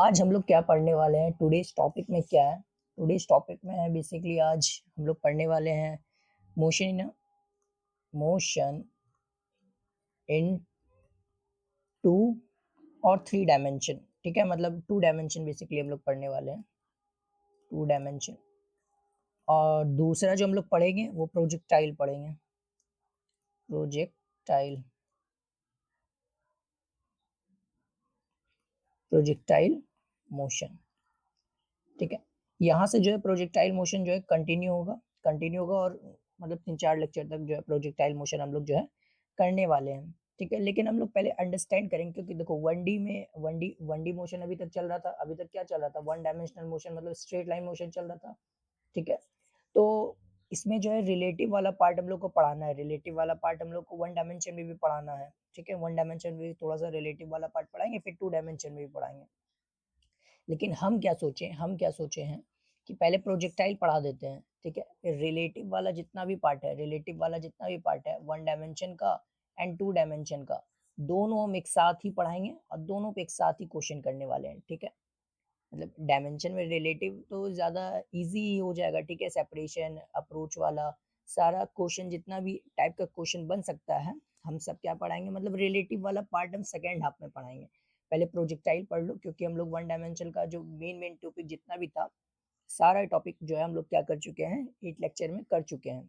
आज हम लोग क्या पढ़ने वाले हैं? टुडेज टॉपिक में क्या है? टुडेज टॉपिक में है बेसिकली आज हम लोग पढ़ने वाले हैं मोशन इन टू और थ्री डायमेंशन। ठीक है, मतलब टू डायमेंशन बेसिकली हम लोग पढ़ने वाले हैं, टू डायमेंशन। और दूसरा जो हम लोग पढ़ेंगे वो प्रोजेक्टाइल पढ़ेंगे, प्रोजेक्टाइल प्रोजेक्टाइल मोशन। ठीक है, यहाँ से जो है प्रोजेक्टाइल मोशन जो है कंटिन्यू होगा और मतलब 3-4 लेक्चर तक जो है प्रोजेक्टाइल मोशन हम लोग जो है करने वाले हैं। ठीक है, लेकिन हम लोग पहले अंडरस्टैंड करेंगे क्योंकि देखो 1D में 1D मोशन अभी तक चल रहा था। अभी तक क्या चल रहा था? वन डायमेंशनल मोशन, मतलब स्ट्रेट लाइन मोशन चल रहा था। ठीक है, तो इसमें जो है रिलेटिव वाला पार्ट हम लोग को पढ़ाना है। रिलेटिव वाला पार्ट हम लोग को वन डायमेंशन में भी पढ़ाना है। ठीक है, वन डायमेंशन में भी थोड़ा सा रिलेटिव वाला पार्ट पढ़ाएंगे, फिर टू डायमेंशन में भी पढ़ाएंगे। लेकिन हम क्या सोचे हैं कि पहले प्रोजेक्टाइल पढ़ा देते हैं। ठीक है, फिर रिलेटिव वाला जितना भी पार्ट है वन डायमेंशन का एंड टू डायमेंशन का, दोनों हम एक साथ ही पढ़ाएंगे और दोनों पे एक साथ ही क्वेश्चन करने वाले हैं। ठीक है, मतलब डायमेंशन में रिलेटिव तो ज़्यादा इजी ही हो जाएगा। ठीक है, सेपरेशन अप्रोच वाला सारा क्वेश्चन, जितना भी टाइप का क्वेश्चन बन सकता है, हम सब क्या पढ़ाएंगे, मतलब रिलेटिव वाला पार्ट हम सेकेंड हाफ में पढ़ाएंगे। पहले प्रोजेक्टाइल पढ़ लो, क्योंकि हम लोग वन डायमेंशन का जो मेन टॉपिक जितना भी था, सारा टॉपिक जो है हम लोग क्या कर चुके हैं, 8 लेक्चर में कर चुके हैं।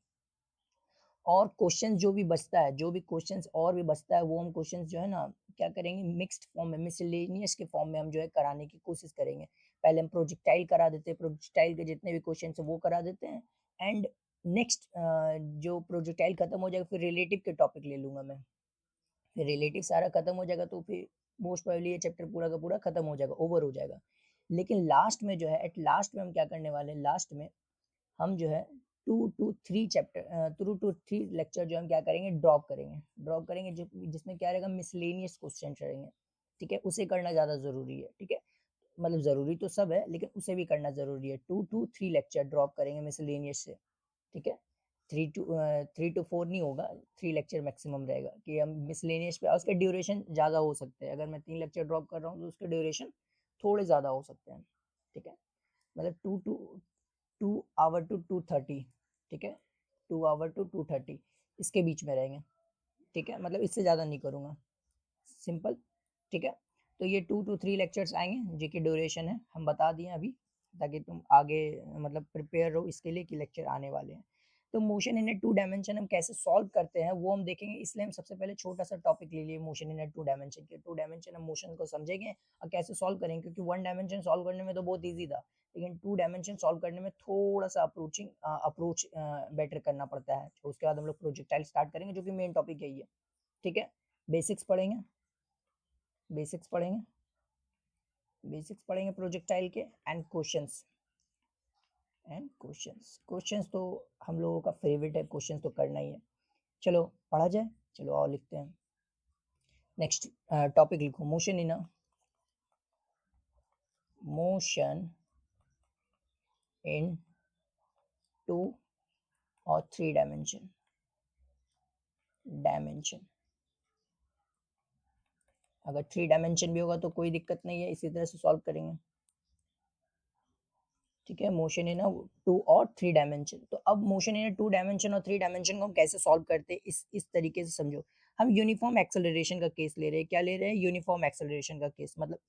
और क्वेश्चन जो भी बचता है, जो भी क्वेश्चंस और भी बचता है, वो हम क्वेश्चंस जो है ना क्या करेंगे, मिक्स्ड फॉर्म में, मिसलेनियस के फॉर्म में हम जो है कराने की कोशिश करेंगे। पहले हम प्रोजेक्टाइल करा देते हैं, प्रोजेक्टाइल के जितने भी क्वेश्चन है वो करा देते हैं। एंड नेक्स्ट जो प्रोजेक्टाइल खत्म हो जाएगा, फिर रिलेटिव के टॉपिक ले लूंगा मैं। फिर रिलेटिव सारा खत्म हो जाएगा तो फिर मोस्ट प्रोबेबली ये चैप्टर पूरा का पूरा खत्म हो जाएगा, ओवर हो जाएगा। लेकिन लास्ट में जो है, एट लास्ट में हम क्या करने वाले हैं, लास्ट में हम जो है 2 to 3 लेक्चर जो हम क्या करेंगे, ड्रॉप करेंगे जिसमें क्या रहेगा, मिसलेनियस क्वेश्चन रहेंगे। ठीक है, उसे करना ज़्यादा ज़रूरी है। ठीक है, मतलब ज़रूरी तो सब है लेकिन उसे भी करना ज़रूरी है। 2 to 3 लेक्चर ड्रॉप करेंगे मिसलेनियस से। ठीक है, 3 to 4 नहीं होगा, 3 लेक्चर मैक्सिमम रहेगा कि हम मिसलेनियस पे, और उसके ड्यूरेशन ज़्यादा हो सकते हैं। अगर मैं 3 लेक्चर ड्रॉप कर रहा हूँ तो उसके ड्यूरेशन थोड़े ज़्यादा हो सकते हैं। ठीक है, मतलब 2 आवर टू 2:30। ठीक है, 2 आवर टू 2:30 इसके बीच में रहेंगे। ठीक है, मतलब इससे ज़्यादा नहीं करूँगा, सिंपल। ठीक है, तो ये 2 to 3 लेक्चर्स आएंगे जिनकी ड्यूरेशन है हम बता दिए अभी, ताकि तुम आगे मतलब प्रिपेयर रहो इसके लिए कि लेक्चर आने वाले हैं। तो motion in a two dimension हम कैसे सॉल्व करते हैं वो हम देखेंगे, इसलिए हम सबसे पहले छोटा सा टॉपिक ले लिए motion in a two dimension के। टू डायमेंशन हम मोशन को समझेंगे और कैसे सॉल्व करेंगे, क्योंकि वन डायमेंशन सॉल्व करने में तो बहुत ईजी था, लेकिन टू डायमेंशन सॉल्व करने में थोड़ा सा अप्रोच बेटर करना पड़ता है। उसके बाद हम लोग प्रोजेक्टाइल स्टार्ट करेंगे, जो कि मेन टॉपिक यही है। ठीक है, बेसिक्स पढ़ेंगे बेसिक्स पढ़ेंगे बेसिक्स पढ़ेंगे प्रोजेक्टाइल के, एंड क्वेश्चंस तो हम लोगों का फेवरेट है, क्वेश्चंस तो करना ही है। चलो पढ़ा जाए, चलो और लिखते हैं। नेक्स्ट टॉपिक लिखो, मोशन इन 2 और 3 डायमेंशन। अगर 3 डायमेंशन भी होगा तो कोई दिक्कत नहीं है, इसी तरह से सॉल्व करेंगे। ठीक है, मोशन इन 2 और 3 डायमेंशन। तो अब मोशन इन 2 डायमेंशन और 3 डायमेंशन को हम कैसे सॉल्व करते हैं, इस तरीके से समझो। हम यूनिफॉर्म एक्सेलरेशन का केस ले रहे हैं। क्या ले रहे हैं? यूनिफॉर्म एक्सेलरेशन का केस। मतलब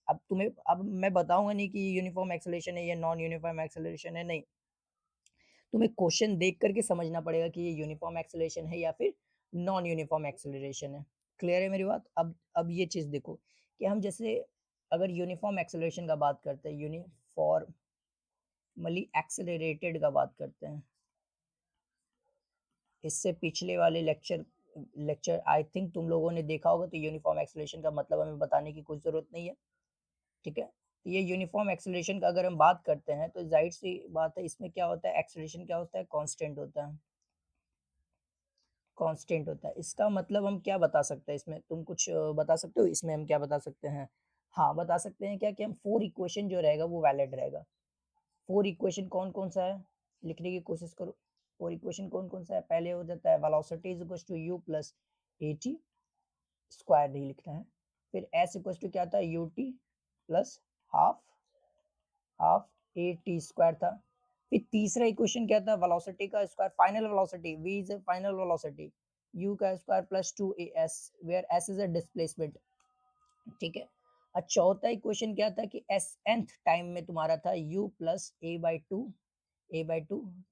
अब मैं बताऊंगा नहीं कि यूनिफॉर्म एक्सेलरेशन है या नॉन यूनिफॉर्म एक्सेलरेशन है, नहीं। तुम्हें क्वेश्चन देख करके समझना पड़ेगा कि ये यूनिफॉर्म एक्सेलरेशन है या फिर नॉन यूनिफॉर्म एक्सेलरेशन है। क्लियर है मेरी बात? अब ये चीज देखो कि हम जैसे अगर यूनिफॉर्म एक्सेलरेशन का बात करते हैं, यूनिफॉर्मली एक्सेलरेटेड का बात करते हैं, इससे पिछले वाले लेक्चर आई थिंक तुम लोगों ने देखा होगा, तो यूनिफॉर्म एक्सेलरेशन का मतलब हमें बताने की कोई जरूरत नहीं है। ठीक है, तो ये यूनिफॉर्म एक्सेलरेशन का अगर हम बात करते हैं तो जाहिर सी बात है, इसमें क्या होता है, एक्सेलरेशन क्या होता है, कांस्टेंट होता है। इसका मतलब हम क्या बता सकते हैं, इसमें तुम कुछ बता सकते हो, इसमें हम क्या बता सकते हैं? हाँ, बता सकते हैं क्या कि हम 4 इक्वेशन जो रहेगा वो वैलिड रहेगा। 4 इक्वेशन कौन कौन सा है, लिखने की कोशिश करो। 4 इक्वेशन कौन कौन सा है? पहले हो जाता है velocity is equal to u plus a t, square नहीं लिखना है। फिर एस इक्वल टू क्या था, u t plus half half a t square था। फिर तीसरा इक्वेशन क्या था, वेलोसिटी का square, final velocity, v is final velocity, u का square plus 2as where s is a displacement, ठीक है। और चौथा इक्वेशन क्या था कि एस nth टाइम में तुम्हारा था u plus a/2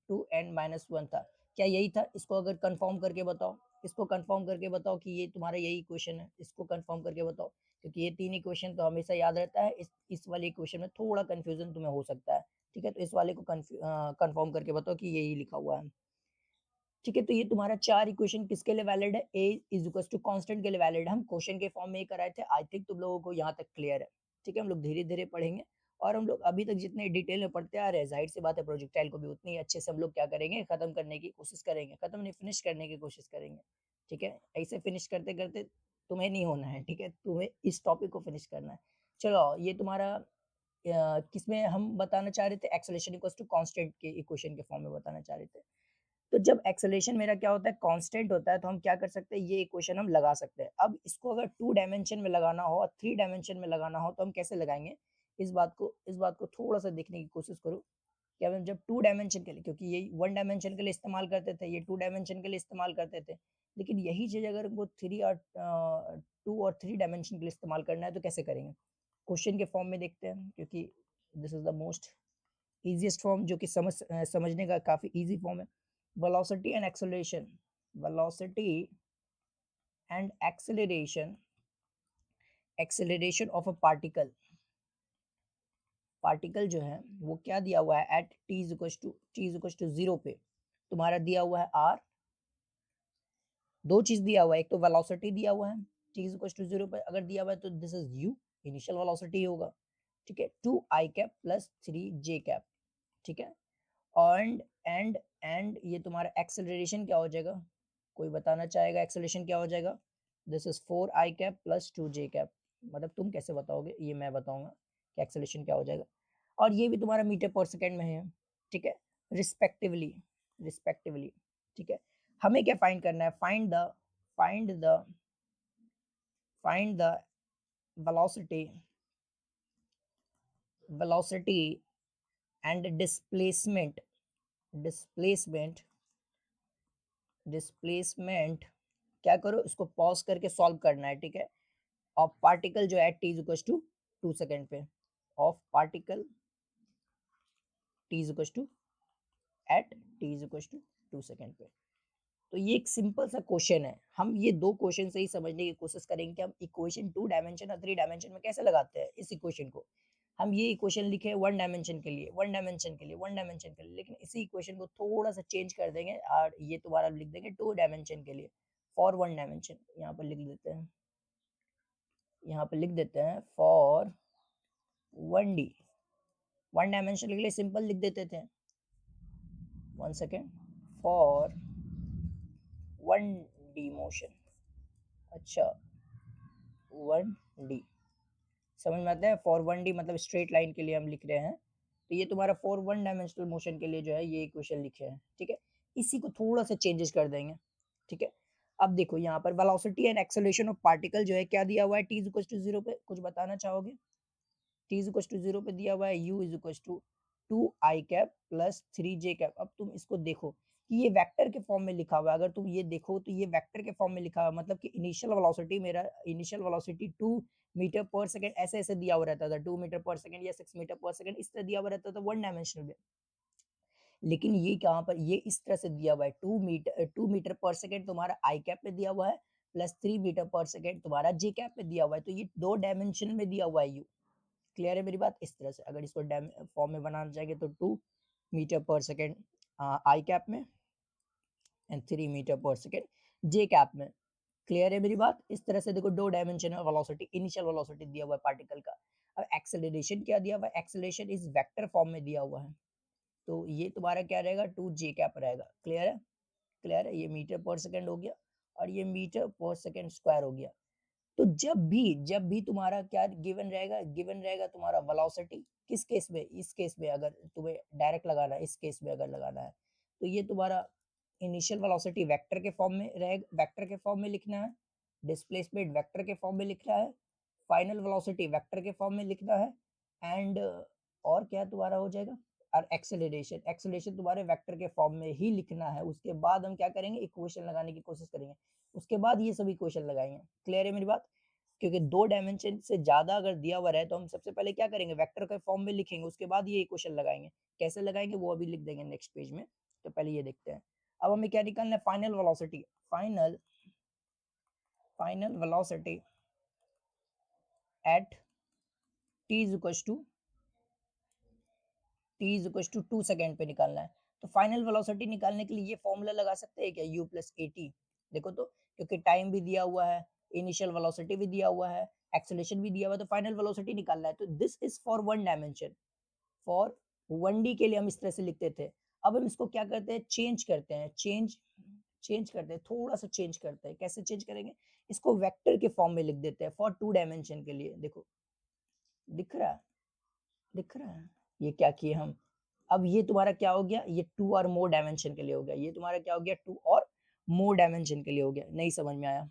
two n minus 1 था। क्या यही था? इसको अगर कंफर्म करके बताओ, इसको कंफर्म करके बताओ कि ये तुम्हारा यही इक्वेशन है, इसको कंफर्म करके बताओ, क्योंकि ये तीन इक्वेशन तो हमेशा याद रहता है, इस वाले इक्वेशन में थोड़ा कंफ्यूजन तुम्हें हो सकता है, ठीक है। तो इस वाले को कंफर्म करके बताओ कि यही लिखा हुआ है, ठीक है। तो ये तुम्हारा चार इक्वेशन किसके लिए वैलिड है, ए इज इक्वल टू कांस्टेंट के लिए वैलिड है। हम क्वेश्चन के फॉर्म में ही कराए थे, आई थिंक तुम लोगों को यहाँ तक क्लियर है, ठीक है। हम लोग धीरे धीरे पढ़ेंगे, और हम लोग अभी तक जितने डिटेल में पढ़ते आ रहे हैं, जाहिर सी बात है प्रोजेक्टाइल को भी उतनी अच्छे से हम लोग क्या करेंगे, खत्म करने की कोशिश करेंगे, खत्म नहीं फिनिश करने की कोशिश करेंगे, ठीक है। ऐसे फिनिश करते करते तुम्हें नहीं होना है, ठीक है, तुम्हें इस टॉपिक को फिनिश करना है। चलो ये तुम्हारा किसमें हम बताना चाह रहे थे, एक्सेलरेशन इक्वल टू कांस्टेंट के इक्वेशन के फॉर्म में बताना चाह रहे थे। तो जब एक्सेलरेशन मेरा क्या होता है, कांस्टेंट होता है, तो हम क्या कर सकते हैं, ये इक्वेशन हम लगा सकते हैं। अब इसको अगर 2 डायमेंशन में लगाना हो और 3 डायमेंशन में लगाना हो तो हम कैसे लगाएंगे, इस बात को थोड़ा सा देखने की कोशिश करो कि हम जब 2 डायमेंशन के लिए, क्योंकि ये 1 डायमेंशन के लिए इस्तेमाल करते थे, ये 2 डायमेंशन के लिए इस्तेमाल करते थे, लेकिन यही चीज अगर हमको 3 और 2 और 3 डायमेंशन के लिए इस्तेमाल करना है तो कैसे करेंगे, क्वेश्चन के फॉर्म में देखते हैं, क्योंकि this is the most easiest form, जो कि समझने का काफी इजी फॉर्म है। velocity and acceleration velocity and acceleration of a particle जो है वो क्या दिया हुआ है, एट t = 0 पे तुम्हारा दिया हुआ है r। दो चीज दिया हुआ है, एक तो वेलोसिटी दिया हुआ है t = 0 पे, अगर दिया हुआ है तो this is u, initial velocity होगा, ठीक है, 2i cap plus 3j cap, ठीक है। एंड ये तुम्हारा एक्सेलरेशन क्या हो जाएगा, कोई बताना चाहेगा एक्सेलरेशन क्या हो जाएगा, this is 4i cap plus 2j cap. मतलब तुम कैसे बताओगे, ये मैं बताऊंगा कि एक्सेलरेशन क्या हो जाएगा, और ये भी तुम्हारा मीटर पर सेकेंड में है, ठीक है, रिस्पेक्टिवली, ठीक है। हमें क्या फाइंड करना है, find the find the velocity velocity and displacement displacement क्या करो, इसको पॉज करके सॉल्व करना है, ठीक है। और पार्टिकल जो है t = 2 सेकेंड पे, of particle t at t = 2 second पे। तो ये एक सिंपल सा क्वेश्चन है, हम ये दो क्वेश्चन से ही समझने की कोशिश करेंगे कि हम इक्वेशन 2 डायमेंशन और 3 डायमेंशन में कैसे लगाते हैं इस इक्वेशन को। हम ये इक्वेशन लिखे 1 डायमेंशन के लिए, 1 डायमेंशन के लिए, 1 डायमेंशन के लिए, लेकिन इसी इक्वेशन को थोड़ा सा चेंज कर देंगे और ये दोबारा लिख देंगे 2 डायमेंशन के लिए, फॉर 1 डायमेंशन। यहाँ पर लिख देते हैं, यहाँ पर लिख देते हैं फॉर 1D, 1 डायमेंशन के लिए सिंपल लिख देते थे, 1 सेकेंड, फॉर 1D मोशन, अच्छा 1D समझ में आता है। फॉर 1D मतलब स्ट्रेट लाइन के लिए हम लिख रहे हैं, तो ये तुम्हारा फॉर 1 डायमेंशनल मोशन के लिए जो है ये इक्वेशन लिखे हैं, ठीक है। इसी को थोड़ा सा चेंजेस कर देंगे, ठीक है। अब देखो यहाँ पर velocity and acceleration of particle जो है क्या दिया हुआ है, t = 0 पे, कुछ बताना चाहोगे, t = 0 पे दिया हुआ है u = 2i cap plus 3j cap. अब तुम इसको देखो कि ये वेक्टर के फॉर्म में लिखा हुआ है, अगर तुम ये देखो तो ये वेक्टर के फॉर्म में लिखा हुआ है, मतलब कि इनिशियल वेलोसिटी 2 मीटर पर सेकंड ऐसे ऐसे दिया हुआ रहता था, 2 मीटर पर सेकंड या 6 मीटर पर सेकंड इस तरह दिया हुआ रहता था 1 डायमेंशनल में। लेकिन ये कहाँ पर, ये इस तरह से दिया हुआ है, 2 मीटर पर सेकंड तुम्हारा आई कैप में दिया हुआ है, प्लस 3 मीटर पर सेकंड तुम्हारा जे कैप में दिया हुआ है, तो ये 2 डायमेंशन में दिया हुआ है यू। क्लियर है मेरी बात, इस तरह से अगर इसको फॉर्म में बनाना चाहेंगे तो 2 मीटर पर सेकेंड आई कैप में एंड 3 मीटर पर सेकेंड जे कैप में। क्लियर है मेरी बात, इस तरह से देखो 2 डायमेंशन है वेलोसिटी, इनिशियल वेलोसिटी दिया हुआ है पार्टिकल का। अब एक्सेलरेशन क्या दिया हुआ है, एक्सेलरेशन इस वेक्टर फॉर्म में दिया हुआ है, तो ये तुम्हारा क्या रहेगा, 2 जे कैप रहेगा। क्लियर है, क्लियर है, ये मीटर पर सेकेंड हो गया और ये मीटर पर सेकेंड स्क्वायर हो गया। तो जब भी तुम्हारा क्या गिवन रहेगा तुम्हारा वेलोसिटी, किस केस में, इस केस में अगर तुम्हें डायरेक्ट लगाना है, इस केस में अगर लगाना है तो ये तुम्हारा इनिशियल वेलोसिटी वेक्टर के फॉर्म में रहेगा, वेक्टर के फॉर्म में लिखना है, डिस्प्लेसमेंट वेक्टर के फॉर्म में लिखना है, फाइनल वेलोसिटी वेक्टर के फॉर्म में लिखना है, एंड और क्या तुम्हारा हो जाएगा, और एक्सेलरेशन, एक्सेलरेशन तुम्हारे वेक्टर के फॉर्म में ही लिखना है। उसके बाद हम क्या करेंगे, इक्वेशन लगाने की कोशिश करेंगे, उसके बाद ये सभी इक्वेशन लगाएंगे। क्लियर है मेरी बात? क्योंकि 2 डायमेंशन से ज्यादा अगर दिया हुआ रहे तो हम सबसे पहले क्या करेंगे, वेक्टर के फॉर्म में लिखेंगे, उसके बाद ये इक्वेशन लगाएंगे। कैसे लगाएंगे वो अभी लिख देंगे नेक्स्ट पेज में, तो पहले ये देखते हैं। अब हमें क्या निकालना है, final velocity, final velocity at t is equal to 2 second पे निकालना है। तो फाइनल वेलोसिटी निकालने के लिए ये फॉर्मूला लगा सकते हैं क्या, u प्लस ए टी। देखो तो, क्योंकि टाइम भी दिया हुआ है, इनिशियल वेलोसिटी भी दिया हुआ है, एक्सेलरेशन भी दिया हुआ है, तो फाइनल वेलोसिटी निकालना है। तो this is for one dimension, for 1D के लिए हम इस तरह से लिखते थे। अब हम इसको क्या करते हैं, चेंज करते हैं, चेंज करते हैं, थोड़ा सा चेंज करते हैं। कैसे चेंज करेंगे, इसको वेक्टर के फॉर्म में लिख देते हैं फॉर 2 डायमेंशन के लिए। देखो दिख रहा है, दिख रहा है, ये क्या किए हम, अब ये तुम्हारा क्या हो गया, ये 2 और मोर डायमेंशन के लिए हो गया, ये तुम्हारा क्या हो गया, 2 और मोर डायमेंशन के लिए हो गया। नहीं समझ में आया,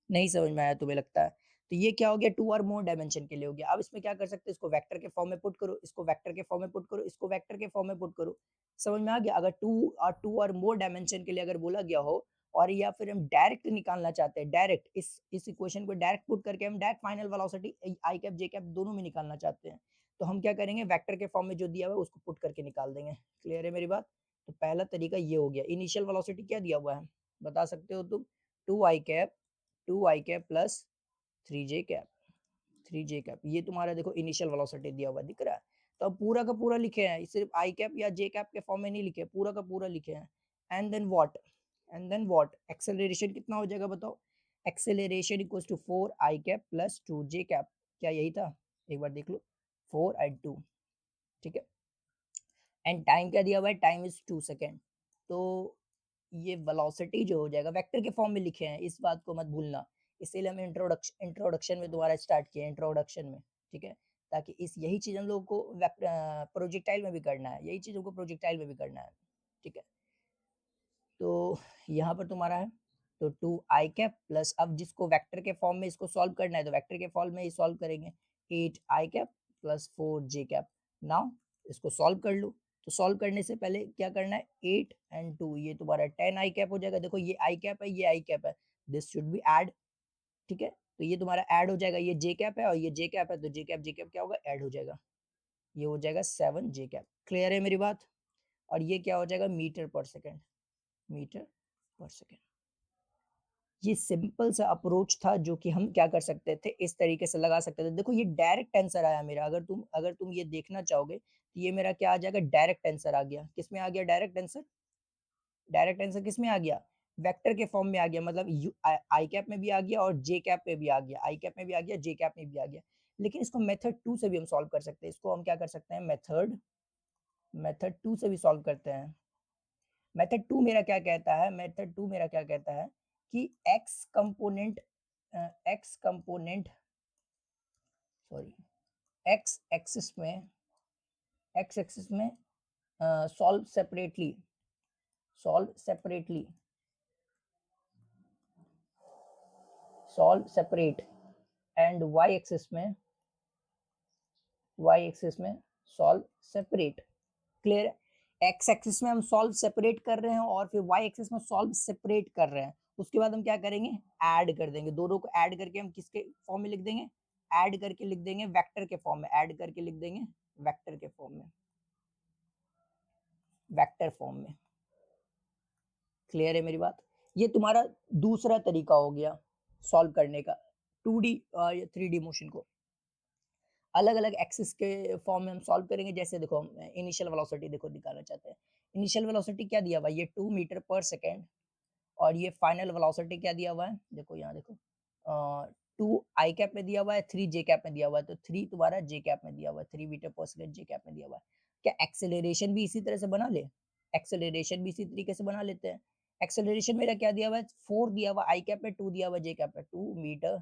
नहीं समझ में आया तुम्हें लगता है, तो ये क्या हो गया, 2 और मोर डायमेंशन के लिए हो गया। अब इसमें क्या कर सकते हैं, इसको वेक्टर के फॉर्म में पुट करो, इसको वेक्टर के फॉर्म में पुट करो, इसको वेक्टर के फॉर्म में पुट करो। समझ में आ गया? अगर 2 और मोर डायमेंशन के लिए अगर बोला गया हो, और या फिर हम डायरेक्ट निकालना चाहते हैं, डायरेक्ट इस इक्वेशन को डायरेक्ट पुट करके हम डायरेक्ट फाइनल वेलोसिटी आई कैप जे कैप दोनों में निकालना चाहते हैं, तो हम क्या करेंगे, वेक्टर के फॉर्म में जो दिया हुआ है उसको पुट करके निकाल देंगे। क्लियर है मेरी बात? तो पहला तरीका ये हो गया। इनिशियल वेलोसिटी क्या दिया हुआ है बता सकते हो तुम, 2 i cap plus 3j cap, 3j cap, ये तुम्हारा देखो इनिशियल वेलोसिटी दिया हुआ दिख रहा है। तो अब पूरा का पूरा लिखे हैं, सिर्फ आई कैप या जे कैप के फॉर्म में नहीं लिखे, पूरा का पूरा लिखे हैं। एंड देन व्हाट एक्सेलरेशन कितना हो जाएगा बताओ, acceleration equals to 4i cap plus 2j cap. क्या यही था, एक बार देख लो, 4 and 2, ठीक है। एंड टाइम क्या दिया हुआ है, टाइम इज 2 सेकेंड। तो ये वेलोसिटी जो हो जाएगा, वेक्टर के फॉर्म में लिखे हैं, इस बात को मत भूलना। इसीलिए हम इंट्रोडक्शन में दोबारा स्टार्ट किया, इंट्रोडक्शन में, ठीक है, ताकि इस यही चीज हम लोग को प्रोजेक्टाइल में भी करना है, यही चीज हमको प्रोजेक्टाइल में भी करना है, ठीक है। तो यहाँ पर तुम्हारा है, तो 2i कैप प्लस, अब जिसको वेक्टर के फॉर्म में इसको सॉल्व करना है तो वेक्टर के फॉर्म में ही सॉल्व करेंगे, 8i cap plus 4j cap. Now इसको सॉल्व कर लो। तो सॉल्व करने से पहले क्या करना है, 8 and 2, ये तुम्हारा 10i कैप हो जाएगा। देखो ये आई कैप है, ये आई कैप है, दिस शुड बी ऐड, ठीक है। तो ये तुम्हारा ऐड हो जाएगा, ये जे कैप है और ये जे कैप है, तो जे कैप क्या होगा, ऐड हो जाएगा, ये हो जाएगा 7j कैप। क्लियर है मेरी बात? और ये क्या हो जाएगा, मीटर पर सेकेंड, मीटर पर सेकेंड। ये सिंपल सा अप्रोच था जो कि हम क्या कर सकते थे, इस तरीके से लगा सकते थे। देखो ये डायरेक्ट आंसर आया मेरा, अगर तुम ये देखना चाहोगे तो ये मेरा क्या आ जाएगा, डायरेक्ट आंसर आ गया। किसमें आ गया डायरेक्ट आंसर, डायरेक्ट आंसर किसमें आ गया, वेक्टर के फॉर्म में आ गया, मतलब आई कैप में भी आ गया और जे कैप में भी आ गया, आई कैप में भी आ गया, जे कैप में भी आ गया। लेकिन इसको मेथड 2 से भी हम सॉल्व कर सकते हैं, इसको हम क्या कर सकते हैं, मेथड 2 से भी सॉल्व करते हैं। मेथड 2 मेरा क्या कहता है, मेथड 2 मेरा क्या कहता है कि X component sorry X axis में solve separately solve separate, and y axis में सॉल्व सेपरेट। क्लियर है? एक्स एक्सिस में हम सॉल्व सेपरेट कर रहे हैं और फिर वाई एक्सिस में सॉल्व सेपरेट कर रहे हैं। उसके बाद हम क्या करेंगे, ऐड कर देंगे, दोनों को ऐड करके हम किसके फॉर्म में लिख देंगे, ऐड करके लिख देंगे वेक्टर के फॉर्म में, ऐड करके लिख देंगे वेक्टर के फॉर्म में, वेक्टर फॉर्म में। क्लियर है मेरी बात? ये तुम्हारा दूसरा तरीका हो गया सॉल्व करने का, 2D या 3D मोशन को अलग अलग एक्सिस के फॉर्म में हम सॉल्व करेंगे। जैसे देखो हम इनिशियल वेलोसिटी देखो निकालना चाहते हैं, इनिशियल वेलोसिटी क्या दिया हुआ है, ये 2 मीटर पर सेकेंड, और ये फाइनल वेलोसिटी क्या दिया हुआ है, देखो यहाँ देखो 2i कैप में दिया हुआ है, 3j कैप में दिया हुआ है, तो 3 तुम्हारा जे कैप में दिया हुआ है, 3 मीटर पर सेकेंड जे कैप में दिया हुआ है। क्या एक्सेलरेशन भी इसी तरह से बना ले, एक्सेलरेशन भी इसी तरीके से बना लेते हैं। एक्सेलरेशन मेरा क्या दिया हुआ है, 4 दिया हुआ आई कैप में, 2 दिया हुआ जे कैप में, 2 मीटर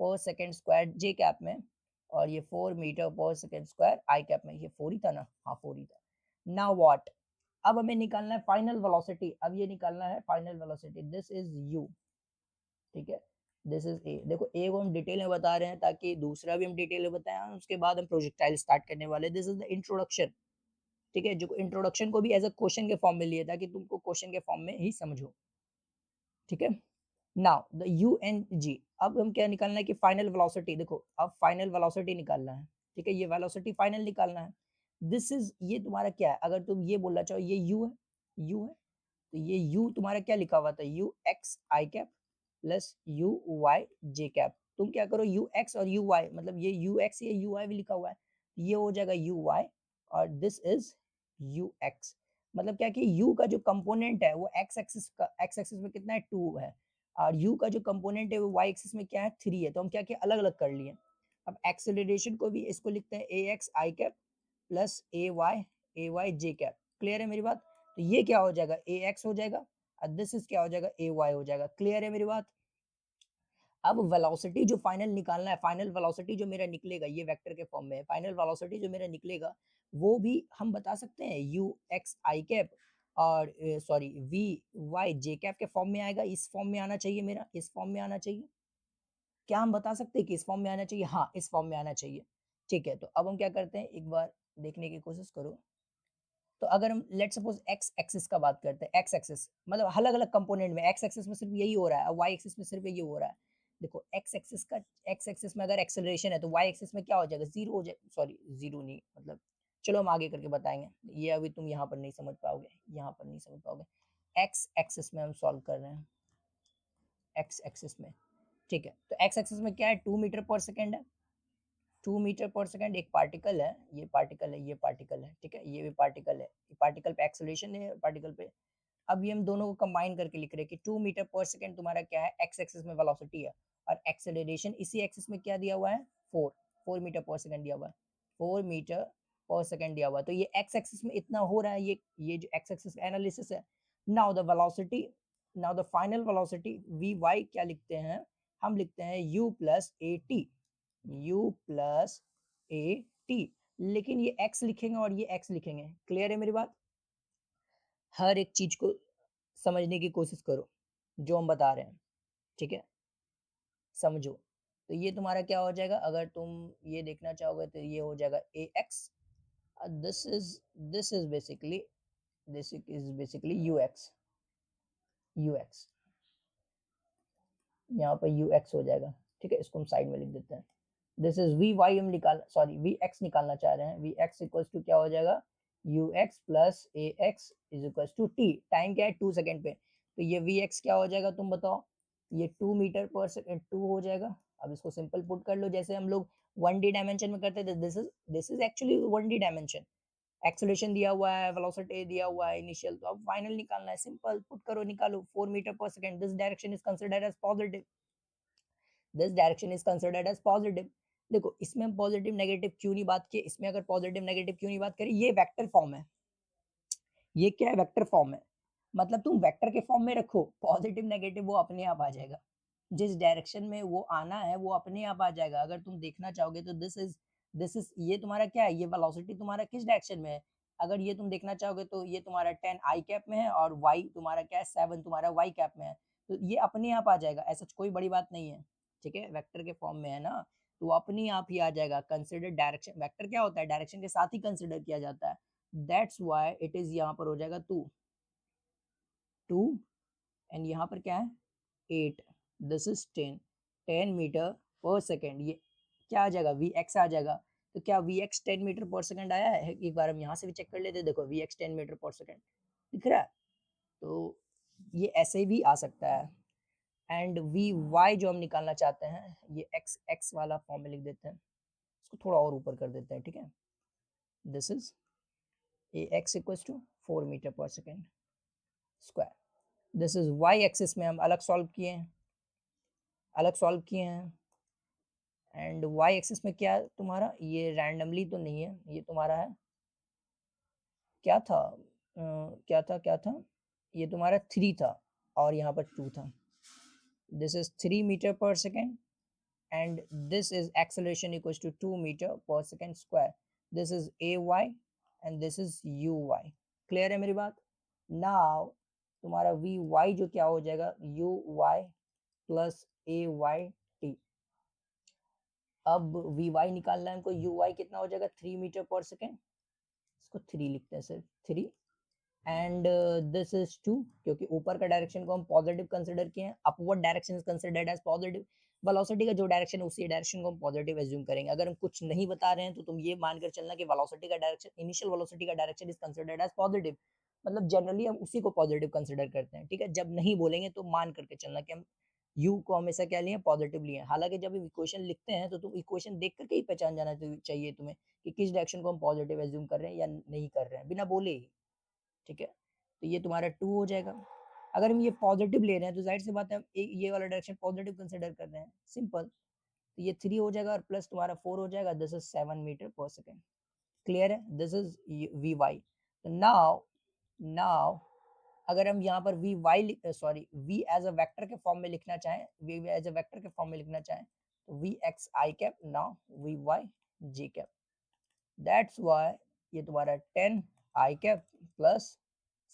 पर सेकेंड स्क्वायर जे कैप में, और ये 4 मीटर पर सेकेंड स्क्वायर आई कैप में। ये 4 ही था ना, हाँ 4 ही था। नाउ व्हाट, अब हमें निकालना है फाइनल वेलोसिटी, अब ये निकालना है final velocity, this is you, ठीक है। दिस इज ए। देखो ए को हम डिटेल में बता रहे हैं ताकि दूसरा भी हम डिटेल में बताएं और उसके बाद हम प्रोजेक्टाइल स्टार्ट करने वाले। दिस इज द इंट्रोडक्शन, ठीक है, जो इंट्रोडक्शन को भी एज अ क्वेश्चन के फॉर्म में लिया ताकि तुमको क्वेश्चन के फॉर्म में ही समझो, ठीक है। Now the u n g, अब हम क्या निकालना है कि फाइनल वेलोसिटी। देखो अब फाइनल वेलोसिटी निकालना है, ठीक है, ये वेलोसिटी फाइनल निकालना है। दिस इज, ये तुम्हारा क्या है, अगर तुम ये बोलना चाहो ये यू है, यू है, तो ये यू तुम्हारा क्या लिखा हुआ था, u x i cap plus u y j cap. तुम क्या करो यू एक्स और यू वाई, मतलब ये यू एक्स ये यू वाई भी लिखा हुआ है, ये हो जाएगा यू वाई और दिस इज यू एक्स। मतलब क्या कि u का जो कंपोनेंट है वो एक्स एक्सिस का, एक्स एक्सिस में कितना है 2 है, और u का जो कंपोनेंट है वो y एक्सिस में क्या है 3 है। तो हम क्या किया अलग अलग कर लिए। अब एक्सेलरेशन को भी इसको लिखते हैं ए x i cap plus a Y j cap. Clear है मेरी बात? तो ये क्या हो जाएगा ए एक्स हो जाएगा और दिस इज क्या हो जाएगा ए वाई हो जाएगा। क्लियर है मेरी बात? अब वेलोसिटी जो फाइनल निकालना है, फाइनल वेलोसिटी जो मेरा निकलेगा ये वेक्टर के फॉर्म में है, फाइनल वेलोसिटी जो मेरा निकलेगा वो भी हम बता सकते हैं यू एक्स आई कैप और sorry v y j cap के फॉर्म में आएगा। इस फॉर्म में आना चाहिए, मेरा इस फॉर्म में आना चाहिए। क्या हम बता सकते हैं कि इस फॉर्म में आना चाहिए? हाँ, इस फॉर्म में आना चाहिए। ठीक है, तो अब हम क्या करते हैं, एक बार देखने की कोशिश करो। तो अगर हम लेट सपोज एक्स एक्सिस का बात करते हैं, एक्स एक्सिस मतलब अलग अलग कंपोनेंट में, एक्स एक्सिस में सिर्फ यही हो रहा है, वाई एक्सिस में सिर्फ यही हो रहा है। देखो एक्स एक्सिस का, एक्स एक्सिस में अगर एक्सेलरेशन है तो वाई एक्सिस में क्या हो जाएगा, जीरो हो जाएगा, सॉरी जीरो नहीं, मतलब चलो हम आगे करके बताएंगे, ये अभी तुम यहाँ पर नहीं समझ पाओगे, यहाँ पर नहीं समझ पाओगे। एक्स एक्सिस में हम सॉल्व कर रहे हैं, एक्स एक्सिस में, ठीक है। तो एक्स एक्सिस में क्या है, 2 मीटर पर सेकेंड है, 2 मीटर पर सेकेंड एक पार्टिकल है, ये पार्टिकल है, ये पार्टिकल है, ठीक है, ये भी पार्टिकल है, पार्टिकल पे एक्सेलरेशन है, पार्टिकल पे। अब ये हम दोनों को कंबाइन करके लिख रहे हैं कि 2 मीटर पर सेकेंड तुम्हारा क्या है, एक्स एक्सिस में वेलोसिटी है, और एक्सेलरेशन इसी एक्सिस में क्या दिया हुआ है, 4 मीटर पर सेकेंड दिया हुआ है, 4 मीटर पर सेकेंड दिया हुआ है। तो ये एक्स एक्सिस में इतना हो रहा है, ये जो एक्स एक्सिस का एनालिसिस है। Now the velocity, now the final velocity v y क्या लिखते हैं, हम लिखते हैं u plus a t, u plus a t, लेकिन ये x लिखेंगे और ये x लिखेंगे। क्लियर है मेरी बात? हर एक चीज को समझने की कोशिश करो जो हम बता रहे हैं, ठीक है, समझो। तो ये तुम्हारा क्या हो जाएगा, अगर तुम ये देखना चाहोगे तो ये हो जाएगा A X, this is this is basically, this is basically U x, U X, यहाँ पर यू एक्स हो जाएगा, ठीक है, इसको हम साइड में लिख देते हैं। दिस इज वी वाई, हम निकाल सॉरी वी एक्स निकालना चाह रहे हैं, वी एक्स इक्वल्स टू क्या हो जाएगा, u x plus a x is equals to t, time क्या है 2 सेकेंड पे, तो ये वी एक्स क्या हो जाएगा तुम बताओ, ये 2 मीटर पर सेकेंड 2 हो जाएगा। अब इसको सिंपल पुट कर लो जैसे हम लोग 1D डायमेंशन में करते थे, this is actually 1D dimension, acceleration दिया हुआ है, वेलोसिटी दिया हुआ है इनिशियल, तो अब फाइनल निकालना है, सिंपल पुट करो निकालो, 4 मीटर पर second, this direction is considered as positive, this direction is considered as positive. देखो इसमें हम पॉजिटिव नेगेटिव क्यों नहीं बात किए, इसमें अगर पॉजिटिव नेगेटिव क्यों नहीं बात करी, ये वेक्टर फॉर्म है, ये क्या है, वेक्टर फॉर्म है, मतलब तुम वेक्टर के फॉर्म में रखो, पॉजिटिव नेगेटिव वो अपने आप आ जाएगा, जिस डायरेक्शन में वो आना है वो अपने आप आ जाएगा। अगर तुम देखना चाहोगे तो दिस इज ये तुम्हारा क्या है, ये वेलोसिटी तुम्हारा किस डायरेक्शन में है, अगर ये तुम देखना चाहोगे तो ये तुम्हारा 10 आई कैप में है और y तुम्हारा क्या है 7 तुम्हारा y कैप में है, तो ये अपने आप आ जाएगा, ऐसा कोई बड़ी बात नहीं है, ठीक है, वेक्टर के फॉर्म में है ना, तो वो अपने आप ही आ जाएगा। कंसिडर डायरेक्शन, वेक्टर क्या होता है, डायरेक्शन के साथ ही कंसिडर किया जाता है, दैट्स व्हाई इट इज, यहाँ पर हो जाएगा 2 एंड यहाँ पर क्या है 8, दिस इज 10 मीटर पर सेकेंड, ये क्या आ जाएगा, वी एक्स आ जाएगा। तो क्या वी एक्स 10 मीटर पर सेकेंड आया है, एक बार हम यहाँ से भी चेक कर लेते हैं, देखो वी एक्स 10 मीटर पर सेकेंड दिख रहा है, तो ये ऐसे भी आ सकता है। एंड वी वाई जो हम निकालना चाहते हैं, ये एक्स एक्स वाला फॉर्म में लिख देते हैं, इसको थोड़ा और ऊपर कर देते हैं, ठीक है, this is A X equals to 4 metre पर second square, this is Y axis में हम अलग सॉल्व किए हैं, अलग सॉल्व किए हैं, एंड वाई एक्सिस में क्या तुम्हारा, ये रैंडमली तो नहीं है, ये तुम्हारा है, क्या था क्या था, ये तुम्हारा 3 था और यहाँ पर 2 था, दिस इज 3 मीटर पर second and this is acceleration equals to 2 metre पर second square, this is A Y and this is you Y. Clear है मेरी बात? नाउ तुम्हारा वी वाई जो क्या हो जाएगा, u y plus a y t. अब वी वाई निकालना है हमको, यू वाई कितना हो जाएगा 3 मीटर पर सेकेंड, इसको 3 लिखते हैं सर, 3 एंड दिस इज 2, क्योंकि ऊपर का डायरेक्शन को हम पॉजिटिव कंसिडर किए हैं, upward direction is considered as positive, velocity का जो डायरेक्शन है उसी डायरेक्शन को हम पॉजिटिव एज्यूम करेंगे। अगर हम कुछ नहीं बता रहे हैं तो तुम ये मानकर चलना कि वेलोसिटी का डायरेक्शन, इनिशियल वेलोसिटी का direction is considered as positive, मतलब जनरली हम उसी को पॉजिटिव कंसिडर करते हैं, ठीक है। जब नहीं बोलेंगे तो मान करके चलना कि हम यू को हमेशा क्या लिए, पॉजिटिव लिए। हालांकि जब हम इक्वेशन लिखते हैं तो तुम इक्वेशन देख करके ही पहचान जाना चाहिए तुम्हें कि किस डायरेक्शन को हम पॉजिटिव एज्यूम कर रहे हैं या नहीं कर रहे हैं, बिना बोले ही, ठीक है। तो ये तुम्हारा 2 हो जाएगा। अगर हम ये पॉजिटिव ले रहे हैं तो जाहिर सी बात है हम ये वाला डायरेक्शन पॉजिटिव कंसिडर कर रहे हैं, सिंपल। तो ये 3 हो जाएगा और प्लस तुम्हारा 4 हो जाएगा, दिस इज 7 मीटर पर सेकेंड। क्लियर है, दिस इज वी वाई। तो नाउ नाउ अगर हम यहाँ पर v y sorry v as a vector के फॉर्म में लिखना चाहें, वी एज अ वेक्टर के फॉर्म में लिखना चाहें तो v x i cap, now v y j cap, that's why ये तुम्हारा 10 i cap plus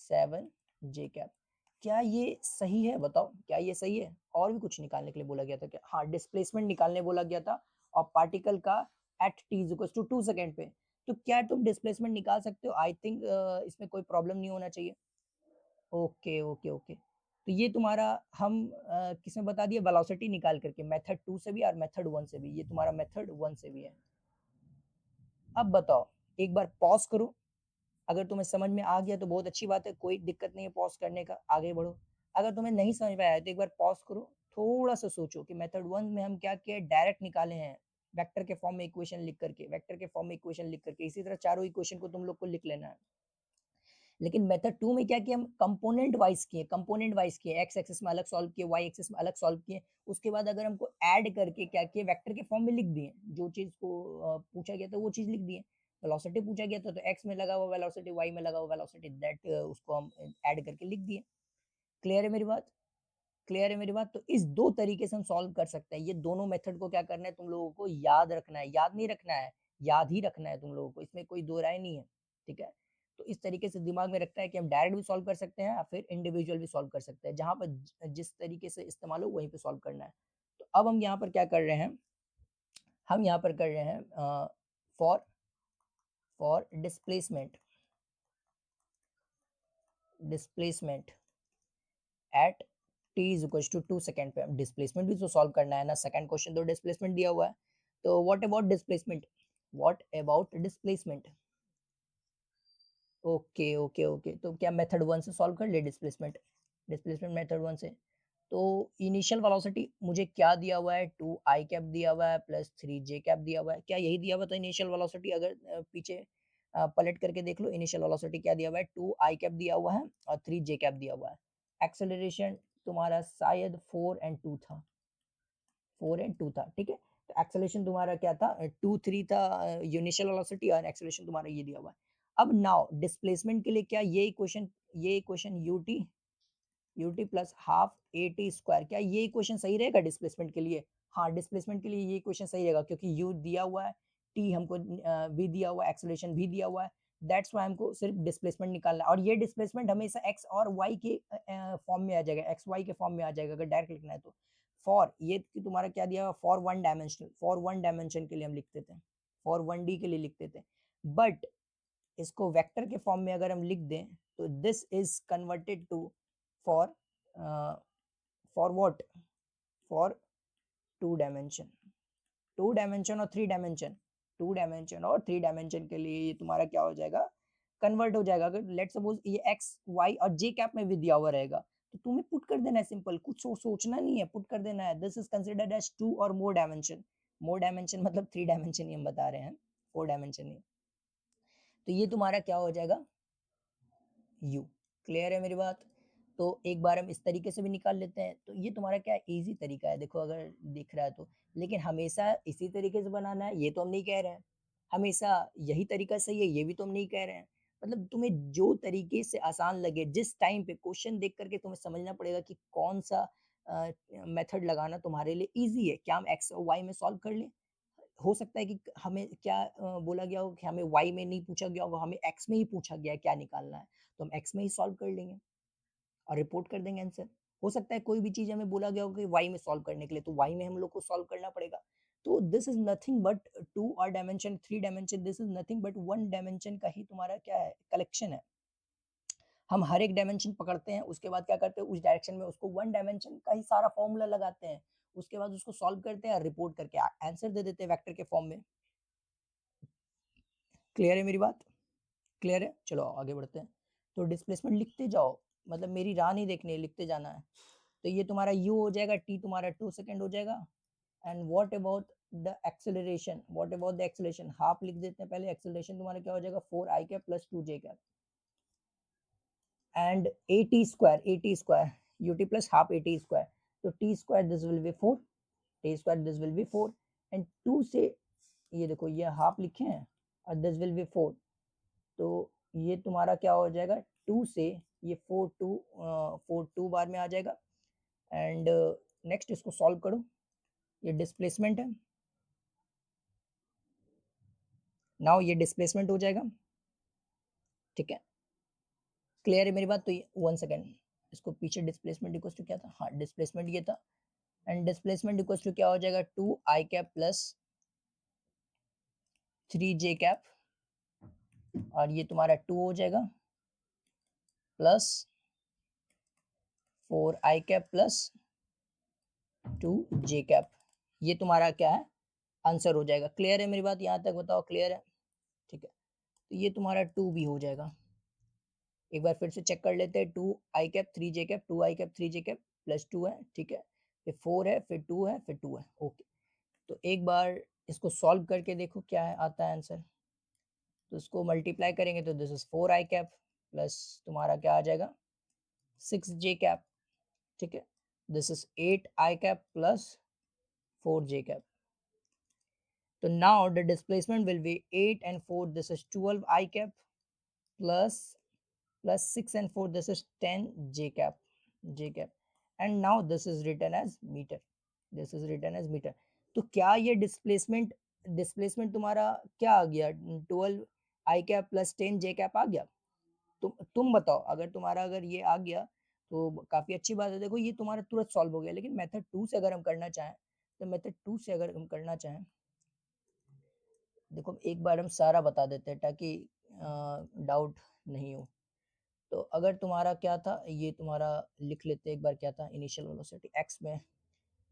7 j cap. क्या ये सही है, बताओ क्या ये सही है? और भी कुछ निकालने के लिए बोला गया था क्या? हाँ, डिस्प्लेसमेंट निकालने बोला गया था और पार्टिकल का at t is equal to 2 second पे। तो क्या तुम डिस्प्लेसमेंट निकाल सकते हो? आई थिंक इसमें कोई प्रॉब्लम नहीं होना चाहिए। ओके ओके ओके, तो ये तुम्हारा हम किसमें बता दिया, वेलोसिटी निकाल करके, मेथड 2 से भी और मेथड 1 से भी, ये तुम्हारा मेथड 1 से भी है। अब बताओ, एक बार पॉज करो, अगर तुम्हें समझ में आ गया तो बहुत अच्छी बात है, कोई दिक्कत नहीं है पॉज करने का, आगे बढ़ो। अगर तुम्हें नहीं समझ में आया तो एक बार पॉज करो, थोड़ा सा सोचो कि मेथड 1 में हम क्या किए, डायरेक्ट निकाले हैं वेक्टर के फॉर्म में इक्वेशन लिख करके, वेक्टर के फॉर्म में इक्वेशन लिख करके, इसी तरह चारों इक्वेशन को तुम लोग को लिख लेना है। लेकिन मेथड 2 में क्या किया, हम कंपोनेंट वाइज किए, कंपोनेंट वाइज किए, एक्स एक्सिस में अलग सॉल्व किए, वाई एक्सिस में अलग सॉल्व किए, उसके बाद अगर हमको ऐड करके क्या किए, वेक्टर के फॉर्म में लिख दिए, जो चीज को पूछा गया था वो चीज लिख दिए। वेलोसिटी पूछा गया था तो एक्स में लगा हुआ वेलोसिटी, वाई में लगा हुआ वेलोसिटी, दैट उसको हम ऐड करके लिख दिए। क्लियर है मेरी बात? क्लियर है मेरी बात? तो इस दो तरीके से हम सॉल्व कर सकते हैं। ये दोनों मेथड को क्या करना है, तुम लोगों को याद रखना है, याद नहीं रखना है, याद ही रखना है तुम लोगों को, इसमें कोई दो राय नहीं है, ठीक है। तो इस तरीके से दिमाग में रखता है कि हम डायरेक्ट भी सॉल्व कर सकते हैं या फिर इंडिविजुअल भी सॉल्व कर सकते हैं, जहां पर जिस तरीके से इस्तेमाल हो वहीं पे सॉल्व करना है। तो अब हम यहाँ पर क्या कर रहे हैं, हम यहाँ पर कर रहे हैं for for displacement, displacement at t is equal to 2 second पे, हम डिस्प्लेसमेंट भी तो सॉल्व करना है ना, सेकंड क्वेश्चन तो डिस्प्लेसमेंट दिया हुआ है। तो what about displacement, what about displacement? Okay okay okay, तो क्या मेथड 1 से सॉल्व कर ले डिस्प्लेसमेंट, डिस्प्लेसमेंट मेथड 1 से। तो इनिशियल वेलोसिटी मुझे क्या दिया हुआ है, 2 आई कैप दिया हुआ है प्लस 3 जे कैप दिया हुआ है, क्या यही दिया हुआ था इनिशियल वेलोसिटी? अगर पीछे पलट करके देख लो, इनिशियल वेलोसिटी क्या दिया हुआ है, 2 आई कैप दिया हुआ है और 3 जे कैप दिया हुआ है। एक्सेलरेशन तुम्हारा शायद 4 एंड 2 था, 4 एंड 2 था, ठीक है। तो एक्सेलरेशन तुम्हारा क्या था, 2 3 था इनिशियल वेलोसिटी, और एक्सेलरेशन तुम्हारा ये दिया हुआ है। अब नाउ डिस्प्लेसमेंट के लिए क्या ये equation ut plus half a t square, क्या ये इक्वेशन सही रहेगा डिस्प्लेसमेंट के लिए? हाँ, डिस्प्लेसमेंट के लिए ये इक्वेशन सही रहेगा, क्योंकि u दिया हुआ है, t हमको भी दिया हुआ है, एक्सेलरेशन भी दिया हुआ है, दैट्स वाई हमको सिर्फ डिस्प्लेसमेंट निकालना है। और ये डिस्प्लेसमेंट हमेशा x और y के फॉर्म में आ जाएगा, एक्स वाई के फॉर्म में आ जाएगा अगर डायरेक्ट लिखना है तो। फॉर ये तुम्हारा क्या दिया हुआ, for one dimensional, for one dimension के लिए हम लिखते थे, फॉर 1D के लिए लिखते थे, बट इसको वेक्टर के फॉर्म में अगर हम लिख दें तो this is converted to for for what, for 2 dimension, 2 dimension और 3 डायमेंशन, 2 डायमेंशन और 3 डायमेंशन के लिए ये तुम्हारा क्या हो जाएगा, कन्वर्ट हो जाएगा। अगर लेट सपोज ये एक्स वाई और जे कैप में भी दिया हुआ रहेगा तो तुम्हें पुट कर देना है, सिंपल, कुछ सोचना नहीं है, पुट कर देना है। दिस इज कंसिडर्ड एज 2 और मोर डायमेंशन, मोर डायमेंशन मतलब 3 डायमेंशन ही हम बता रहे हैं, 4 डायमेंशन नहीं। तो ये तुम्हारा क्या हो जाएगा, यू। क्लियर है मेरी बात? तो एक बार हम इस तरीके से भी निकाल लेते हैं, तो ये तुम्हारा क्या इजी तरीका है, देखो अगर दिख रहा है तो। लेकिन हमेशा इसी तरीके से बनाना है ये तो हम नहीं कह रहे हैं, हमेशा यही तरीका सही है ये भी तो हम नहीं कह रहे हैं। मतलब तुम्हें जो तरीके से आसान लगे, जिस टाइम पे क्वेश्चन देख करके तुम्हें समझना पड़ेगा कि कौन सा मेथड लगाना तुम्हारे लिए इजी है। क्या हम एक्स और वाई में सॉल्व कर लें? हो सकता है कि हमें क्या बोला गया हो कि हमें वाई में नहीं पूछा गया होगा, हमें एक्स में ही पूछा गया है क्या निकालना है, तो हम एक्स में ही सॉल्व कर लेंगे और रिपोर्ट कर देंगे आंसर। हो सकता है कोई भी चीज हमें बोला गया हो कि y में सॉल्व करने के लिए, तो y में हम लोग को सॉल्व करना पड़ेगा। तो दिस इज नथिंग बट 2 और dimension 3 dimension, this is nothing but 1 dimension का ही तुम्हारा क्या है, कलेक्शन है। हम हर एक डायमेंशन पकड़ते हैं, उसके बाद क्या करते हैं, उस डायरेक्शन में उसको 1 डायमेंशन का ही सारा फॉर्मूला लगाते हैं, उसके बाद उसको सॉल्व करते हैं, रिपोर्ट करके आंसर दे देते हैं वेक्टर के फॉर्म में। क्लियर है मेरी बात? क्लियर है? चलो आगे बढ़ते हैं। तो डिस्प्लेसमेंट लिखते जाओ, मतलब मेरी राह नहीं देखनी है, लिखते जाना है। तो ये तुम्हारा u हो जाएगा, t तुम्हारा 2 सेकंड हो जाएगा। And what about the acceleration, what about the acceleration, half लिख देते हैं पहले। एक्सेलरेशन तुम्हारा क्या हो जाएगा, 4i cap plus 2j cap. And at square ut plus half at square, तो t square this will be 4, t square this will be 4, and 2 से ये देखो ये हाफ लिखे हैं और this will be 4, तो ये तुम्हारा क्या हो जाएगा, 2 से ये 4 बार में आ जाएगा। एंड नेक्स्ट इसको सॉल्व करो, ये डिस्प्लेसमेंट है, नाउ ये डिस्प्लेसमेंट हो जाएगा, ठीक है। क्लियर है मेरी बात? तो ये 1 सेकेंड, इसको पीछे डिस्प्लेसमेंट इक्वल टू क्या था, हाँ डिस्प्लेसमेंट ये था। एंड डिस्प्लेसमेंट इक्वल टू क्या हो जाएगा, 2i cap plus 3j cap, और ये तुम्हारा 2 हो जाएगा plus 4i cap plus 2j cap, ये तुम्हारा क्या है, आंसर हो जाएगा। क्लियर है मेरी बात? यहाँ तक बताओ क्लियर है? ठीक है, तो ये तुम्हारा 2 भी हो जाएगा। एक बार फिर से चेक कर लेते हैं, 2i cap 3j cap, 2i cap 3j cap plus 2 है, ठीक है, फिर 4 है, फिर 2 है, फिर 2 है, ओके। तो एक बार इसको सॉल्व करके देखो क्या है, आता है आंसर। तो इसको मल्टीप्लाई करेंगे तो this is 4i cap plus तुम्हारा क्या आ जाएगा, 6j कैप, ठीक है, this is 8i cap plus 4j cap. तो now the displacement will be 8 and 4, this is 12i cap plus 6 and 4, this is 10 j cap, and now this is written as meter, this is written as meter। तो क्या ये displacement तुम्हारा क्या आ गया, 12 आई cap plus 10 j cap आ गया? तुम बताओ, अगर तुम्हारा अगर ये आ गया तो काफी अच्छी बात है। देखो ये तुम्हारा तुरंत सॉल्व हो गया, लेकिन मेथड 2 से अगर हम करना चाहें, तो मेथड 2 से अगर हम करना चाहें, देखो एक बार हम सारा बता देते हैं ताकि डाउट नहीं हो। तो अगर तुम्हारा क्या था, ये तुम्हारा लिख लेते हैं एक बार, क्या था इनिशियल वेलोसिटी एक्स में,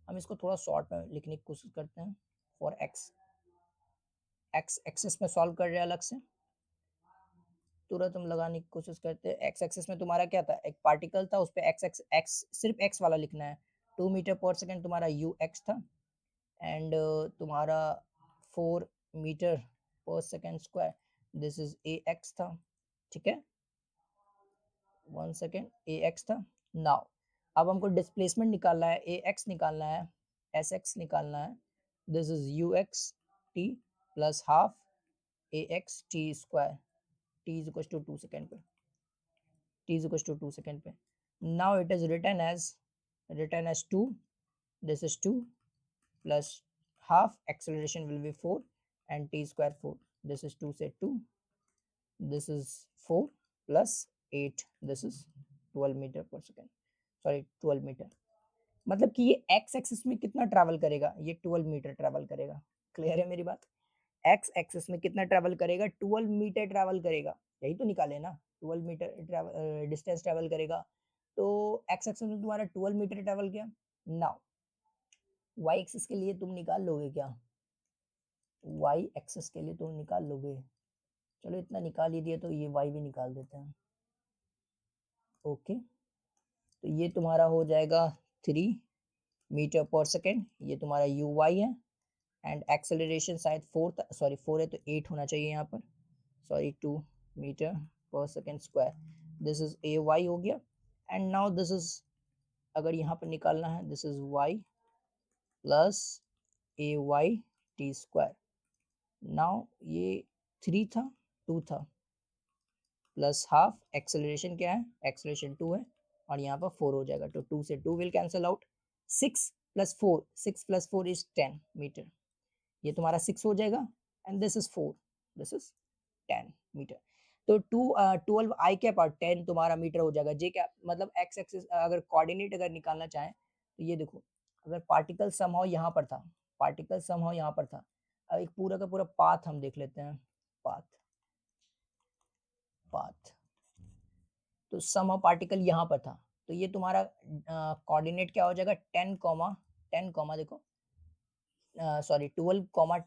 हम इसको थोड़ा शॉर्ट में लिखने की कोशिश करते हैं। फॉर एक्स, एक्स एक्सिस में सॉल्व कर रहे हैं अलग से, तुरंत हम लगाने की कोशिश करते हैं। एक्स एक्सिस में तुम्हारा क्या था, एक पार्टिकल था, उस पर एक्स सिर्फ एक्स वाला लिखना है। 2 मीटर पर सेकेंड तुम्हारा यू एक्स था, एंड तुम्हारा 4 मीटर पर second square, this is A x था, ठीक है, 1 सेकेंड, ए एक्स था। नाउ अब हमको डिस्प्लेसमेंट निकालना है, ए एक्स निकालना है, एस एक्स निकालना है, this is u x t plus half a x t square, t is equal to 2 second पे, t is equals to 2 second पे। Now it is written as 2, this is 2 plus half, acceleration will be 4, and t square 4, this is 2 से 2, this is 4 plus 8, this is 12 metre पर second, sorry 12 metre. मतलब कि ये x axis में कितना travel करेगा, ये 12 मीटर ट्रैवल करेगा। क्लियर है मेरी बात? x एक्सिस में कितना ट्रैवल करेगा, 12 मीटर ट्रैवल करेगा, यही तो निकाले ना, 12 मीटर ट्रैवल डिस्टेंस ट्रैवल करेगा। तो x एक्सिस में तुम्हारा 12 मीटर ट्रैवल किया। नाउ y एक्सिस के लिए तुम निकाल लोगे क्या, y एक्सिस के लिए तुम निकाल लोगे, चलो इतना निकाल ही दिया तो ये y भी निकाल देते हैं, ओके। तो ये तुम्हारा हो जाएगा 3 मीटर पर सेकेंड, ये तुम्हारा यू वाई है, एंड एक्सेलरेशन शायद 4, सॉरी 4 है तो 8 होना चाहिए यहाँ पर, सॉरी 2 मीटर पर second square, this is A y हो गया। एंड नाउ दिस इज, अगर यहाँ पर निकालना है, this is y plus a y t square. Now ये 3 था, 2 था, प्लस हाफ, एक्सेलरेशन क्या है, एक्सेलरेशन 2 है, और यहाँ पर 4 हो जाएगा, तो 2 से 2 will cancel out, 6 plus 4, 6 plus 4 is 10 metre, ये तुम्हारा 6 हो जाएगा, and this is 4, this is 10 metre. तो 12 आई कैप और 10 तुम्हारा मीटर हो जाएगा। जे क्या मतलब एक्स एक्सिस अगर कोऑर्डिनेट अगर निकालना चाहें तो ये देखो, अगर पार्टिकल समहाउ यहाँ पर था, पार्टिकल समहाउ यहाँ पर था, अब एक पूरा का पूरा पाथ हम देख लेते हैं, पाथ पाथ तो समहाउ पार्टिकल यहाँ पर था, तो ये तुम्हारा कोऑर्डिनेट क्या हो जाएगा 10 कॉमा देखो सॉरी 12 कॉमा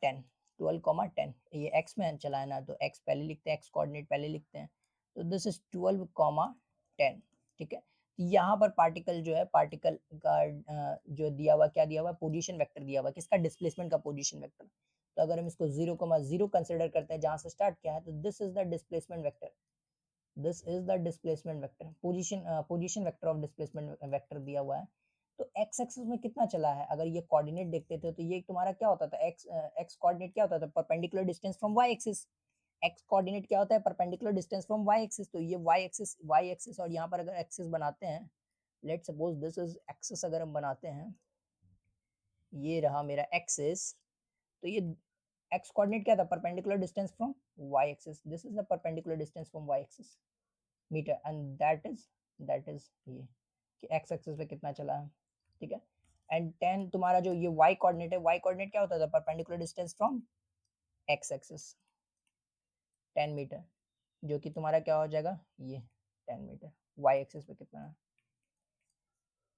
10 ये एक्स में चला है ना, तो एक्स पहले लिखते हैं, एक्स कोऑर्डिनेट पहले लिखते हैं, तो दिस इज 12 कॉमा 10। ठीक है, यहाँ पर पार्टिकल जो है, पार्टिकल का जो दिया हुआ क्या दिया हुआ, पोजीशन वेक्टर दिया हुआ, किसका, डिस्प्लेसमेंट का पोजीशन वेक्टर। तो अगर हम इसको 0,0 कंसिडर करते हैं जहां से स्टार्ट किया है, तो this is the displacement vector, this is the displacement vector, position vector of displacement vector दिया हुआ है। तो एक्स एक्सिस में कितना चला है, अगर ये कोऑर्डिनेट देखते थे तो ये तुम्हारा क्या होता था, एक्स कोऑर्डिनेट क्या होता था, perpendicular distance from y axis. X coordinate क्या होता है, perpendicular distance from y axis. तो ये वाई एक्सिस और यहाँ पर अगर एक्सिस बनाते हैं, let suppose this is axis, अगर हम बनाते हैं, ये रहा मेरा एक्सिस, तो ये एक्स कोऑर्डिनेट क्या था, perpendicular distance from y axis, this is the perpendicular distance from y axis metre, and that is ये कि एक्स एक्सिस पे कितना चला है। ठीक है, एंड 10 तुम्हारा जो ये वाई कोऑर्डिनेट है, वाई कोऑर्डिनेट क्या होता था, perpendicular distance from x axis 10 metre, जो कि तुम्हारा क्या हो जाएगा, ये 10 मीटर। वाई एक्सिस पे कितना है,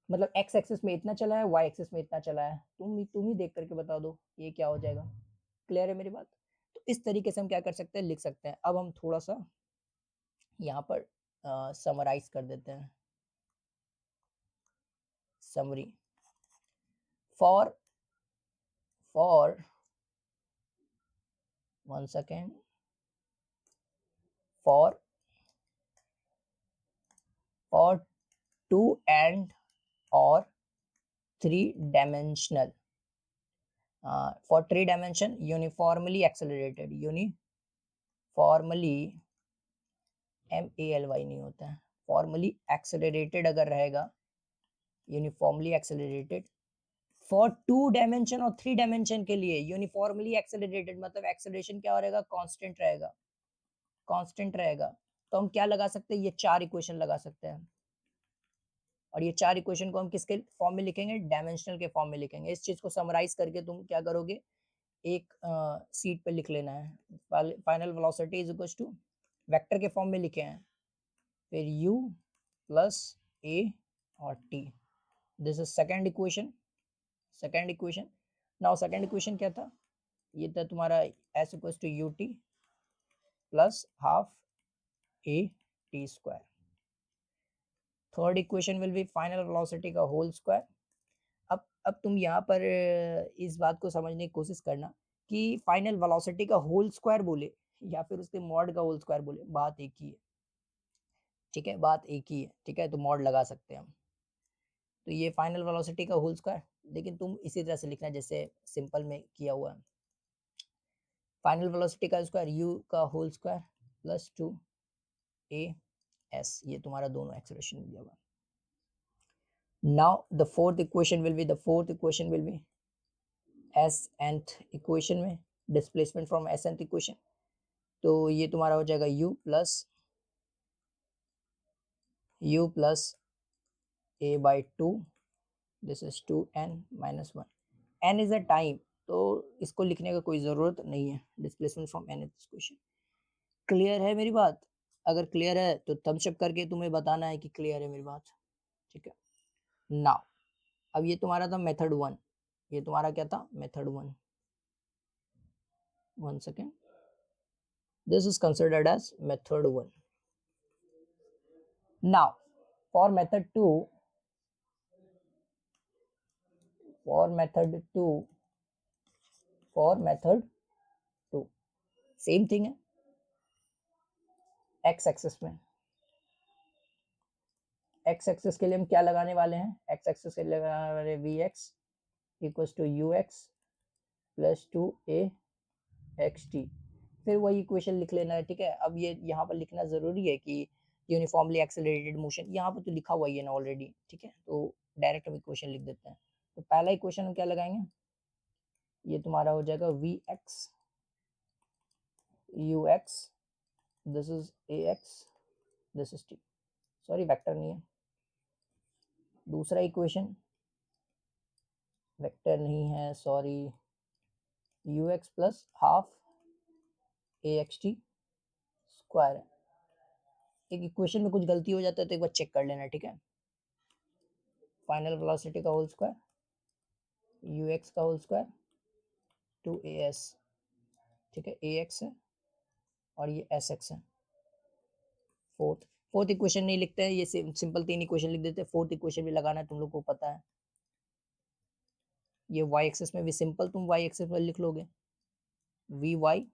मतलब एक्स एक्सिस में इतना चला है, वाई एक्सिस में इतना चला है, तुम ही देख करके बता दो ये क्या हो जाएगा। क्लियर है मेरी बात। तो इस तरीके से हम क्या कर सकते हैं, लिख सकते हैं। अब हम थोड़ा सा यहाँ पर समराइज कर देते हैं, summary for 1 second, for 2 and or 3 dimensional for 3 dimension uniformly accelerated, MALY नहीं होता है, फॉर्मली एक्सेलरेटेड अगर रहेगा, यूनिफॉर्मली एक्सेलरेटेड फॉर 2 डायमेंशन और 3 डायमेंशन के लिए यूनिफॉर्मली एक्सेलरेटेड, मतलब एक्सेलरेशन क्या रहेगा, कांस्टेंट रहेगा, कांस्टेंट रहेगा। तो हम क्या लगा सकते हैं, ये 4 इक्वेशन लगा सकते हैं, और ये 4 इक्वेशन को हम किसके फॉर्म में लिखेंगे, डायमेंशनल के फॉर्म में लिखेंगे। इस चीज को समराइज करके तुम क्या करोगे, एक सीट पे लिख लेना है, final velocity is equal to vector के फॉर्म में लिखे हैं, फिर u प्लस a और t, this is second equation, second equation. Now second equation क्या था, ये था तुम्हारा s equal to u t plus half a t square. Third equation will be final velocity का होल स्क्वायर। अब तुम यहाँ पर इस बात को समझने की कोशिश करना कि फाइनल वेलोसिटी का होल स्क्वायर बोले या फिर उसके मॉड का होल स्क्वायर बोले, बात एक ही है। ठीक है, बात एक ही है। ठीक है, तो मॉड लगा सकते हैं हम। तो ये फाइनल वेलोसिटी का होल स्क्वायर, लेकिन तुम इसी तरह से लिखना जैसे सिंपल में किया हुआ है। फाइनल वेलोसिटी का स्क्वायर u का whole square plus 2 a s, ये तुम्हारा दोनों एक्सेलरेशन दिया हुआ। Now the fourth equation will be s nth equation में displacement from s nth equation, तो ये तुम्हारा हो जाएगा u plus a by 2, this is 2n minus 1, n इज अ टाइम, तो इसको लिखने का कोई ज़रूरत नहीं है, displacement from n equation. Clear है मेरी बात, अगर क्लियर है तो थम्स अप करके तुम्हें बताना है कि क्लियर है मेरी बात। ठीक है, नाउ अब ये तुम्हारा था मेथड 1, ये तुम्हारा क्या था, method 1। 1 second, this is considered as method 1. Now for method 2, for method 2 same thing है। x एक्सिस में, x एक्सिस के लिए हम क्या लगाने वाले हैं, x एक्सिस के लिए लगाने वाले vx equals to ux plus 2a xt, फिर वही इक्वेशन लिख लेना है। ठीक है, अब ये यहाँ पर लिखना जरूरी है कि यूनिफॉर्मली एक्सेलरेटेड मोशन, यहाँ पर तो लिखा हुआ ही है ना ऑलरेडी। ठीक है, तो डायरेक्ट हम इक्वेशन लिख देते हैं। तो पहला इक्वेशन हम क्या लगाएंगे, ये तुम्हारा हो जाएगा vx ux this is A X, this is T, sorry vector नहीं है। दूसरा इक्वेशन वेक्टर नहीं है, sorry, u x plus half a x t square है। एक इक्वेशन में कुछ गलती हो जाता है तो एक बार चेक कर लेना, ठीक है। फाइनल वेलोसिटी का होल स्क्वायर यू एक्स का whole square two a s, ठीक है, ए एक्स है और ये एस एक्स है। फोर्थ इक्वेशन नहीं लिखते हैं, ये सिंपल 3 इक्वेशन लिख देते हैं, फोर्थ इक्वेशन भी लगाना है, तुम लोग को पता है। ये y एक्सिस में भी सिंपल तुम y एक्सिस में लिख लोगे, vy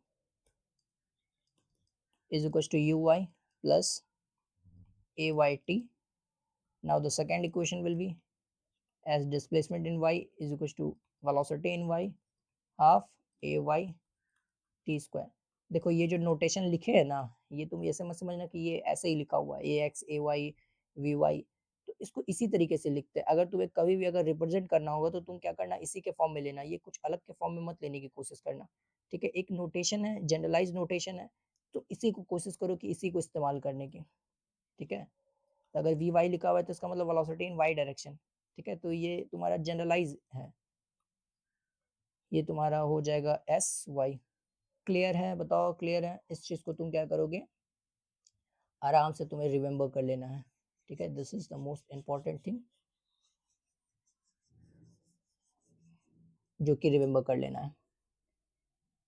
is equals to uy plus ayt. Now the second equation will be as displacement in y is equals to velocity in y half ay t square. देखो ये जो notation लिखे है ना, ये तुम ऐसे मत समझना कि ये ऐसे ही लिखा हुआ है ए X A Y V Y, तो इसको इसी तरीके से लिखते हैं। अगर तुम्हें कभी भी अगर रिप्रेजेंट करना होगा तो तुम क्या करना, इसी के फॉर्म में लेना, ये कुछ अलग के फॉर्म में मत लेने की कोशिश करना, ठीक है। एक नोटेशन है, जनरलाइज नोटेशन है, तो इसी को कोशिश करो कि इसी को इस्तेमाल करने की, ठीक है। तो अगर वी वाई लिखा हुआ है तो इसका मतलब वेलोसिटी इन वाई डायरेक्शन, ठीक है। तो ये तुम्हारा जनरलाइज है, ये तुम्हारा हो जाएगा एस वाई। क्लियर है, बताओ क्लियर है। इस चीज को तुम क्या करोगे, आराम से तुम्हें रिमेम्बर कर लेना है, ठीक है। This is the most important thing जो कि रिमेम्बर कर लेना है।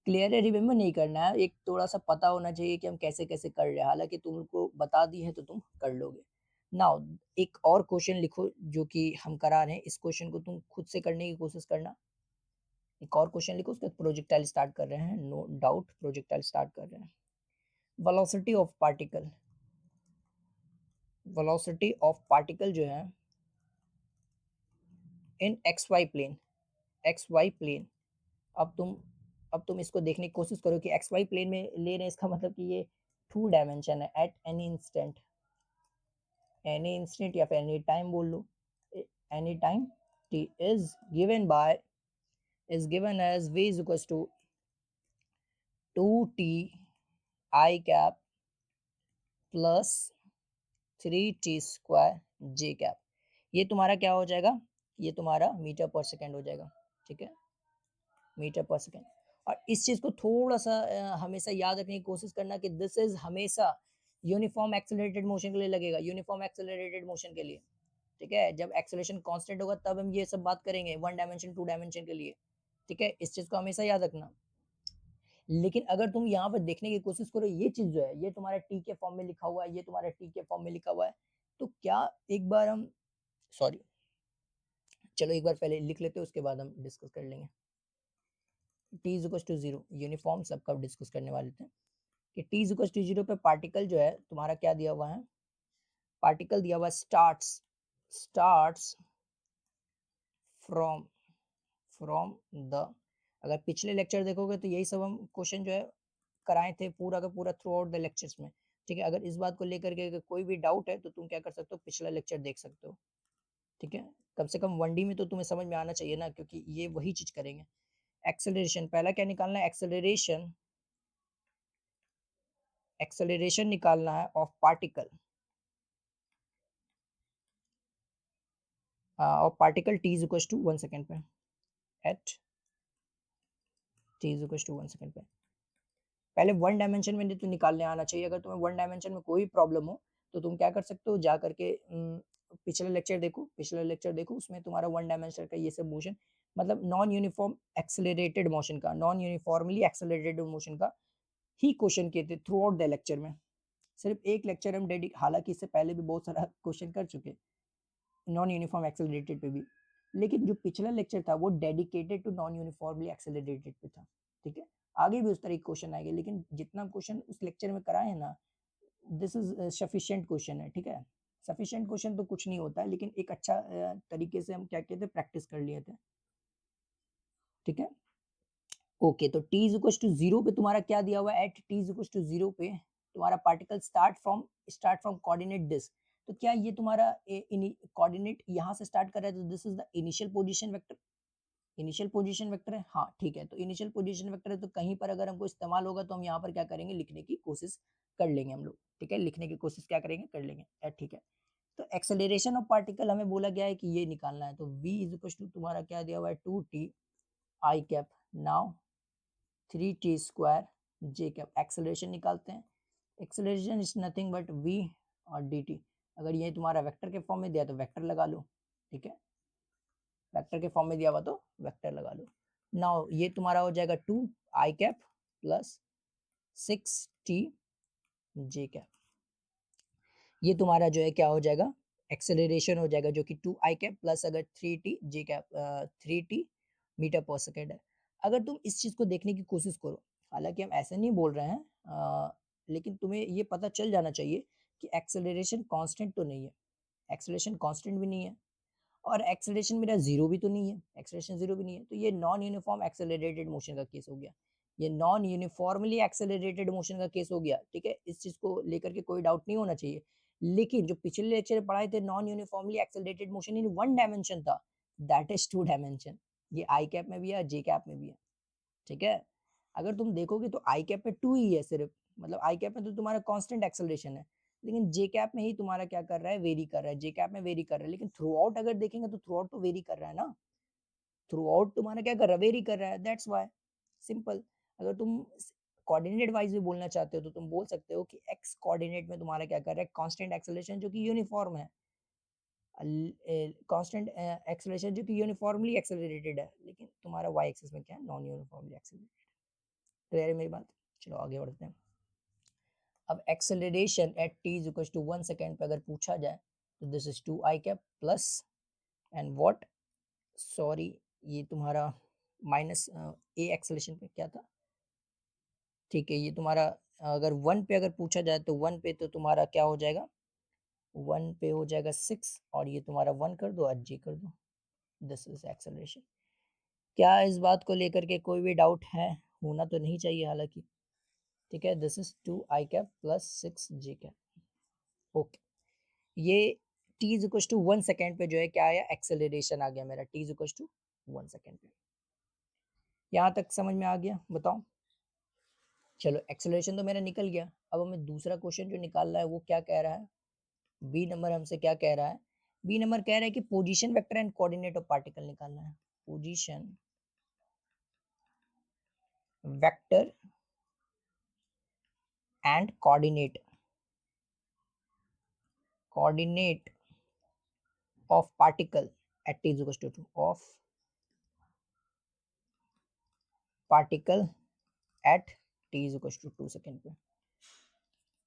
क्लियर है, रिमेम्बर नहीं करना है, एक थोड़ा सा पता होना चाहिए कि हम कैसे कैसे कर रहे हैं, हालांकि तुमको बता दी है तो तुम कर लोगे। नाउ एक और क्वेश्चन लिखो जो कि हम करा रहे हैं, इस क्वेश्चन को तुम खुद से करने की कोशिश करना। एक और क्वेश्चन लिखो, उसके प्रोजेक्टाइल स्टार्ट कर रहे हैं, नो डाउट प्रोजेक्टाइल स्टार्ट कर रहे हैं। Velocity of particle, velocity of particle जो है in X Y plane, X Y plane. अब तुम अब तुम इसको देखने की कोशिश करो कि एक्स वाई प्लेन में ले रहे हैं, इसका मतलब कि ये 2 डायमेंशन है। एट एनी इंस्टेंट या फिर एनी टाइम बोल लो, any time t is given as v is equals to 2t I cap plus 3t square j cap. ये तुम्हारा क्या हो जाएगा, ये तुम्हारा मीटर पर सेकेंड हो जाएगा, ठीक है, मीटर पर सेकेंड। और इस चीज को थोड़ा सा हमेशा याद रखने की कोशिश करना कि दिस इज हमेशा यूनिफॉर्म एक्सेलरेटेड मोशन के लिए लगेगा, यूनिफॉर्म एक्सेलरेटेड मोशन के लिए, ठीक है। जब एक्सेलरेशन कांस्टेंट होगा तब हम ये सब बात करेंगे 1 डायमेंशन 2 डायमेंशन के लिए, ठीक है। इस चीज को हमेशा याद रखना। लेकिन अगर तुम यहाँ पर देखने की कोशिश करो, ये चीज जो है ये तुम्हारा टी के फॉर्म में लिखा हुआ है, ये तुम्हारा टी के फॉर्म में लिखा हुआ है, तो क्या एक बार हम, सॉरी, चलो एक बार पहले लिख लेते हैं, उसके बाद हम डिस्कस कर लेंगे। t is equal to 0 uniform सबका डिस्कस करने वाले थे कि t इज इक्वल टू 0 पे पार्टिकल जो है तुम्हारा क्या दिया हुआ है, पार्टिकल दिया हुआ स्टार्ट्स फ्रॉम फ्रॉम द, अगर पिछले लेक्चर देखोगे तो यही सब हम क्वेश्चन जो है कराए थे पूरा का पूरा थ्रू आउट द लेक्चर्स में, ठीक है। अगर इस बात को लेकर के अगर कोई भी डाउट है तो तुम क्या कर सकते हो, पिछला लेक्चर देख सकते हो, ठीक है। कम से कम 1D में तो तुम्हें समझ में आना चाहिए ना, क्योंकि ये वही चीज करेंगे। एक्सेलरेशन पहला क्या निकालना है, एक्सेलरेशन, एक्सेलरेशन निकालना है of particle, of particle t is equal to 1 second पे, at t is equal to 1 second पे। पहले 1 डायमेंशन में तो निकालने आना चाहिए। अगर तुम्हें 1 डायमेंशन में कोई प्रॉब्लम हो तो तुम क्या कर सकते हो, जा करके पिछला लेक्चर देखो, पिछला लेक्चर देखो, उसमें तुम्हारा 1 डायमेंशन का ये सब मोशन, मतलब नॉन यूनिफॉर्म एक्सेलरेटेड मोशन का, नॉन यूनिफॉर्मली एक्सेलरेटेड मोशन का ही क्वेश्चन किए थे थ्रू आउट द लेक्चर में। सिर्फ एक लेक्चर हम हालांकि इससे पहले भी बहुत सारा क्वेश्चन कर चुके नॉन यूनिफॉर्म एक्सेलरेटेड पे भी, लेकिन जो पिछला लेक्चर था वो dedicated to non uniformly accelerated पे था, ठीक है। आगे भी उस तरह के क्वेश्चन आएंगे, लेकिन जितना क्वेश्चन उस लेक्चर में कराए हैं ना, दिस इज सफिशिएंट क्वेश्चन है, ठीक है। सफिशिएंट क्वेश्चन तो कुछ नहीं होता है, लेकिन एक अच्छा तरीके से हम क्या कहते हैं, प्रैक्टिस कर लिए थे, ठीक है। ओके, तो t इज इक्वल टू 0 पे तुम्हारा क्या दिया हुआ है, at t is equal to 0 पे तुम्हारा particle start from coordinate this. तो क्या ये तुम्हारा कोऑर्डिनेट यहाँ से स्टार्ट कर रहा है, तो this is the initial position vector, initial position vector है, हाँ ठीक है, तो इनिशियल पोजीशन वेक्टर है तो कहीं पर अगर हमको इस्तेमाल होगा तो हम यहाँ पर क्या करेंगे, लिखने की कोशिश कर लेंगे हम लोग, ठीक है, लिखने की कोशिश क्या करेंगे, कर लेंगे, ठीक है। तो एक्सेलरेशन ऑफ पार्टिकल हमें बोला गया है कि ये निकालना है, तो v इज इक्वल टू तुम्हारा क्या दिया हुआ है 2t आई कैप, नाउ 3t स्क्वायर जे कैप, एक्सेलरेशन निकालते हैं। Acceleration is nothing but v और dt, अगर ये तुम्हारा वेक्टर के फॉर्म में दिया तो वेक्टर लगा लो, ठीक है, वेक्टर के फॉर्म में दिया हुआ तो वेक्टर लगा लो। नाउ ये तुम्हारा हो जाएगा 2 आई कैप प्लस 6t जे कैप, ये तुम्हारा जो है क्या हो जाएगा, एक्सेलरेशन हो जाएगा, जो कि 2 आई कैप प्लस अगर 3t जे कैप 3t मीटर पर सेकेंड है। अगर तुम इस चीज को देखने की कोशिश करो, हालांकि हम ऐसे नहीं बोल रहे हैं, लेकिन तुम्हें ये पता चल जाना चाहिए कि एक्सेलरेशन कांस्टेंट तो नहीं है, एक्सेलरेशन कांस्टेंट भी नहीं है, और एक्सेलरेशन मेरा जीरो भी तो नहीं है, एक्सेलरेशन जीरो भी नहीं है, तो ये नॉन यूनिफॉर्म एक्सेलरेटेड मोशन का केस हो गया, ये नॉन यूनिफॉर्मली एक्सेलरेटेड मोशन का केस हो गया, ठीक है, इस चीज को लेकर के कोई डाउट नहीं होना चाहिए। लेकिन जो पिछले लेक्चर पढ़ाए थे non uniformly accelerated motion in one dimension था, दैट इज टू डायमेंशन, ये आई कैप में भी है, जे कैप में भी है, ठीक है। अगर तुम देखोगे तो आई कैप में 2 ही है सिर्फ, मतलब आई कैप में तो तुम्हारा कांस्टेंट एक्सेलरेशन है, लेकिन जे कैप में ही तुम्हारा क्या कर रहा है, वेरी कर रहा है, जे कैप में वेरी कर रहा है, लेकिन थ्रू आउट अगर देखेंगे तो थ्रू आउट तो वेरी कर रहा है ना, थ्रू आउट तुम्हारा क्या कर रहा है, वेरी कर रहा है, दैट्स व्हाई, सिंपल। अगर तुम कोऑर्डिनेट वाइज भी बोलना चाहते हो तो तुम बोल सकते हो कि एक्स कोऑर्डिनेट में तुम्हारा क्या कर रहा है, कांस्टेंट एक्सेलरेशन जो कि यूनिफॉर्म है, कांस्टेंट एक्सेलरेशन जो कि यूनिफॉर्मली एक्सेलरेटेड है, लेकिन तुम्हारा वाई एक्सिस में क्या है, नॉन यूनिफॉर्मली एक्सेलरेटेड। क्लियर है मेरी बात, चलो आगे बढ़ते हैं। अब acceleration at t is equal to 1 second पे अगर पूछा जाए तो this is 2 I cap plus and what, sorry ये तुम्हारा माइनस ए एक्सेलरेशन पे क्या था, ठीक है, ये तुम्हारा अगर 1 पे अगर पूछा जाए तो 1 पे तो तुम्हारा क्या हो जाएगा, 1 पे हो जाएगा 6 और ये तुम्हारा 1 कर दो और जी कर दो, दिस इज एक्सेलरेशन। क्या इस बात को लेकर के कोई भी डाउट है, होना तो नहीं चाहिए हालांकि, ठीक है, this is 2 I cap plus 6 j cap, okay. ये t is equal to 1 second पे जो है क्या आया, एक्सेलरेशन आ गया मेरा, t is equal to 1 second पे, यहाँ तक समझ में आ गया, बताओ। चलो एक्सेलरेशन तो मेरा निकल गया, अब हमें दूसरा क्वेश्चन जो निकालना है वो क्या कह रहा है, बी नंबर हमसे क्या कह रहा है, बी नंबर कह रहा है कि position vector and coordinate of particle निकालना है, position vector and coordinate of particle at t is equals to 2 of particle at t is equals to 2 second पे।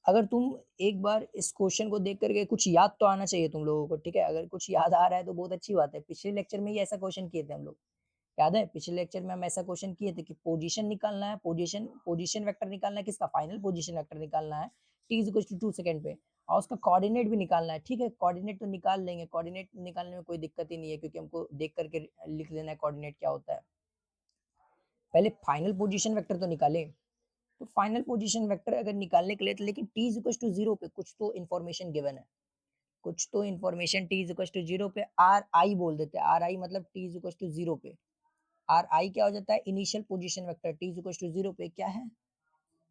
अगर तुम एक बार इस क्वेश्चन को देख करके कुछ याद तो आना चाहिए तुम लोगों को, ठीक है, अगर कुछ याद आ रहा है तो बहुत अच्छी बात है, पिछले लेक्चर में ही ऐसा क्वेश्चन किए थे हम लोग, याद है पिछले लेक्चर में हम ऐसा क्वेश्चन किए थे कि पोजीशन निकालना है, पोजीशन वेक्टर निकालना है, किसका, फाइनल पोजीशन वेक्टर निकालना है t is equal to 2 second पे, और उसका कोऑर्डिनेट भी निकालना है, ठीक है, कोऑर्डिनेट तो निकाल लेंगे, कोऑर्डिनेट निकालने में कोई दिक्कत ही नहीं है क्योंकि हमको देख करके लिख लेना है कोऑर्डिनेट क्या होता है, पहले फाइनल पोजीशन वेक्टर तो निकाले। तो फाइनल पोजीशन वेक्टर अगर निकालने के लिए तो, लेकिन t इज इक्वल टू 0 पे कुछ तो इन्फॉर्मेशन गिवन है, कुछ तो information t is equal to 0 पे आर आई बोल देते हैं, आर आई मतलब t इज इक्वल टू 0 पे आर आई क्या हो जाता है, initial position vector, t is equal to 0 पे क्या है,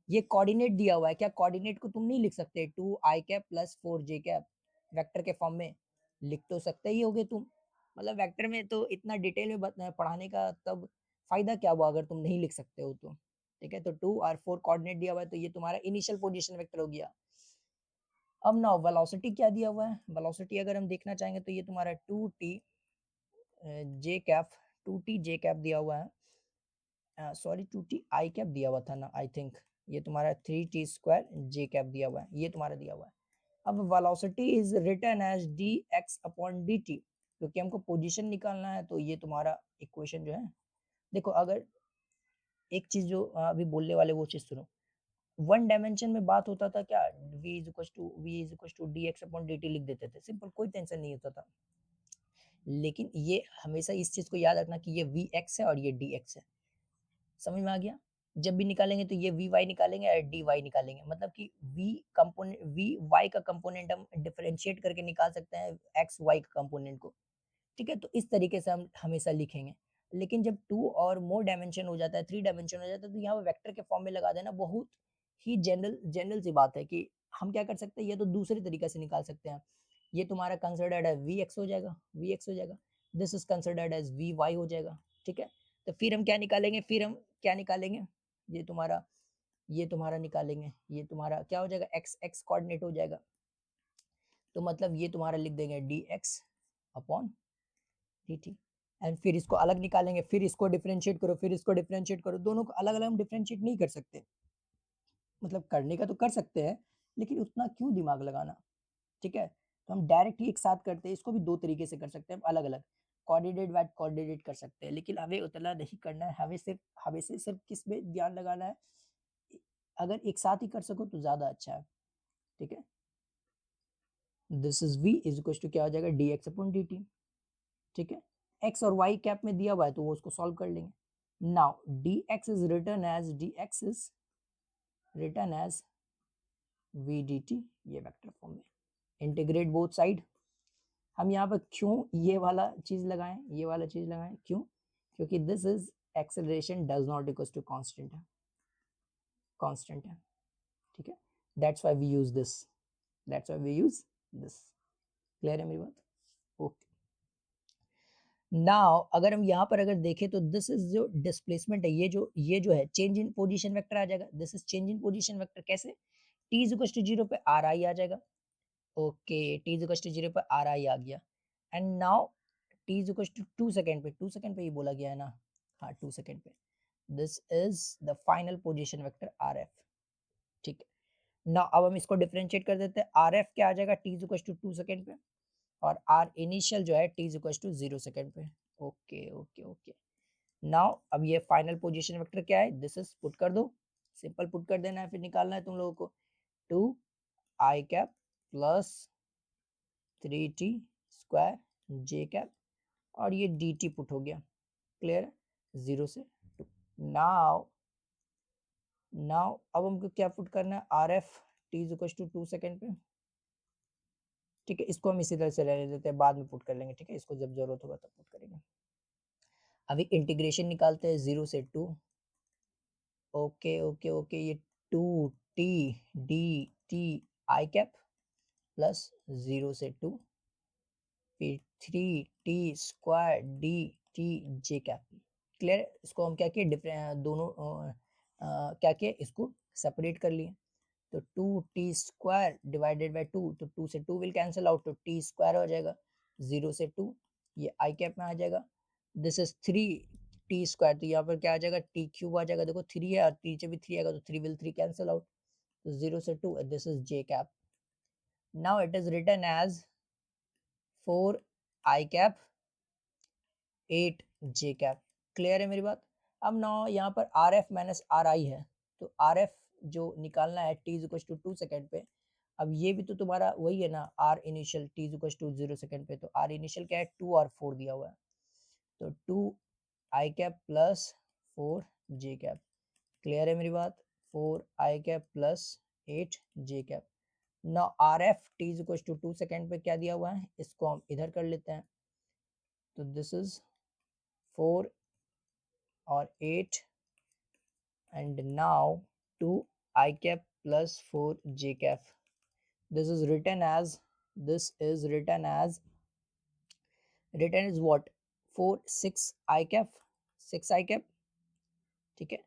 ये कोऑर्डिनेट दिया हुआ है, क्या कोऑर्डिनेट को तुम नहीं लिख सकते 2 आई cap plus 4 j cap vector के फॉर्म में, लिख तो सकते ही होगे तुम, मतलब वेक्टर में तो इतना डिटेल में पढ़ाने का तब फायदा क्या हुआ अगर तुम नहीं लिख सकते हो तो, ठीक है, तो 2 और 4 कोऑर्डिनेट दिया हुआ है तो ये तुम्हारा इनिशियल पोजीशन वेक्टर हो गया। अब ना वेलोसिटी क्या दिया हुआ है, वेलोसिटी अगर हम देखना चाहेंगे तो ये तुम्हारा 2t जे कैप, 2t जे कैप दिया हुआ है, सॉरी 2t आई कैप दिया हुआ था ना आई थिंक, ये तुम्हारा 3t स्क्वायर जे कैप दिया हुआ है, ये तुम्हारा दिया हुआ है। अब velocity is written as dx upon dt, क्योंकि हमको पोजीशन निकालना है तो ये तुम्हारा इक्वेशन जो है, देखो अगर एक चीज जो अभी बोलने वाले वो चीज सुनो, वन डायमेंशन में बात होता था क्या, v is equal to dx upon dt लिख देते थे, सिंपल, कोई टेंशन नहीं होता था, लेकिन ये हमेशा इस चीज को याद रखना कि ये vx है और ये dx है, समझ में आ गया, जब भी निकालेंगे तो ये vy निकालेंगे और dy निकालेंगे, मतलब कि vy का कंपोनेंट हम डिफरेंशिएट करके निकाल सकते हैं xy का कंपोनेंट को, ठीक है, तो इस तरीके से हम हमेशा लिखेंगे। लेकिन जब 2 और मोर डायमेंशन हो जाता है, 3 डायमेंशन हो जाता है, तो यहाँ पे वेक्टर के फॉर्म में लगा देना बहुत ही जनरल सी बात है कि हम क्या कर सकते हैं, ये तो दूसरे तरीके से निकाल सकते हैं। ये तुम्हारा कंसिडर्ड है Vx हो जाएगा, Vx हो जाएगा, this is considered as Vy हो जाएगा, ठीक है। तो फिर हम क्या निकालेंगे, ये तुम्हारा निकालेंगे, ये तुम्हारा क्या हो जाएगा, x कोऑर्डिनेट हो जाएगा। तो मतलब ये तुम्हारा लिख देंगे dx अपॉन dt, एंड फिर इसको अलग निकालेंगे, फिर इसको डिफरेंशिएट करो, फिर इसको डिफरेंशिएट करो, दोनों को अलग अलग हम डिफरेंशिएट नहीं कर सकते, मतलब करने का तो कर सकते हैं, लेकिन उतना क्यों दिमाग लगाना, ठीक है। तो हम डायरेक्ट ही एक साथ करते हैं, इसको भी दो तरीके से कर सकते हैं, अलग अलग कोऑर्डिनेट वाइज कोऑर्डिनेट कर सकते हैं, लेकिन हमें उतना नहीं करना है, हमें से सिर्फ किस में ध्यान लगाना है, अगर एक साथ ही कर सको तो ज्यादा अच्छा है, ठीक है। This is v is equal to क्या हो जाएगा, dx अपॉन dt, ठीक है। x और y कैप में दिया हुआ है तो वो उसको सॉल्व कर लेंगे। Now dx is written as v dt, ये वेक्टर फॉर्म में, इंटीग्रेट बोथ साइड। हम यहाँ पर क्यों ये वाला चीज लगाएं, क्यों, क्योंकि this is acceleration does not equal to constant है, ठीक है। That's why we use this, clear है मेरी बात, ओके। नाउ अगर हम यहाँ पर अगर देखें तो दिस इज जो डिस्प्लेसमेंट है, ये जो है चेंज इन पोजीशन वेक्टर आ जाएगा, this is change in position vector, कैसे, t इज इक्वल टू 0 पे आर आई आ जाएगा, okay, t is equal to 0 पे आर आई आ गया, and now t is equal to 2 second पे, 2 सेकंड पे ये बोला गया है ना, हाँ 2 सेकंड पे, this is the final position vector R F, ठीक है। नाउ अब हम इसको डिफरेंशिएट कर देते हैं, आर एफ क्या आ जाएगा, t is equal to 2 second पे, और आर इनिशियल जो है t is equal to 0 second पे, ओके ओके ओके। नाउ अब ये फाइनल पोजीशन वेक्टर क्या है, दिस इज पुट कर दो, सिंपल पुट कर देना है, फिर निकालना है तुम लोगों को, 2 आई कैप प्लस 3t स्क्वायर जे कैप, और ये dt पुट हो गया, क्लियर है, 0 से 2। नाउ अब हमको क्या पुट करना है, r F T is equal to 2 second पे, ठीक है। इसको हम इसी तरह से रहने देते हैं, बाद में पुट कर लेंगे, ठीक है, इसको जब जरूरत होगा तब पुट करेंगे। अभी इंटीग्रेशन निकालते हैं 0 से 2, ओके ओके ओके, ये 2t dt आई कैप प्लस 0 से 2, फिर 3t स्क्वायर dt जे कैप, क्लियर। इसको हम क्या किए, डिफरेंट दोनों क्या किए, इसको सेपरेट कर लिए, तो 2t स्क्वायर डिवाइडेड बाय 2, तो 2 से 2 विल कैंसिल आउट, तो t स्क्वायर हो जाएगा, 0 से 2 ये आई कैप में आ जाएगा, दिस इज 3t स्क्वायर, तो यहाँ पर क्या आ जाएगा, t क्यूब आ जाएगा, देखो 3 है और नीचे भी 3 आएगा, तो 3 विल 3 कैंसिल आउट, तो 0 से 2, this is j cap. Now it is written as 4 i cap 8 j cap, clear है मेरी बात। अब ना यहाँ पर r f minus r i है, तो आर एफ जो निकालना है t is equal to 2 second पे, अब ये भी तो तुम्हारा वही है ना, r initial t is equal to 0 second पे, तो आर इनिशियल क्या है, 2 और 4 दिया हुआ है, तो 2 आई cap plus 4 j cap, clear है मेरी बात, 4 i cap plus 8 j cap. ना r F T is equal to 2 second पे क्या दिया हुआ है, इसको हम इधर कर लेते हैं, तो दिस इज 4 और 8, and now 2 I cap plus 4 j cap, this is written as what, 4 6 I cap, 6 I cap, ठीक है,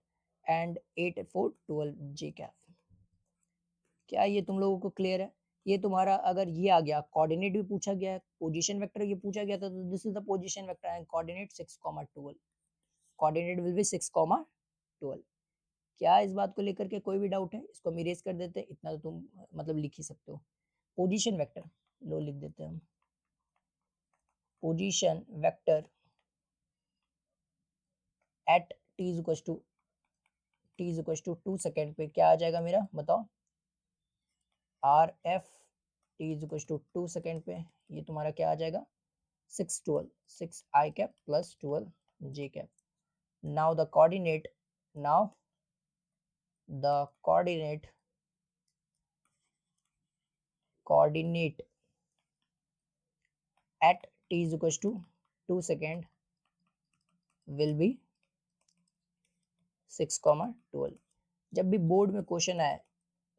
and 8 4 12 j cap। क्या ये तुम लोगों को क्लियर है, ये तुम्हारा अगर ये आ गया, कोऑर्डिनेट भी पूछा गया है, पोजीशन वेक्टर ये पूछा गया था, तो this is the position vector and coordinate 6, 12, coordinate will be 6, 12। क्या इस बात को लेकर के कोई भी डाउट है, इसको हम इरेज कर देते हैं, इतना तो तुम मतलब लिख ही सकते हो, पोजीशन वेक्टर लो लिख देते हैं हम, position vector at t is equal to 2 second पे क्या आ जाएगा मेरा, बताओ, R F T is equal to 2 second पे, ये तुम्हारा क्या आ जाएगा, 6 12, 6 I cap plus 12 J cap. Now the coordinate now the coordinate at t is equals to 2 second will be 6,12। जब भी बोर्ड में क्वेश्चन आए,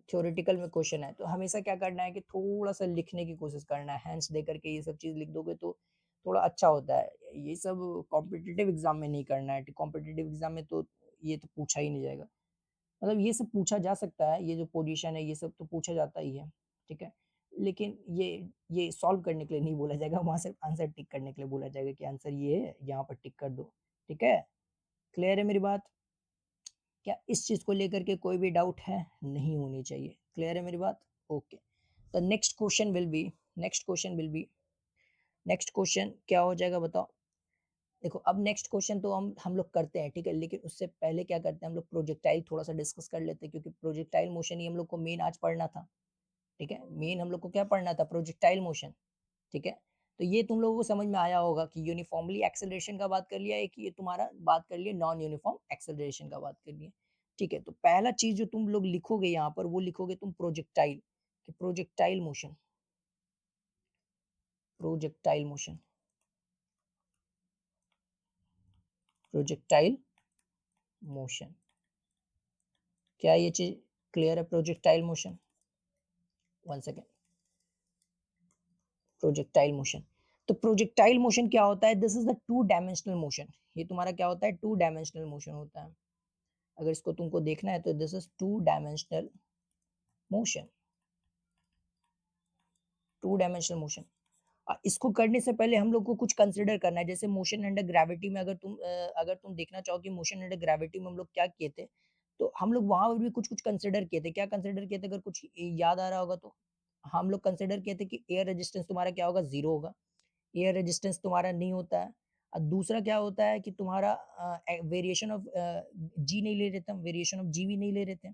थ्योरेटिकल में क्वेश्चन आए, तो हमेशा क्या करना है कि थोड़ा सा लिखने की कोशिश करना है, हैंड्स दे करके ये सब चीज़ लिख दोगे तो थोड़ा अच्छा होता है। ये सब कॉम्पिटिटिव एग्जाम में नहीं करना है, कॉम्पिटिटिव एग्जाम में तो ये तो पूछा ही नहीं जाएगा। मतलब ये सब पूछा जा सकता है, ये जो पोजीशन है ये सब तो पूछा जाता ही है, ठीक है? लेकिन ये सॉल्व करने के लिए नहीं बोला जाएगा, वहाँ सिर्फ आंसर टिक करने के लिए बोला जाएगा कि आंसर ये है, यहाँ पर टिक कर दो, ठीक है? क्लियर है मेरी बात? क्या इस चीज़ को लेकर के कोई भी डाउट है? नहीं होनी चाहिए। क्लियर है मेरी बात? Okay. The next question will be next question क्या हो जाएगा बताओ? देखो अब नेक्स्ट क्वेश्चन तो हम लोग करते हैं, ठीक है? लेकिन उससे पहले क्या करते हैं हम लोग प्रोजेक्टाइल थोड़ा सा डिस्कस कर लेते हैं, क्योंकि प्रोजेक्टाइल मोशन ही हम लोग को मेन आज पढ़ना था, ठीक है? मेन हम लोग को क्या पढ़ना था? प्रोजेक्टाइल मोशन, ठीक है? तो ये तुम लोगों को समझ में आया होगा कि यूनिफॉर्मली एक्सेलरेशन का बात कर लिया है, कि ये तुम्हारा बात कर लिया नॉन यूनिफॉर्म एक्सेलरेशन का बात कर लिया, ठीक है? तो पहला चीज जो तुम लोग लिखोगे यहाँ पर, वो लिखोगे तुम प्रोजेक्टाइल, कि projectile motion, projectile motion, projectile motion. क्या ये चीज क्लियर है? Projectile motion, one second, projectile motion. तो प्रोजेक्टाइल मोशन क्या होता है? This is the two dimensional motion. ये तुम्हारा क्या होता है? टू डायमेंशनल मोशन होता है। अगर इसको तुमको देखना है तो this is two dimensional motion, two dimensional motion. इसको करने से पहले हम लोग को कुछ कंसिडर करना है। जैसे मोशन अंडर ग्रेविटी में अगर तुम देखना चाहो कि मोशन अंडर ग्रेविटी में हम लोग क्या किए थे, तो हम लोग वहां पर भी कुछ कुछ कंसिडर किए थे। क्या कंसिडर किए थे? अगर कुछ याद आ रहा होगा तो हम लोग कंसिडर किए थे कि एयर रेजिस्टेंस तुम्हारा क्या होगा? जीरो होगा। एयर रेजिस्टेंस तुम्हारा नहीं होता है। और दूसरा क्या होता है कि तुम्हारा वेरिएशन ऑफ जी नहीं ले रहे थे हम, वेरिएशन ऑफ जी भी नहीं ले रहे थे।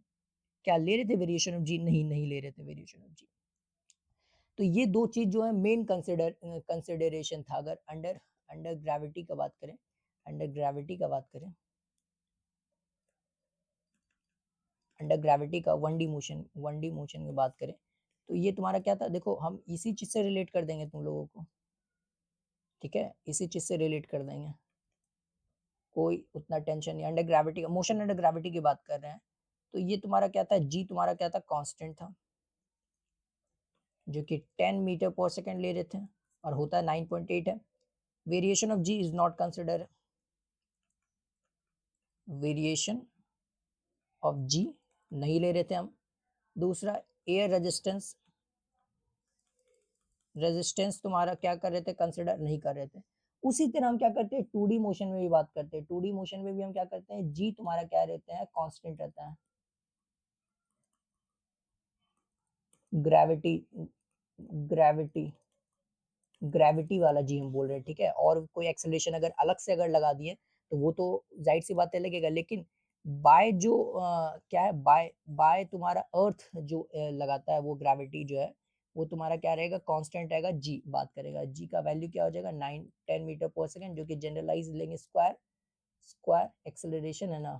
क्या ले रहे थे वेरिएशन ऑफ जी? नहीं, नहीं ले रहे थे वेरिएशन ऑफ जी। तो ये दो चीज जो है मेन कंसिडरेशन था। अगर अंडर अंडर ग्रेविटी का बात करें, अंडर ग्रेविटी का बात करें, अंडर ग्रेविटी का वन डी मोशन की बात करें, तो ये तुम्हारा क्या था? देखो हम इसी चीज से रिलेट कर देंगे तुम लोगों को, ठीक है? इसी चीज से रिलेट कर देंगे, कोई उतना टेंशन नहीं। अंडर ग्रेविटी का मोशन, अंडर ग्रेविटी की बात कर रहे हैं, तो ये तुम्हारा क्या था? जी तुम्हारा क्या था? कांस्टेंट था, जो कि 10 मीटर पर सेकंड ले रहे थे, और होता है 9.8 है। Variation of G is not consider, variation of G नहीं ले रहे थे हम। दूसरा एयर रेजिस्टेंस, रेजिस्टेंस तुम्हारा क्या कर रहे थे? कंसिडर नहीं कर रहे थे। उसी तरह हम क्या करते हैं 2D मोशन में भी बात करते हैं। 2D मोशन में भी हम क्या करते हैं? जी तुम्हारा क्या रहता है? कांस्टेंट रहता है। ग्रेविटी, ग्रेविटी, ग्रेविटी वाला जी हम बोल रहे हैं, ठीक है? और कोई एक्सेलरेशन अगर अलग से अगर लगा दिए तो वो तो जाहिर सी बात है लगेगा, लेकिन बाय जो क्या है, बाय बाय तुम्हारा अर्थ जो लगाता है, वो ग्रेविटी जो है वो तुम्हारा क्या रहेगा? कांस्टेंट रहेगा। जी बात करेगा, जी का वैल्यू क्या हो जाएगा? 9-10 मीटर पर सेकंड, जो कि जनरलाइज लेंगे स्क्वायर, स्क्वायर एक्सेलरेशन है ना,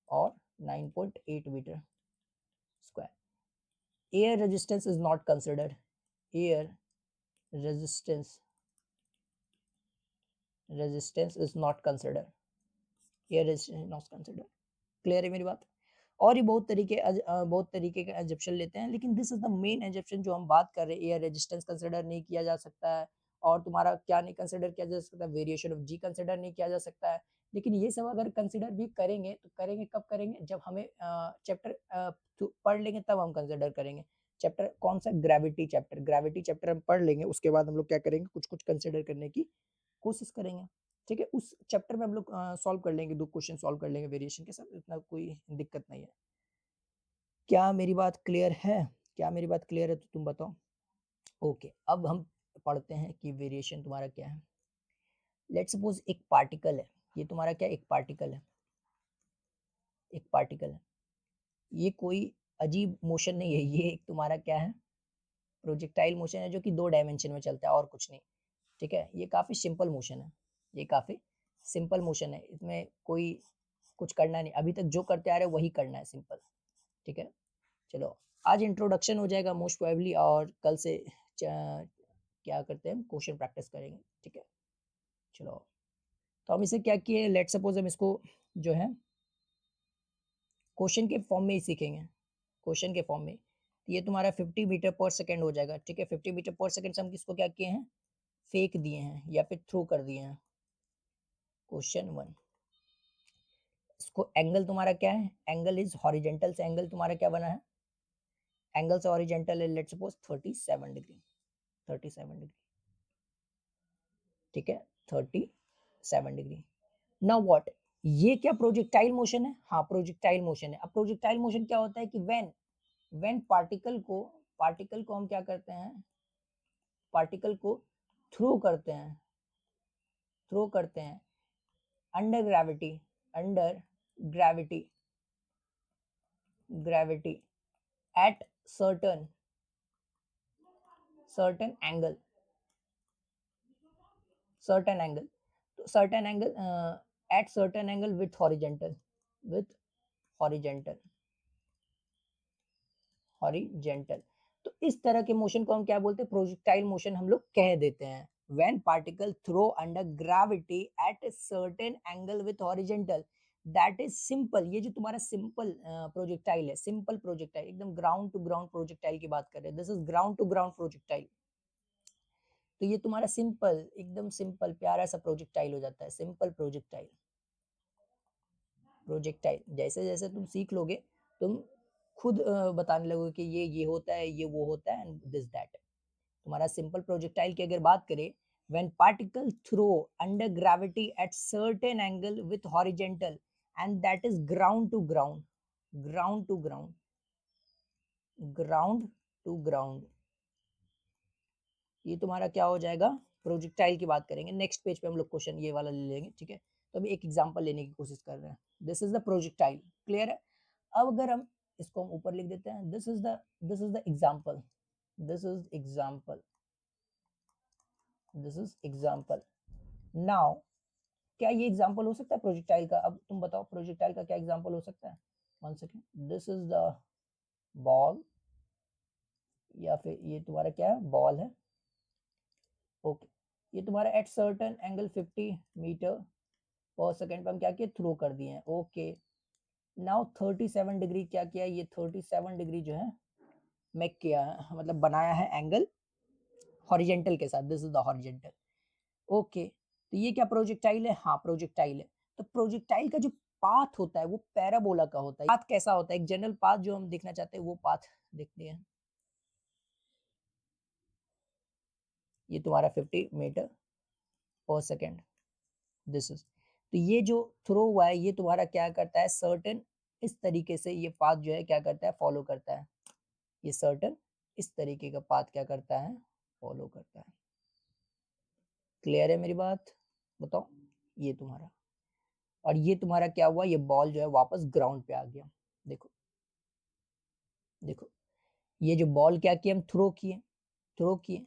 और 9.8 metre square. Air resistance is not considered, air resistance, resistance is not considered, air resistance not considered. Clear है मेरी बात? और ये बहुत तरीके के एजप्शन लेते हैं, लेकिन this is the main assumption जो हम बात कर रहे हैं। एयर रेजिस्टेंस कंसिडर नहीं किया जा सकता है, और तुम्हारा क्या नहीं कंसिडर किया जा सकता? वेरिएशन ऑफ जी कंसिडर नहीं किया जा सकता है। लेकिन ये सब अगर कंसिडर भी करेंगे तो करेंगे कब करेंगे? जब हमें चैप्टर पढ़ लेंगे तब हम कंसिडर करेंगे। चैप्टर कौन सा? ग्रेविटी चैप्टर, ग्रेविटी चैप्टर हम पढ़ लेंगे, उसके बाद हम लोग क्या करेंगे? कुछ कुछ कंसिडर करने की कोशिश करेंगे, ठीक है? उस चैप्टर में हम लोग सॉल्व कर लेंगे, 2 क्वेश्चन सॉल्व कर लेंगे वेरिएशन के साथ, इतना कोई दिक्कत नहीं है। क्या मेरी बात क्लियर है? क्या मेरी बात क्लियर है तो तुम बताओ। ओके, अब हम पढ़ते हैं कि वेरिएशन तुम्हारा क्या है। लेट्स सपोज एक पार्टिकल है, ये तुम्हारा क्या? एक पार्टिकल है, एक पार्टिकल है। ये कोई अजीब मोशन नहीं है, ये एक तुम्हारा क्या है? प्रोजेक्टाइल मोशन है, जो कि 2 डायमेंशन में चलता है और कुछ नहीं, ठीक है? ये काफी सिंपल मोशन है, ये काफी सिंपल मोशन है, इसमें कोई कुछ करना नहीं, अभी तक जो करते आ रहे हैं वही करना है, सिंपल, ठीक है? चलो आज इंट्रोडक्शन हो जाएगा मोस्ट प्रोबेबली, और कल से क्या करते हैं, क्वेश्चन प्रैक्टिस करेंगे, ठीक है? चलो तो हम इसे क्या किए, लेट सपोज हम इसको जो है क्वेश्चन के फॉर्म में ही सीखेंगे, क्वेश्चन के फॉर्म में। तो ये तुम्हारा 50 मीटर पर सेकंड हो जाएगा, ठीक है। 50 मीटर पर सेकंड से हम किसको क्या किए हैं, फेंक दिए हैं या फिर थ्रो कर दिए हैं। क्वेश्चन 1, इसको एंगल तुम्हारा क्या है, एंगल इज हॉरिजेंटल से एंगल तुम्हारा क्या बना है, एंगल से हॉरिजेंटल है लेट सपोज 37 डिग्री, 37 डिग्री, ठीक है, 37 डिग्री। नाउ व्हाट, ये क्या प्रोजेक्टाइल मोशन है, हाँ प्रोजेक्टाइल मोशन है। अब प्रोजेक्टाइल मोशन क्या होता है कि व्हेन पार्टिकल को हम क्या करते हैं, पार्टिकल को थ्रो करते हैं, थ्रो करते हैं under gravity, under gravity, gravity at certain certain angle, certain angle, तो certain angle at certain angle with horizontal, with horizontal, horizontal. तो इस तरह के मोशन को हम क्या बोलते हैं, प्रोजेक्टाइल मोशन हम लोग कह देते हैं। When particle throw under gravity at a certain angle with horizontal, that is simple. ये जो तुम्हारा सिंपल प्रोजेक्टाइल है, सिंपल प्रोजेक्टाइल, एकदम ग्राउंड टू ग्राउंड प्रोजेक्टाइल की बात कर रहे हैं, this is ground to ground projectile. तो ये तुम्हारा सिंपल, एकदम सिंपल प्यारा सा प्रोजेक्टाइल हो जाता है, सिंपल प्रोजेक्टाइल। प्रोजेक्टाइल जैसे जैसे तुम सीख लोगे, तुम खुद बताने लगोगे कि ये होता है, ये वो होता है, एंड दिस दैट। तुम्हारा सिंपल प्रोजेक्टाइल की अगर बात करें, when particle throw under gravity at certain angle with horizontal and that is ground to ground, ground to ground, ground to ground, ये तुम्हारा क्या हो जाएगा, प्रोजेक्टाइल की बात करेंगे। नेक्स्ट पेज पे हम लोग क्वेश्चन ये वाला ले लेंगे, ठीक है। तो अभी एक एग्जांपल लेने की कोशिश कर रहे हैं, this is the projectile, clear है। अब अगर हम इसको हम ऊपर लिख देते हैं, this is the example, this is example, this is example. Now क्या ये एग्जांपल हो सकता है प्रोजेक्टाइल का, अब तुम बताओ प्रोजेक्टाइल का क्या एग्जांपल हो सकता है। One second, this is the ball, या फिर ये तुम्हारा क्या है, बॉल है, ओके। ये तुम्हारा एट सर्टन एंगल 50 मीटर पर सेकेंड पे हम क्या किए, थ्रो कर दिए हैं, ओके। नाउ 37 डिग्री क्या किया, ये 37 डिग्री जो है मैं किया है, मतलब बनाया है एंगल हॉरिजेंटल के साथ, this is the horizontal, okay. तो ये क्या प्रोजेक्टाइल है, हाँ प्रोजेक्टाइल है। तो प्रोजेक्टाइल का जो पाथ होता है वो पैराबोला का होता है। पाथ कैसा होता है, एक जनरल पाथ जो हम देखना चाहते हैं वो पाथ देखते हैं। ये तुम्हारा 50 मीटर पर सेकेंड, दिस इज, तो ये जो थ्रो हुआ है ये तुम्हारा क्या करता है, सर्टेन इस तरीके से ये पाथ जो है क्या करता है, फॉलो करता है। ये सर्टेन इस तरीके का पाथ क्या करता है, फॉलो करता है। क्लियर है मेरी बात, बताओ। ये तुम्हारा, और ये तुम्हारा क्या हुआ, ये बॉल जो है वापस ग्राउंड पे आ गया। देखो, देखो, ये जो बॉल क्या किया, हम थ्रो किए, थ्रो किए,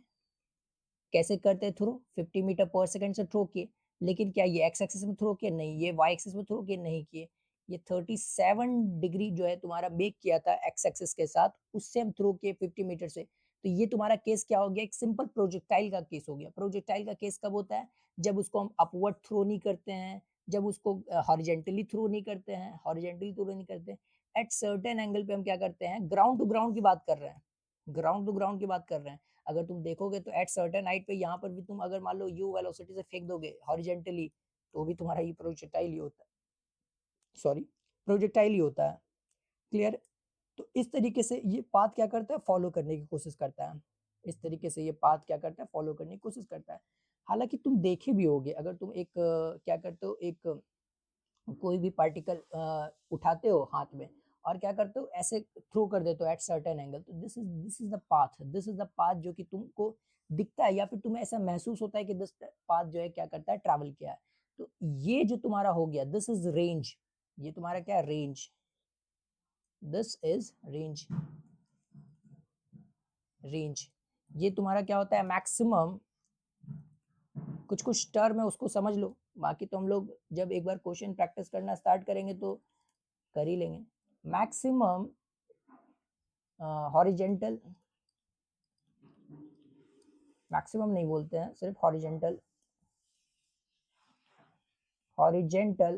कैसे करते हैं थ्रो, 50 मीटर पर सेकंड से थ्रो किए। लेकिन क्या ये एक्स एक्सिस में थ्रो किए, नहीं। ये वाई एक्सिस में थ्रो किए, नहीं किए। ये 37 डिग्री जो है तुम्हारा मेक किया था एक्स एक्सिस के साथ, उससे हम थ्रो किए 50 मीटर से। तो ये तुम्हारा केस क्या हो गया, एक सिंपल प्रोजेक्टाइल का केस हो गया। प्रोजेक्टाइल का केस कब होता है, जब उसको हम अपवर्ड थ्रो नहीं करते हैं, जब उसको हॉरिजेंटली थ्रो नहीं करते हैं, हॉरिजेंटली थ्रो नहीं करते हैं, एट सर्टेन एंगल पे हम क्या करते हैं, ग्राउंड टू ग्राउंड की बात कर रहे हैं, ग्राउंड टू ग्राउंड की बात कर रहे हैं। अगर तुम देखोगे तो एट सर्टेन हाइट पे यहाँ पर भी तुम अगर मान लो यू वेलोसिटी से फेंक दोगे हॉरिजेंटली, तो भी तुम्हारा ये प्रोजेक्टाइल ही होता है, सॉरी प्रोजेक्टाइल ही होता है, क्लियर। तो इस तरीके से ये पाथ क्या करता है, फॉलो करने की कोशिश करता है। इस तरीके से ये पाथ क्या करता है, फॉलो करने की कोशिश करता है। हालांकि तुम देखे भी होगे, अगर तुम एक क्या करते हो, एक कोई भी पार्टिकल उठाते हो हाथ में और क्या करते हो, ऐसे थ्रो कर देते हो एट सर्टेन एंगल, तो this is the path, this is the path जो कि तुमको दिखता है या फिर तुम्हें ऐसा महसूस होता है कि दिस पाथ जो है क्या करता है, ट्रैवल किया है। तो ये जो तुम्हारा हो गया, दिस इज रेंज, ये तुम्हारा क्या, range, this is range, range. ये तुम्हारा क्या होता है, मैक्सिमम, कुछ कुछ टर्म है उसको समझ लो, बाकी तो हम लोग जब एक बार क्वेश्चन प्रैक्टिस करना स्टार्ट करेंगे तो कर ही लेंगे। मैक्सिमम हॉरिजेंटल, मैक्सिमम नहीं बोलते हैं, सिर्फ horizontal, horizontal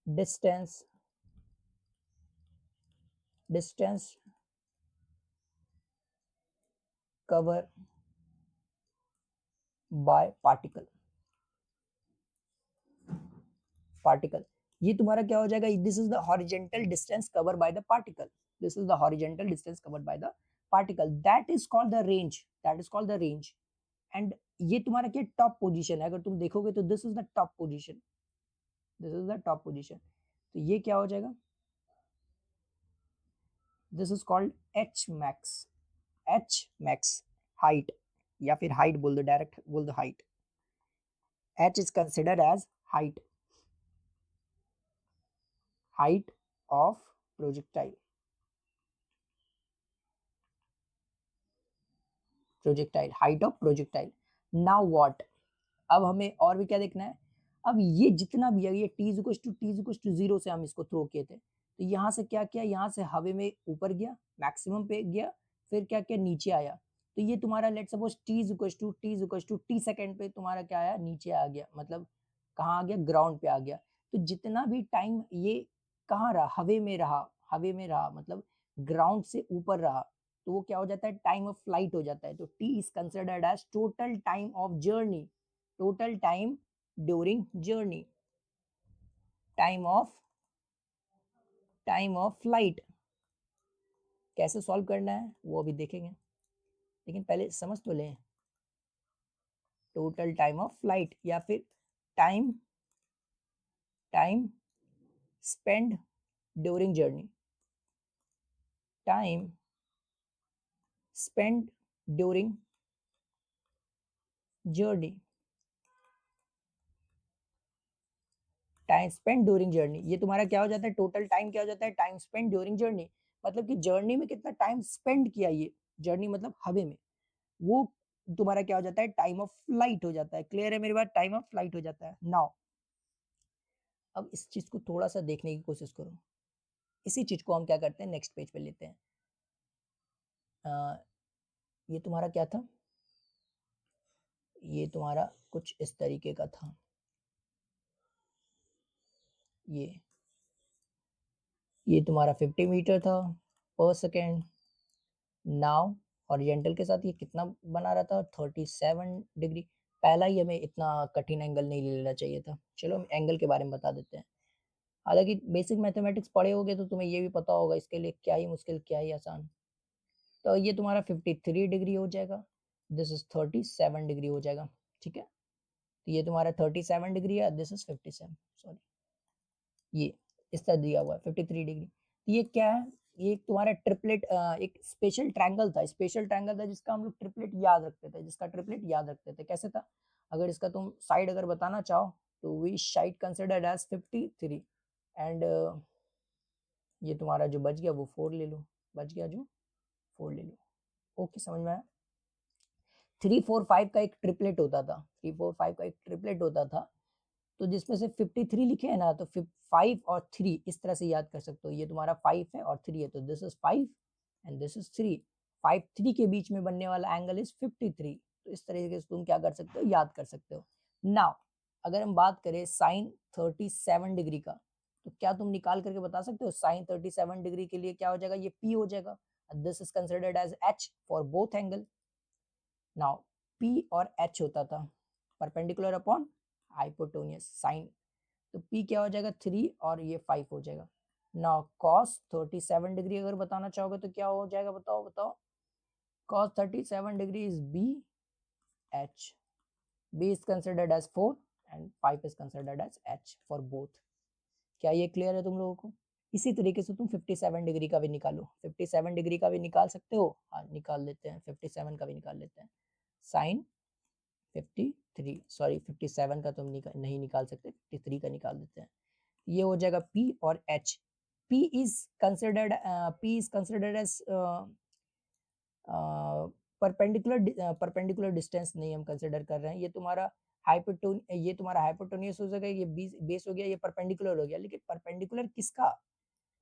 distance cover by particle ये तुम्हारा क्या हो जाएगा, this is the horizontal distance cover by the particle, this is the horizontal distance covered by the particle, that is called the range, that is called the range. And ये तुम्हारा क्या top position है, अगर तुम देखोगे तो this is the top position, this is the top position, तो ये क्या हो जाएगा, this is called H max, H max height, या फिर हाइट बोल दो, डायरेक्ट बोल दो height, H is considered as height, height of projectile, height of projectile। now what, अब हमें और भी क्या देखना है, अब ये जितना भी है, ये t इक्वल टू 0 से हम इसको थ्रो किए थे, तो यहाँ से क्या किया, यहाँ से हवे में ऊपर गया, मैक्सिमम पे गया, फिर क्या किया, नीचे आया, तो ये तुम्हारा let suppose t equal to t second पे तुम्हारा क्या आया, नीचे आ गया, मतलब कहाँ आ गया, ग्राउंड पे आ गया। तो जितना भी टाइम ये कहाँ रहा, हवे में रहा, हवे में रहा मतलब ग्राउंड से ऊपर रहा, तो वो क्या हो जाता है, टाइम ऑफ फ्लाइट हो जाता है। तो t is considered as total time of journey, total time during journey, time of flight. कैसे सॉल्व करना है वो अभी देखेंगे, लेकिन पहले समझ तो लें, टोटल टाइम ऑफ फ्लाइट या फिर time time spend during journey, time spend during journey, time spend during journey, ये तुम्हारा क्या हो जाता है, टोटल टाइम क्या हो जाता है, टाइम स्पेंड ड्यूरिंग जर्नी, मतलब कि जर्नी में कितना टाइम स्पेंड किया, ये जर्नी मतलब हवे में, वो तुम्हारा क्या हो जाता है, टाइम ऑफ फ्लाइट हो जाता है। क्लियर है मेरी बात, टाइम ऑफ फ्लाइट हो जाता है। नाउ अब इस चीज को थोड़ा सा देखने की कोशिश करो, इसी चीज को हम क्या करते हैं, नेक्स्ट पेज पे लेते हैं। ये तुम्हारा क्या था, ये तुम्हारा कुछ इस तरीके का था, ये तुम्हारा 50 मीटर था पर सेकेंड। नाउ हॉरिजॉन्टल के साथ ये कितना बना रहा था, 37 डिग्री। पहला ही हमें इतना कठिन एंगल नहीं ले लेना चाहिए था, चलो हम एंगल के बारे में बता देते हैं। हालांकि बेसिक मैथमेटिक्स पढ़े होगे तो तुम्हें ये भी पता होगा, इसके लिए क्या ही मुश्किल क्या ही आसान। तो ये तुम्हारा 53 डिग्री हो जाएगा, दिस इज 37 डिग्री हो जाएगा, ठीक है। तो ये तुम्हारा 37 डिग्री है, दिस इज 57, सॉरी ये इस तरह दिया हुआ है 53 डिग्री। तो ये क्या है, ये एक तुम्हारा ट्रिपलेट, एक स्पेशल ट्रायंगल था, स्पेशल ट्रायंगल था जिसका हम लोग ट्रिपलेट याद रखते थे, जिसका ट्रिपलेट याद रखते थे। कैसे था, अगर इसका तुम साइड अगर बताना चाहो तो v side considered as 53 and ये तुम्हारा जो बच गया वो 4 ले लो, बच गया जो 4 ले लो। ओके समझ में आया। 3 4 5 का एक ट्रिपलेट होता था, 3 4 5 का एक ट्रिपलेट होता था, तो जिसमें से 53 लिखे है ना, तो 5 और 3 इस तरह से याद कर सकते हो। ये तुम्हारा 5 है और 3 है, तो this is 5 and this is 3, 5 3 के बीच में बनने वाला एंगल इज 53। तो इस तरीके से तुम क्या कर सकते हो, याद कर सकते हो। नाउ अगर हम बात करें साइन 37 डिग्री का, तो क्या तुम निकाल करके बता सकते हो, साइन 37 डिग्री के लिए क्या हो जाएगा, ये P हो जाएगा, this is considered as H for both angle. Now P और H होता था परपेंडिकुलर अपॉन हाइपोटेन्यूज साइन, तो P क्या हो जाएगा 3 और ये 5 हो जाएगा। नाउ cos 37 डिग्री अगर बताना चाहोगे तो क्या हो जाएगा, बताओ बताओ, cos 37 degree is B H, B is considered as 4 and 5 is considered as H for both। क्या ये क्लियर है तुम लोगों को। इसी तरीके से तुम 57 डिग्री का भी निकालो, 57 डिग्री का भी निकाल सकते हो, हाँ निकाल लेते हैं, 57 का भी निकाल लेते हैं। साइन 53, सॉरी 57 का तुम नहीं निकाल सकते, 53 का निकाल देते हैं। ये हो जाएगा P और H। P is considered as perpendicular distance नहीं हम कंसिडर कर रहे हैं, ये तुम्हारा हाइपोटेन्यूज हो जाएगा, ये बेस हो गया, ये परपेंडिकुलर हो गया। लेकिन परपेंडिकुलर किसका,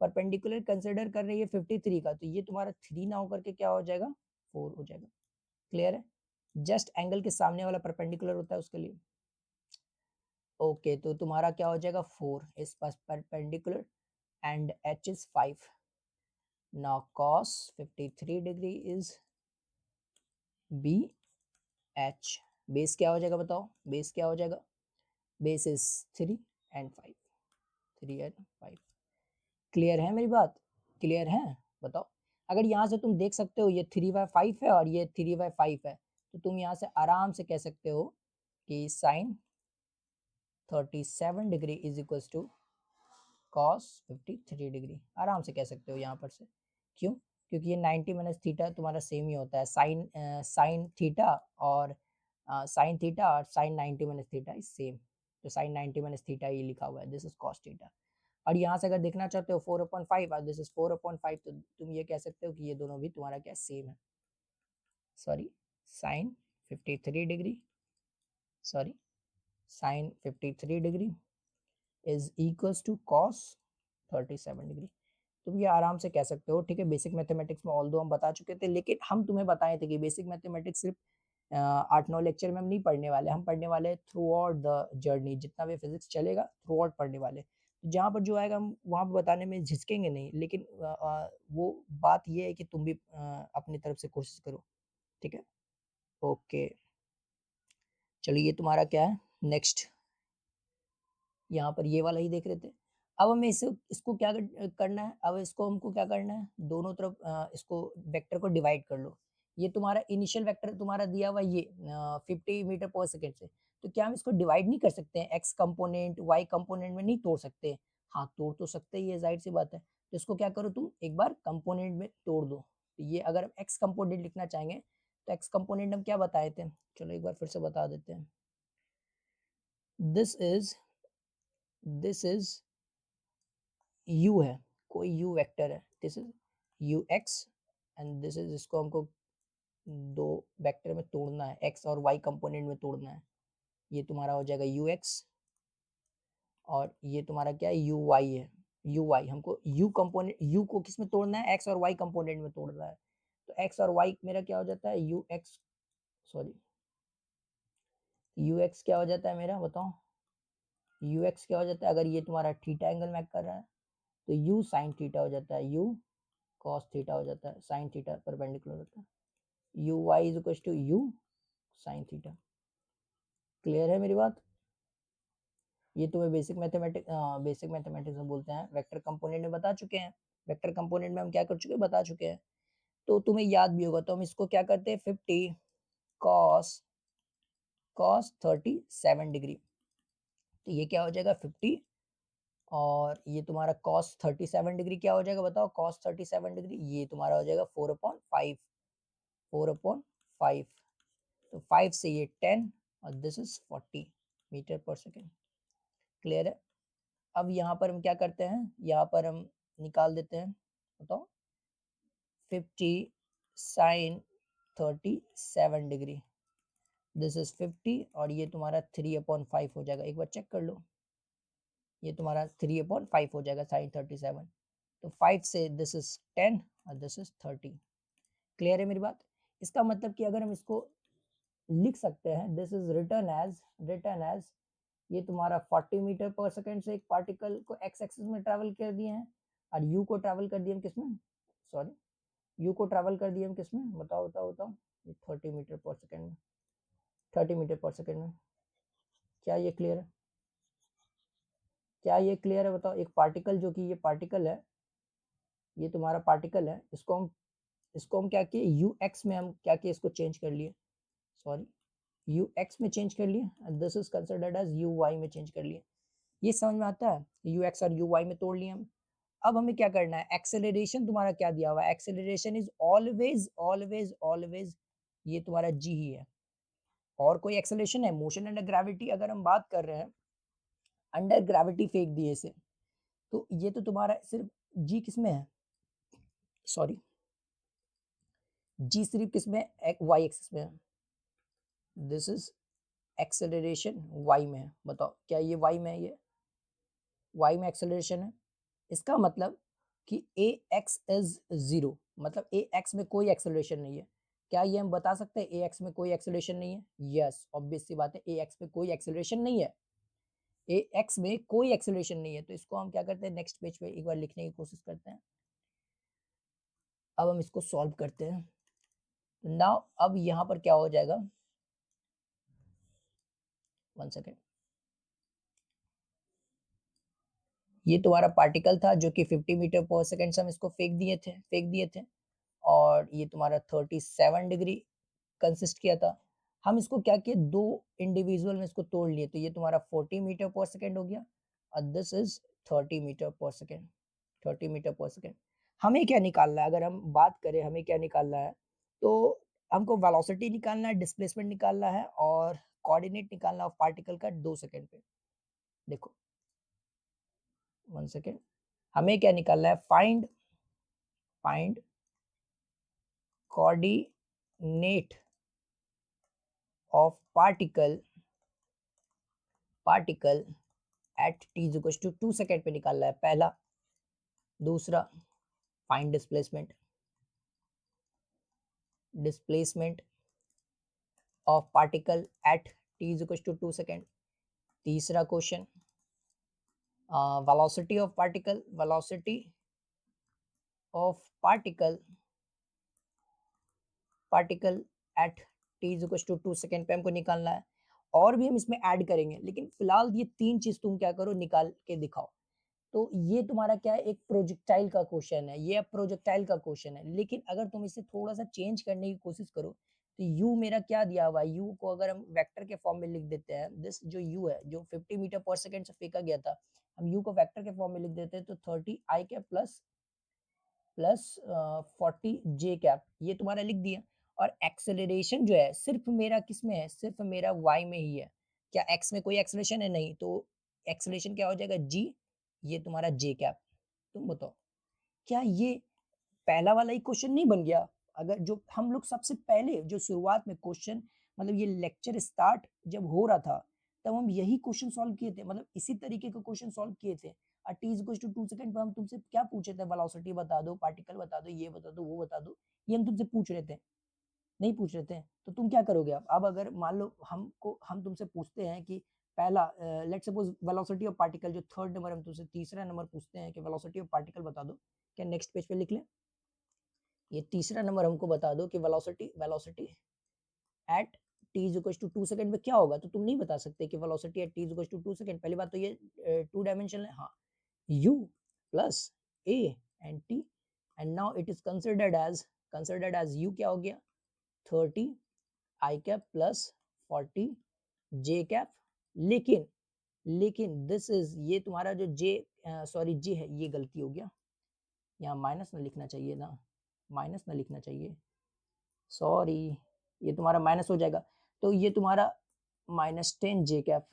परपेंडिकुलर कंसिडर कर रहे हैं 53 का, तो ये तुम्हारा 3 ना होकर के क्या हो जाएगा, 4 हो जाएगा। क्लियर है, जस्ट एंगल के सामने वाला परपेंडिकुलर होता है उसके लिए। ओके, तो तुम्हारा क्या हो जाएगा 4 is perpendicular and h is 5. Now cos 53 degree is BH. Base क्या हो जाएगा बताओ, बेस क्या हो जाएगा, base is 3 and 5, 3 and 5. Clear है मेरी बात, क्लियर है? बताओ, अगर यहाँ से तुम देख सकते हो ये 3/5 है और ये 3/5 है, तो तुम यहाँ से आराम से कह सकते हो कि sine 37 degree is equal to cos 53 degree, आराम से कह सकते हो यहाँ पर से. क्यों? क्योंकि ये 90 माइनस थीटा तुम्हारा सेम ही होता है, साइन थीटा और साइन थीटा और sine 90 minus theta is same. तो साइन 90 माइनस थीटा ये लिखा हुआ है, दिस इज कॉस थीटा. और यहाँ से अगर देखना चाहते हो 4/5 और दिस इज 4/5, तो तुम ये कह सकते हो कि ये दोनों भी तुम्हारा क्या सेम है. Sorry, sine 53 degree, sorry sine 53 degree is equals to cos 37 degree. तुम ये आराम से कह सकते हो, ठीक है. बेसिक मैथमेटिक्स में ऑल दो हम बता चुके थे, लेकिन हम तुम्हें बताए थे कि बेसिक मैथमेटिक्स सिर्फ 8-9 लेक्चर में हम नहीं पढ़ने वाले, हम पढ़ने वाले थ्रू आउट द जर्नी, जितना भी फिजिक्स चलेगा थ्रू आउट पढ़ने वाले. जहाँ पर जो आएगा हम वहाँ पर बताने में झिझकेंगे नहीं, लेकिन वो बात ये है कि तुम भी अपनी तरफ से कोशिश करो, ठीक है. ओके, चलो ये तुम्हारा क्या है नेक्स्ट, यहाँ पर ये वाला ही देख रहे थे. अब हमें इसको क्या करना है, अब इसको हमको क्या करना है, दोनों तरफ इसको वेक्टर को डिवाइड कर लो. ये तुम्हारा इनिशियल वेक्टर तुम्हारा दिया हुआ ये 50 मीटर पर सेकेंड से, तो क्या हम इसको डिवाइड नहीं कर सकते हैं, एक्स कंपोनेंट वाई कंपोनेंट में नहीं तोड़ सकते? हाँ, तोड़ तो सकते ही है, जाहिर सी बात है. तो इसको क्या करो, तुम एक बार कंपोनेंट में तोड़ दो. तो ये अगर एक्स कंपोनेंट लिखना चाहेंगे तो एक्स कंपोनेंट हम क्या बताए थे, चलो एक बार फिर से बता देते हैं. दिस इज u है, कोई u वेक्टर है, this is u x and this is, इसको हमको दो वेक्टर में तोड़ना है, x और y कंपोनेंट में तोड़ना है. ये तुम्हारा हो जाएगा ux और ये तुम्हारा क्या है uy है, uy हमको u कंपोनेंट, u को किस में तोड़ना है, x और y कंपोनेंट में तोड़ना है. तो x और y मेरा क्या हो जाता है ux, सॉरी ux क्या हो जाता है मेरा, बताओ ux क्या हो जाता है, अगर ये तुम्हारा थीटा एंगल मैक कर रहा है तो u साइन थीटा हो जाता है, u cos थीटा हो जाता है, साइन थीटा परपेंडिकुलर होता है, u y is equal to u sine theta. Clear है मेरी बात? ये तुम्हें बेसिक मैथमेटिक्स में बोलते हैं, वेक्टर कंपोनेंट में बता चुके हैं. वेक्टर कंपोनेंट में हम क्या कर चुके हैं, बता चुके हैं. तो तुम्हें याद भी होगा, तो हम इसको क्या करते हैं 50 cos 37 डिग्री, तो ये क्या हो जाएगा 50 और ये तुम्हारा cos 37 डिग्री क्या हो जाएगा बताओ, cos 37 डिग्री ये तुम्हारा हो जाएगा 4/5, 4/5. तो 5 से ये 10 और दिस इज 40 मीटर पर सेकेंड. क्लियर है? अब यहाँ पर हम क्या करते हैं, यहाँ पर हम निकाल देते हैं, बताओ 50 साइन 37 डिग्री, दिस इज 50 और ये तुम्हारा 3/5 हो जाएगा. एक बार चेक कर लो, ये तुम्हारा 3/5 हो जाएगा साइन 37. तो 5 से दिस इज 10 और दिस इज 30. क्लियर है मेरी बात? इसका मतलब कि अगर हम इसको लिख सकते हैं, दिस इज रिटर्न एज ये तुम्हारा 40 मीटर पर सेकेंड से एक पार्टिकल को एक्स एक्सिस में ट्रैवल कर दिए हैं और यू को ट्रैवल कर दिए हम किसमें, सॉरी यू को ट्रैवल कर दिए हम किसमें, बताओ बताओ बताओ, ये 30 मीटर पर सेकेंड में, 30 मीटर पर सेकेंड में. क्या ये क्लियर है? क्या ये क्लियर है बताओ? एक पार्टिकल, जो कि ये पार्टिकल है, ये तुम्हारा पार्टिकल है, इसको हम क्या किए यू एक्स में हम क्या किए, इसको चेंज कर लिए, सॉरी यू एक्स में चेंज कर लिए and this is considered as u y में चेंज कर लिए. ये समझ में आता है? यू एक्स और यू वाई में तोड़ लिए हम. अब हमें क्या करना है, एक्सेलरेशन तुम्हारा क्या दिया हुआ है, acceleration is always always always ये तुम्हारा जी ही है. और कोई एक्सेलरेशन है, मोशन अंडर ग्रेविटी अगर हम बात कर रहे हैं, अंडर ग्रेविटी फेंक दिए इसे, तो ये तो तुम्हारा सिर्फ जी किसमें है, सॉरी जी सिर्फ किसमें है, वाई एक्सिस में है. दिस इज एक्सेलरेशन वाई में है. बताओ क्या ये वाई में है, ये वाई में एक्सेलरेशन है. इसका मतलब कि ए एक्स इज 0, मतलब ए एक्स में कोई एक्सेलरेशन नहीं है. क्या ये हम बता सकते हैं ए एक्स में कोई एक्सेलरेशन नहीं है? यस, ऑब्वियस सी बात है, ए एक्स में कोई एक्सेलरेशन नहीं है. एक्स में कोई एक्सेलरेशन नहीं है, तो इसको हम क्या करते हैं, नेक्स्ट पेज पे एक बार लिखने की कोशिश करते हैं। अब हम इसको सॉल्व करते हैं। नाउ अब यहाँ पर क्या हो जाएगा, 1 सेकेंड, ये तुम्हारा पार्टिकल था जो कि 50 मीटर पर सेकेंड से हम इसको फेंक दिए थे और ये तुम्हारा 37 डिग्री कंसिस्ट किया था। हम इसको क्या किए, दो इंडिविजुअल में इसको तोड़ लिए, तो ये तुम्हारा 40 मीटर पर सेकेंड हो गया और दिस इज 30 मीटर पर सेकेंड, 30 मीटर पर सेकेंड। हमें क्या निकालना है, अगर हम बात करें हमें क्या निकालना है, तो हमको वेलोसिटी निकालना है, डिस्प्लेसमेंट निकालना है और कोऑर्डिनेट निकालना है पार्टिकल का 2 सेकेंड पे। देखो 1 सेकेंड, हमें क्या निकालना है, find coordinate of particle at t is equal to 2 second पे निकालना है पहला। दूसरा, find displacement of particle at t is equal to 2 second. तीसरा question, velocity of particle at t is equal to 2 second पे हमको निकालना है। और भी हम इसमें ऐड करेंगे, लेकिन फिलहाल ये तीन चीज तुम क्या करो, निकाल के दिखाओ। तो ये तुम्हारा क्या है, एक प्रोजेक्टाइल का क्वेश्चन है, ये अब प्रोजेक्टाइल का क्वेश्चन है, लेकिन अगर तुम इसे थोड़ा सा चेंज करने की कोशिश करो, तो u मेरा क्या दिया हुआ है, u को अगर हम वेक्टर के फॉर्म में लिख देते हैं, दिस जो u है जो 50 मीटर पर सेकंड से फेंका गया था, हम u को वेक्टर के फॉर्म में लिख देते हैं, तो 30 i cap plus 40 J cap, ये तुम्हारा लिख दिया। और एक्सेलरेशन जो है सिर्फ मेरा किस में है, सिर्फ मेरा y में ही है, क्या x में कोई एक्सेलरेशन है, नहीं, तो एक्सेलरेशन क्या हो जाएगा g, ये तुम्हारा जे कैप। तुम बताओ क्या ये पहला वाला ही क्वेश्चन नहीं बन गया? अगर जो हम लोग सबसे पहले जो शुरुआत में क्वेश्चन, मतलब ये लेक्चर स्टार्ट जब हो रहा था, तब हम यही क्वेश्चन सॉल्व किए थे, मतलब इसी तरीके का क्वेश्चन सॉल्व किए थे। और t इक्वल टू 2 सेकंड पर हम तुमसे क्या पूछे थे, वेलोसिटी बता दो, पार्टिकल बता दो, ये बता दो, वो बता दो, ये हम तुमसे पूछ रहे थे, नहीं पूछ रहे थे? तो तुम क्या करोगे अब अगर मान लो हम तुमसे पूछते हैं कि पहला, let's suppose velocity of particle, जो थर्ड नंबर, हम तुमसे तीसरा नंबर पूछते हैं कि वेलोसिटी ऑफ पार्टिकल बता दो, क्या नेक्स्ट पेज पे लिख लें? ये तीसरा नंबर हमको बता दो कि velocity at t is equal to 2 second में क्या होगा, तो तुम नहीं बता सकते कि velocity at t is equal to 2 second. पहली बात तो ये 2 डायमेंशनल है, हाँ, u plus a and t, and now it is considered as u क्या हो गया, 30 i cap plus 40 J cap. लेकिन दिस इज, ये तुम्हारा जो जे है, ये गलती हो गया, यहाँ माइनस ना लिखना चाहिए ना, माइनस ना लिखना चाहिए, सॉरी, ये तुम्हारा माइनस हो जाएगा, तो ये तुम्हारा -10 जे कैप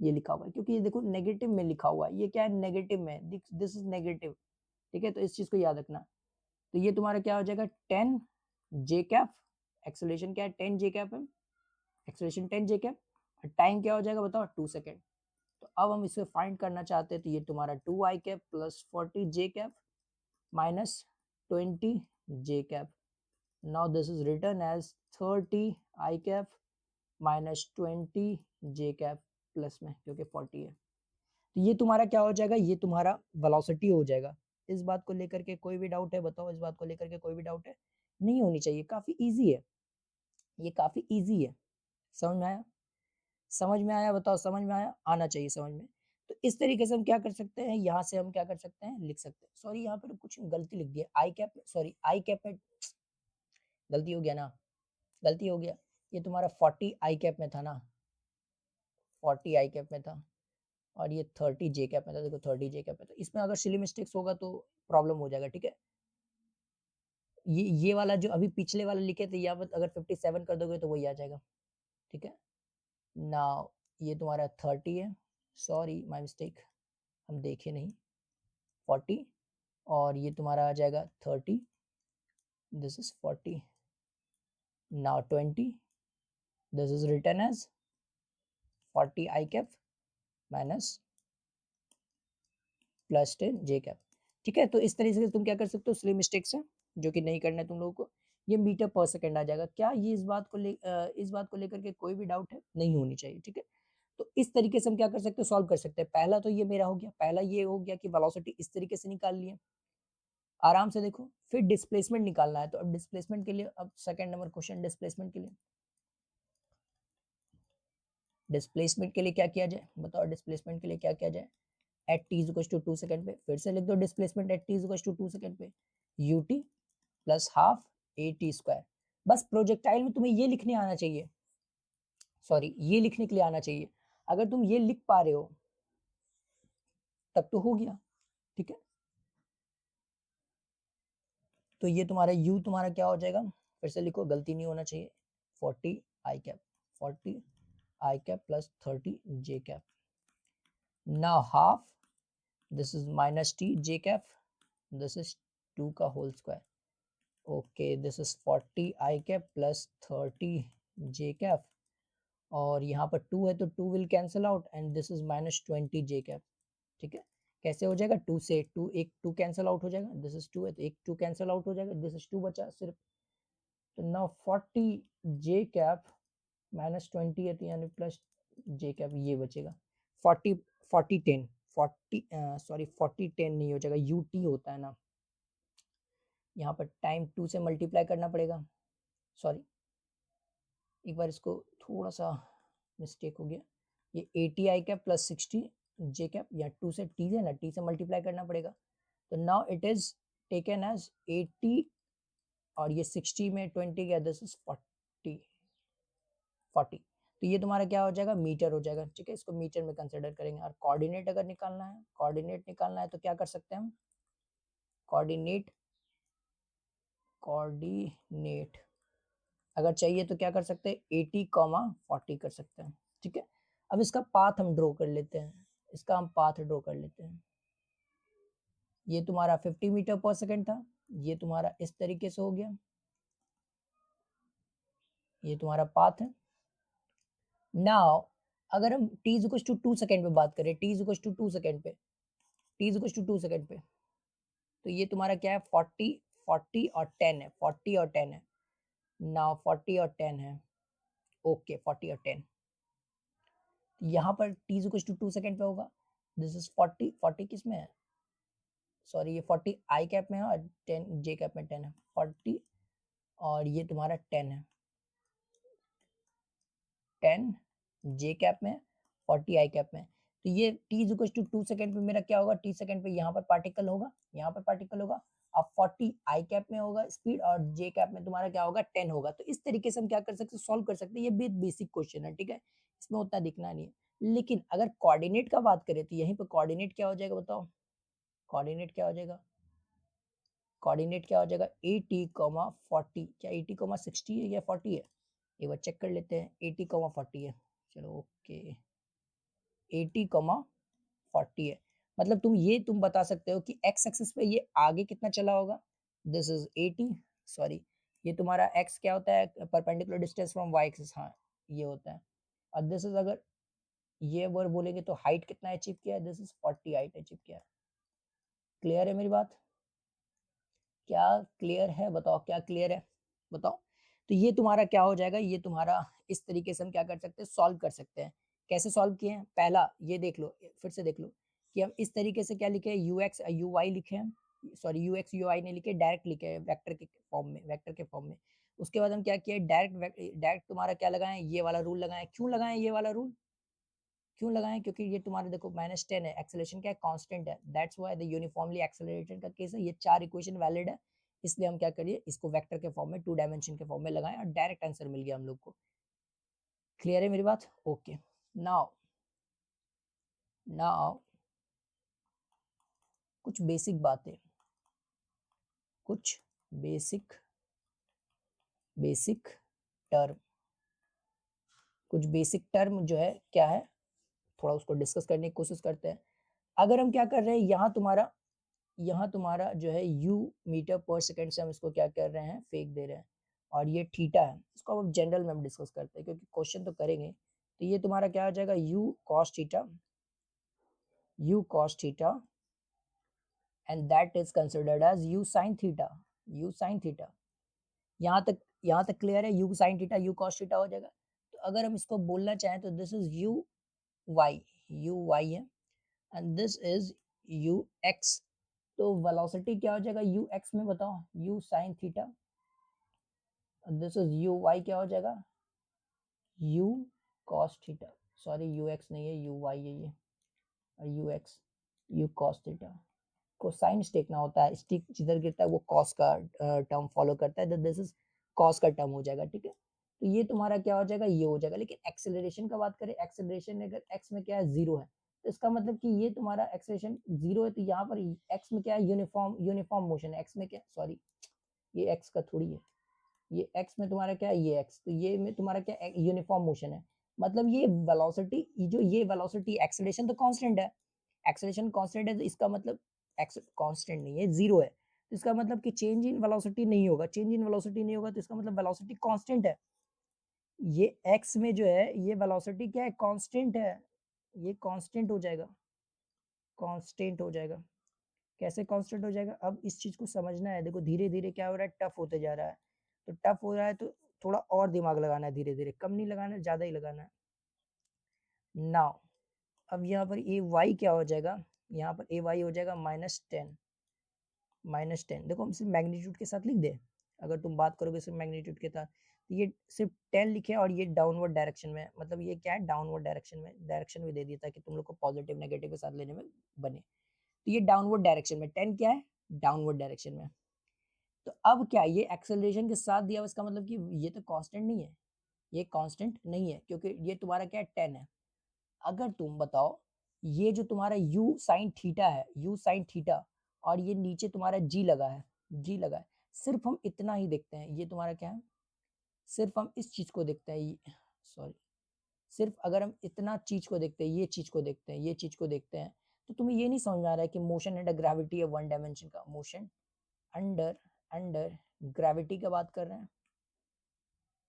ये लिखा हुआ है, क्योंकि ये देखो नेगेटिव में लिखा हुआ है, ये क्या है, नेगेटिव में, दिस इज नेगेटिव, ठीक है, तो इस चीज को याद रखना। तो ये तुम्हारा क्या हो जाएगा, 10 जे कैप, एक्सेलरेशन क्या है, 10 जे कैप है, एक्सेलरेशन 10 जे कैप, और टाइम क्या हो जाएगा बताओ, 2 सेकेंड। तो अब हम इसे फाइंड करना चाहते हैं, तो ये तुम्हारा 2 आई cap plus 40 J cap minus 20 J cap. Now this is written as 30 I cap minus 20 J cap plus में, क्योंकि 40 है, तो ये तुम्हारा क्या हो जाएगा, ये तुम्हारा वेलोसिटी हो जाएगा। इस बात को लेकर के कोई भी डाउट है, बताओ, इस बात को लेकर के कोई भी डाउट है? नहीं होनी चाहिए, काफी इजी है, ये काफी इजी है। समझ में आया? समझ में आया, बताओ, समझ में आया, आना चाहिए समझ में। तो इस तरीके से हम क्या कर सकते हैं, यहाँ से हम क्या कर सकते हैं, लिख सकते हैं, सॉरी यहाँ पर कुछ गलती लिख दिया, आई कैप, सॉरी आई कैप में गलती हो गया ना, गलती हो गया, ये तुम्हारा 40 आई कैप में था ना, 40 आई कैप में था, और ये 30 जे कैप में था, देखो 30 जे कैप में था, इसमें अगर सिली मिस्टेक्स होगा तो प्रॉब्लम हो जाएगा, ठीक है। ये वाला जो अभी पिछले वाला लिखे थे, या अगर 57 कर दोगे तो वही आ जाएगा, ठीक है। नाउ ये तुम्हारा 30 है, सॉरी माय मिस्टेक, हम देखे नहीं, 40, और ये तुम्हारा आ जाएगा 30, this is 40, now 20, this is written as 40 I cap minus +10 j cap, ठीक है। तो इस तरीके से तुम क्या कर सकते हो, स्लिम मिस्टेक से, जो कि नहीं करना है तुम लोगों को, ये मीटर पर सेकंड आ जाएगा। क्या ये इस बात को लेकर के कोई भी डाउट है? नहीं होनी चाहिए, ठीक है। तो इस तरीके से हम क्या कर सकते हैं, सॉल्व कर सकते हैं। पहला तो ये मेरा हो गया, पहला ये हो गया कि वेलोसिटी इस तरीके से निकाल लिए, आराम से देखो। फिर डिस्प्लेसमेंट निकालना है, तो अब डिस्प्लेसमेंट के लिए, अब सेकंड नंबर क्वेश्चन डिस्प्लेसमेंट के लिए, डिस्प्लेसमेंट के लिए क्या किया जाए बताओ, डिस्प्लेसमेंट के लिए क्या किया जाए, at t is to 2 second पे, फिर से लिख दो displacement at t is to 2 second पे, ut plus half a t square. बस प्रोजेक्टाइल में तुम्हें ये लिखने आना चाहिए, सॉरी ये लिखने के लिए आना चाहिए। अगर तुम ये लिख पा रहे हो तब तो हो गया, ठीक है। तो ये तुम्हारा u तुम्हारा क्या हो जाएगा, फिर से लिखो, गलती नहीं होना चाहिए, 40 आई cap, 40 I cap plus 30 J cap. Now half, this is minus T J cap, this is 2 का whole square, okay this is 40 I cap plus 30 J cap, और यहाँ पर 2 है तो 2 will cancel out and this is minus 20 J cap, ठीक है। कैसे हो जाएगा, 2 से 2, एक 2 कैंसिल आउट हो जाएगा, दिस इज 2 है तो एक 2 कैंसिल आउट हो जाएगा, दिस इज 2 बचा सिर्फ। तो नाउ 40 जे कैप माइनस 20 है तो यानी प्लस जे कैप, ये बचेगा 40 40 10 40 सॉरी 40 10 नहीं हो जाएगा, यूटी होता है ना, यहाँ पर टाइम 2 से मल्टीप्लाई करना पड़ेगा, सॉरी एक बार इसको थोड़ा सा मिस्टेक हो गया, ये 80 आई कैप प्लस 60 जे कैप, या 2 से टी है ना, टी से मल्टीप्लाई करना पड़ेगा। तो now it is taken as 80 और ये 60 में 20 गया, दिस इज 40 40। तो ये तुम्हारा क्या हो जाएगा, मीटर हो जाएगा, ठीक है। इसको मीटर में कंसिडर करेंगे। और कोऑर्डिनेट अगर निकालना है, कोऑर्डिनेट निकालना है तो क्या कर सकते हैं हम, कोऑर्डिनेट, कोऑर्डिनेट अगर चाहिए तो क्या कर सकते हैं, 80 40 कर सकते हैं, ठीक है। अब इसका पाथ हम ड्रॉ कर लेते हैं, इसका हम पाथ ड्रॉ कर लेते हैं। ये तुम्हारा 50 मीटर पर सेकंड था, ये तुम्हारा इस तरीके से हो गया, ये तुम्हारा पाथ है। नाउ अगर हम t इज टू 2 सेकंड पे बात करें, t इज टू 2 सेकंड पे, t इज टू 2 सेकंड पे, तो ये तुम्हारा क्या है, 40 40 और 10 है, 40 और 10 है। नाउ 40 और 10 है, ओके 40 और 10, यहाँ पर t इज टू 2 सेकंड पे होगा, दिस इज 40 40 किस में है, सॉरी ये 40 आई कैप में है और 10 जे कैप में 10 है, 40 और ये तुम्हारा 10 है, 10 जे कैप में, 40 आई कैप में। तो ये t इज टू 2 सेकंड पे मेरा क्या होगा, t सेकंड पे यहाँ पर पार्टिकल होगा, यहाँ पर पार्टिकल होगा, अब 40 आई कैप में होगा स्पीड और जे कैप में तुम्हारा क्या होगा, 10 होगा। तो इस तरीके से हम क्या कर सकते हैं, सॉल्व कर सकते हैं। ये बेसिक क्वेश्चन है, ठीक है, इसमें उतना दिखना नहीं है। लेकिन अगर कोऑर्डिनेट का बात करें तो यहीं पर कोऑर्डिनेट क्या हो जाएगा बताओ, कोऑर्डिनेट क्या हो जाएगा, कोऑर्डिनेट क्या हो जाएगा, 80 40, क्या 80 60 है या 40 है, एक बार चेक कर लेते हैं, 80 40 है, चलो ओके 80 40 है। मतलब तुम बता सकते हो कि एक्स एक्सिस पे ये आगे कितना चला होगा, दिस इज 80, सॉरी ये तुम्हारा एक्स क्या होता है, perpendicular distance from y axis, हाँ ये होता है। और दिस इज, अगर ये वर्ड बोलेंगे तो हाइट कितना अचीव किया है, दिस इज 40 हाइट अचीव किया है। क्लियर है मेरी बात, क्या क्लियर है बताओ, क्या क्लियर है बताओ। तो ये तुम्हारा क्या हो जाएगा, ये तुम्हारा इस तरीके से हम क्या कर सकते हैं, सॉल्व कर सकते हैं। कैसे सॉल्व किए हैं, पहला ये देख लो, फिर से देख लो कि हम इस तरीके से क्या लिखे हैं, यू एक्स यू वाई लिखे हैं, sorry u x u y नहीं लिखे, डायरेक्ट लिखे हैं वेक्टर के फॉर्म में, वेक्टर के फॉर्म में। उसके बाद हम क्या किए, डायरेक्ट डायरेक्ट तुम्हारा क्या लगाएं, ये वाला रूल लगाएं। क्यों लगाएं ये वाला रूल, क्यों लगाएं, क्योंकि ये तुम्हारे देखो -10 है, एक्सेलरेशन क्या है, कांस्टेंट है, that's why the uniformly accelerated का केस है, ये चार इक्वेशन वैलिड है। इसलिए हम क्या करिए, इसको वेक्टर के फॉर्म में, 2 डायमेंशन के फॉर्म में लगाएं और डायरेक्ट आंसर मिल गया हम लोग को। क्लियर है मेरी बात, ओके। नाउ नाउ कुछ बेसिक बातें, कुछ बेसिक बेसिक टर्म, कुछ बेसिक टर्म जो है क्या है, थोड़ा उसको डिस्कस करने की कोशिश करते हैं। अगर हम क्या कर रहे हैं, यहाँ तुम्हारा जो है u मीटर पर सेकंड से हम इसको क्या कर रहे हैं, फेंक दे रहे हैं, और ये थीटा है, इसको अब जनरल में हम डिस्कस करते हैं क्योंकि क्वेश्चन तो करेंगे। तो ये तुम्हारा क्या हो जाएगा, u cos theta, u cos theta and that is considered as u sin theta, u sin theta. यहाँ तक क्लियर है, u sin theta u cos theta हो जाएगा। तो अगर हम इसको बोलना चाहें तो this is u y, u y है and this is u x. तो वेलोसिटी क्या हो जाएगा यू एक्स में, बताओ, u sine theta, this is you y क्या हो जाएगा, you cos theta, sorry u x नहीं है यू वाई है ये, और you x you cos theta. को साइन स्टेक ना होता है, स्टिक जिधर गिरता है वो कॉस का टर्म फॉलो करता है, दिस इज कॉस का टर्म हो जाएगा, ठीक है। तो ये तुम्हारा क्या हो जाएगा, ये हो जाएगा। लेकिन एक्सेलरेशन का बात करें, एक्सेलरेशन अगर एक्स में क्या है, जीरो है, तो इसका मतलब कि ये तुम्हारा एक्सेलरेशन जीरो है, तो यहाँ पर एक्स में क्या है, यूनिफॉर्म यूनिफॉर्म मोशन है। एक्स में क्या, सॉरी ये एक्स का थोड़ी है, ये एक्स में तुम्हारा क्या है, ये एक्स, तो ये में तुम्हारा क्या यूनिफॉर्म मोशन है। मतलब ये वेलोसिटी, जो ये वेलोसिटी, एक्सेलरेशन तो कांस्टेंट है, एक्सेलरेशन कांस्टेंट है, तो इसका मतलब एक्स कांस्टेंट नहीं है, जीरो है, तो इसका मतलब कि चेंज इन वेलोसिटी नहीं होगा, चेंज इन वेलोसिटी नहीं होगा, तो इसका मतलब वेलोसिटी कांस्टेंट है। ये एक्स में जो है ये वेलोसिटी क्या है, कांस्टेंट है, ये कांस्टेंट हो जाएगा, कांस्टेंट हो जाएगा। कैसे कांस्टेंट हो जाएगा, अब इस चीज को समझना है। देखो धीरे धीरे क्या हो रहा है, टफ होते जा रहा है, तो टफ हो रहा है तो थोड़ा और दिमाग लगाना है, धीरे धीरे, कम नहीं लगाना है, ज्यादा ही लगाना है। नाउ अब यहाँ पर ए वाई क्या हो जाएगा, यहाँ पर ए वाई हो जाएगा -10, -10। देखो हम सिर्फ मैग्नीट्यूड के साथ लिख दे, अगर तुम बात करोगे सिर्फ मैग्नीट्यूड के साथ, तो ये सिर्फ 10 लिखे और ये डाउनवर्ड डायरेक्शन में, मतलब ये क्या है, डाउनवर्ड डायरेक्शन में, डायरेक्शन भी दे दिया ताकि तुम लोग को पॉजिटिव नेगेटिव के साथ लेने में बने। तो ये डाउनवर्ड डायरेक्शन में, 10 क्या है, डाउनवर्ड डायरेक्शन में। तो अब क्या, ये एक्सेलरेशन के साथ दिया, इसका मतलब कि ये तो कांस्टेंट नहीं है, ये कांस्टेंट नहीं है, क्योंकि ये तुम्हारा क्या है, 10 है। अगर तुम बताओ, ये जो तुम्हारा u साइन थीटा है, u साइन थीटा, और ये नीचे तुम्हारा g लगा है, g लगा है, सिर्फ हम इतना ही देखते हैं, ये तुम्हारा क्या है, सिर्फ हम इस चीज को देखते हैं, सॉरी, सिर्फ अगर हम इतना चीज को देखते हैं, ये चीज को देखते हैं, ये चीज को देखते हैं, तो तुम्हें ये नहीं समझ में आ रहा है कि मोशन अंडर ग्रेविटी है वन डायमेंशन का, मोशन अंडर अंडर ग्रेविटी का बात कर रहे हैं,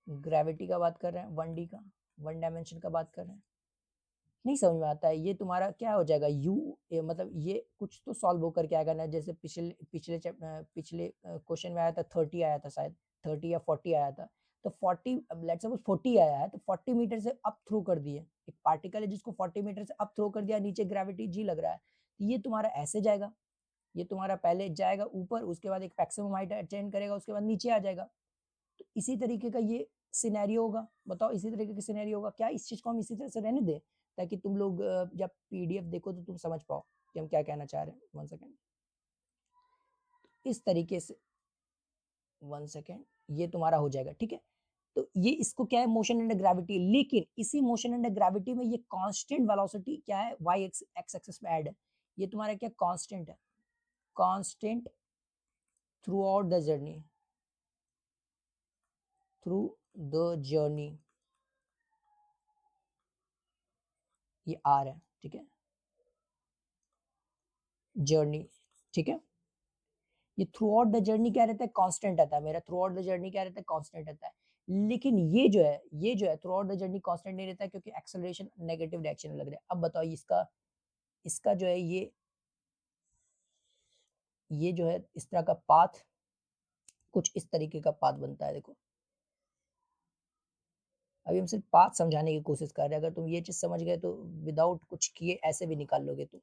ग्रेविटी का बात कर रहे हैं, वन डी का, वन डायमेंशन का बात कर रहे हैं, नहीं समझ में आता है। ये तुम्हारा क्या हो जाएगा, मतलब ये कुछ तो सॉल्व होकर के आएगा ना, जैसे पिछले पिछले पिछले क्वेश्चन में आया था 30 आया था शायद, 30 या 40 आया था, तो 40, लेट्स सपोज 40 आया है, तो 40 मीटर से अप थ्रो कर दिए, एक पार्टिकल है जिसको 40 मीटर से अप थ्रो कर दिया, नीचे ग्रेविटी जी लग रहा है, तो ये तुम्हारा ऐसे जाएगा, ये तुम्हारा पहले जाएगा ऊपर, उसके बाद एक मैक्सिमम हाइट अटेन करेगा, उसके बाद नीचे आ जाएगा। तो इसी तरीके का ये सिनेरियो होगा, बताओ इसी तरीके का सिनेरियो होगा क्या, इस चीज को हम इसी तरह से रहने दें, ताकि तुम लोग जब पीडीएफ देखो तो तुम समझ पाओ कि हम क्या कहना चाह रहे हैं। वन सेकेंड, इस तरीके से, वन सेकेंड, ये तुम्हारा हो जाएगा, ठीक है। तो ये इसको क्या है, मोशन अंडर ग्रेविटी, लेकिन इसी मोशन अंडर ग्रेविटी में ये कांस्टेंट वेलोसिटी क्या है, वाई एक्स एक्सिस में ऐड है, ये तुम्हारा क्या कांस्टेंट है, constant through out the journey, through the journey, ये आर है, ठीक है, जर्नी, ठीक है। ये थ्रू आउट द जर्नी क्या रहता है, कांस्टेंट रहता है, मेरा थ्रू आउट द जर्नी क्या रहता है, कांस्टेंट रहता है। लेकिन ये जो है through out the journey constant नहीं रहता है, क्योंकि एक्सेलरेशन नेगेटिव डायरेक्शन में लग रहा है। अब बताओ इसका इसका जो है ये जो है इस तरह का पाथ, कुछ इस तरीके का पाथ बनता है, देखो अभी हम सिर्फ पाथ समझाने की कोशिश कर रहे हैं, अगर तुम ये चीज समझ गए तो विदाउट कुछ किए ऐसे भी निकाल लोगे तुम।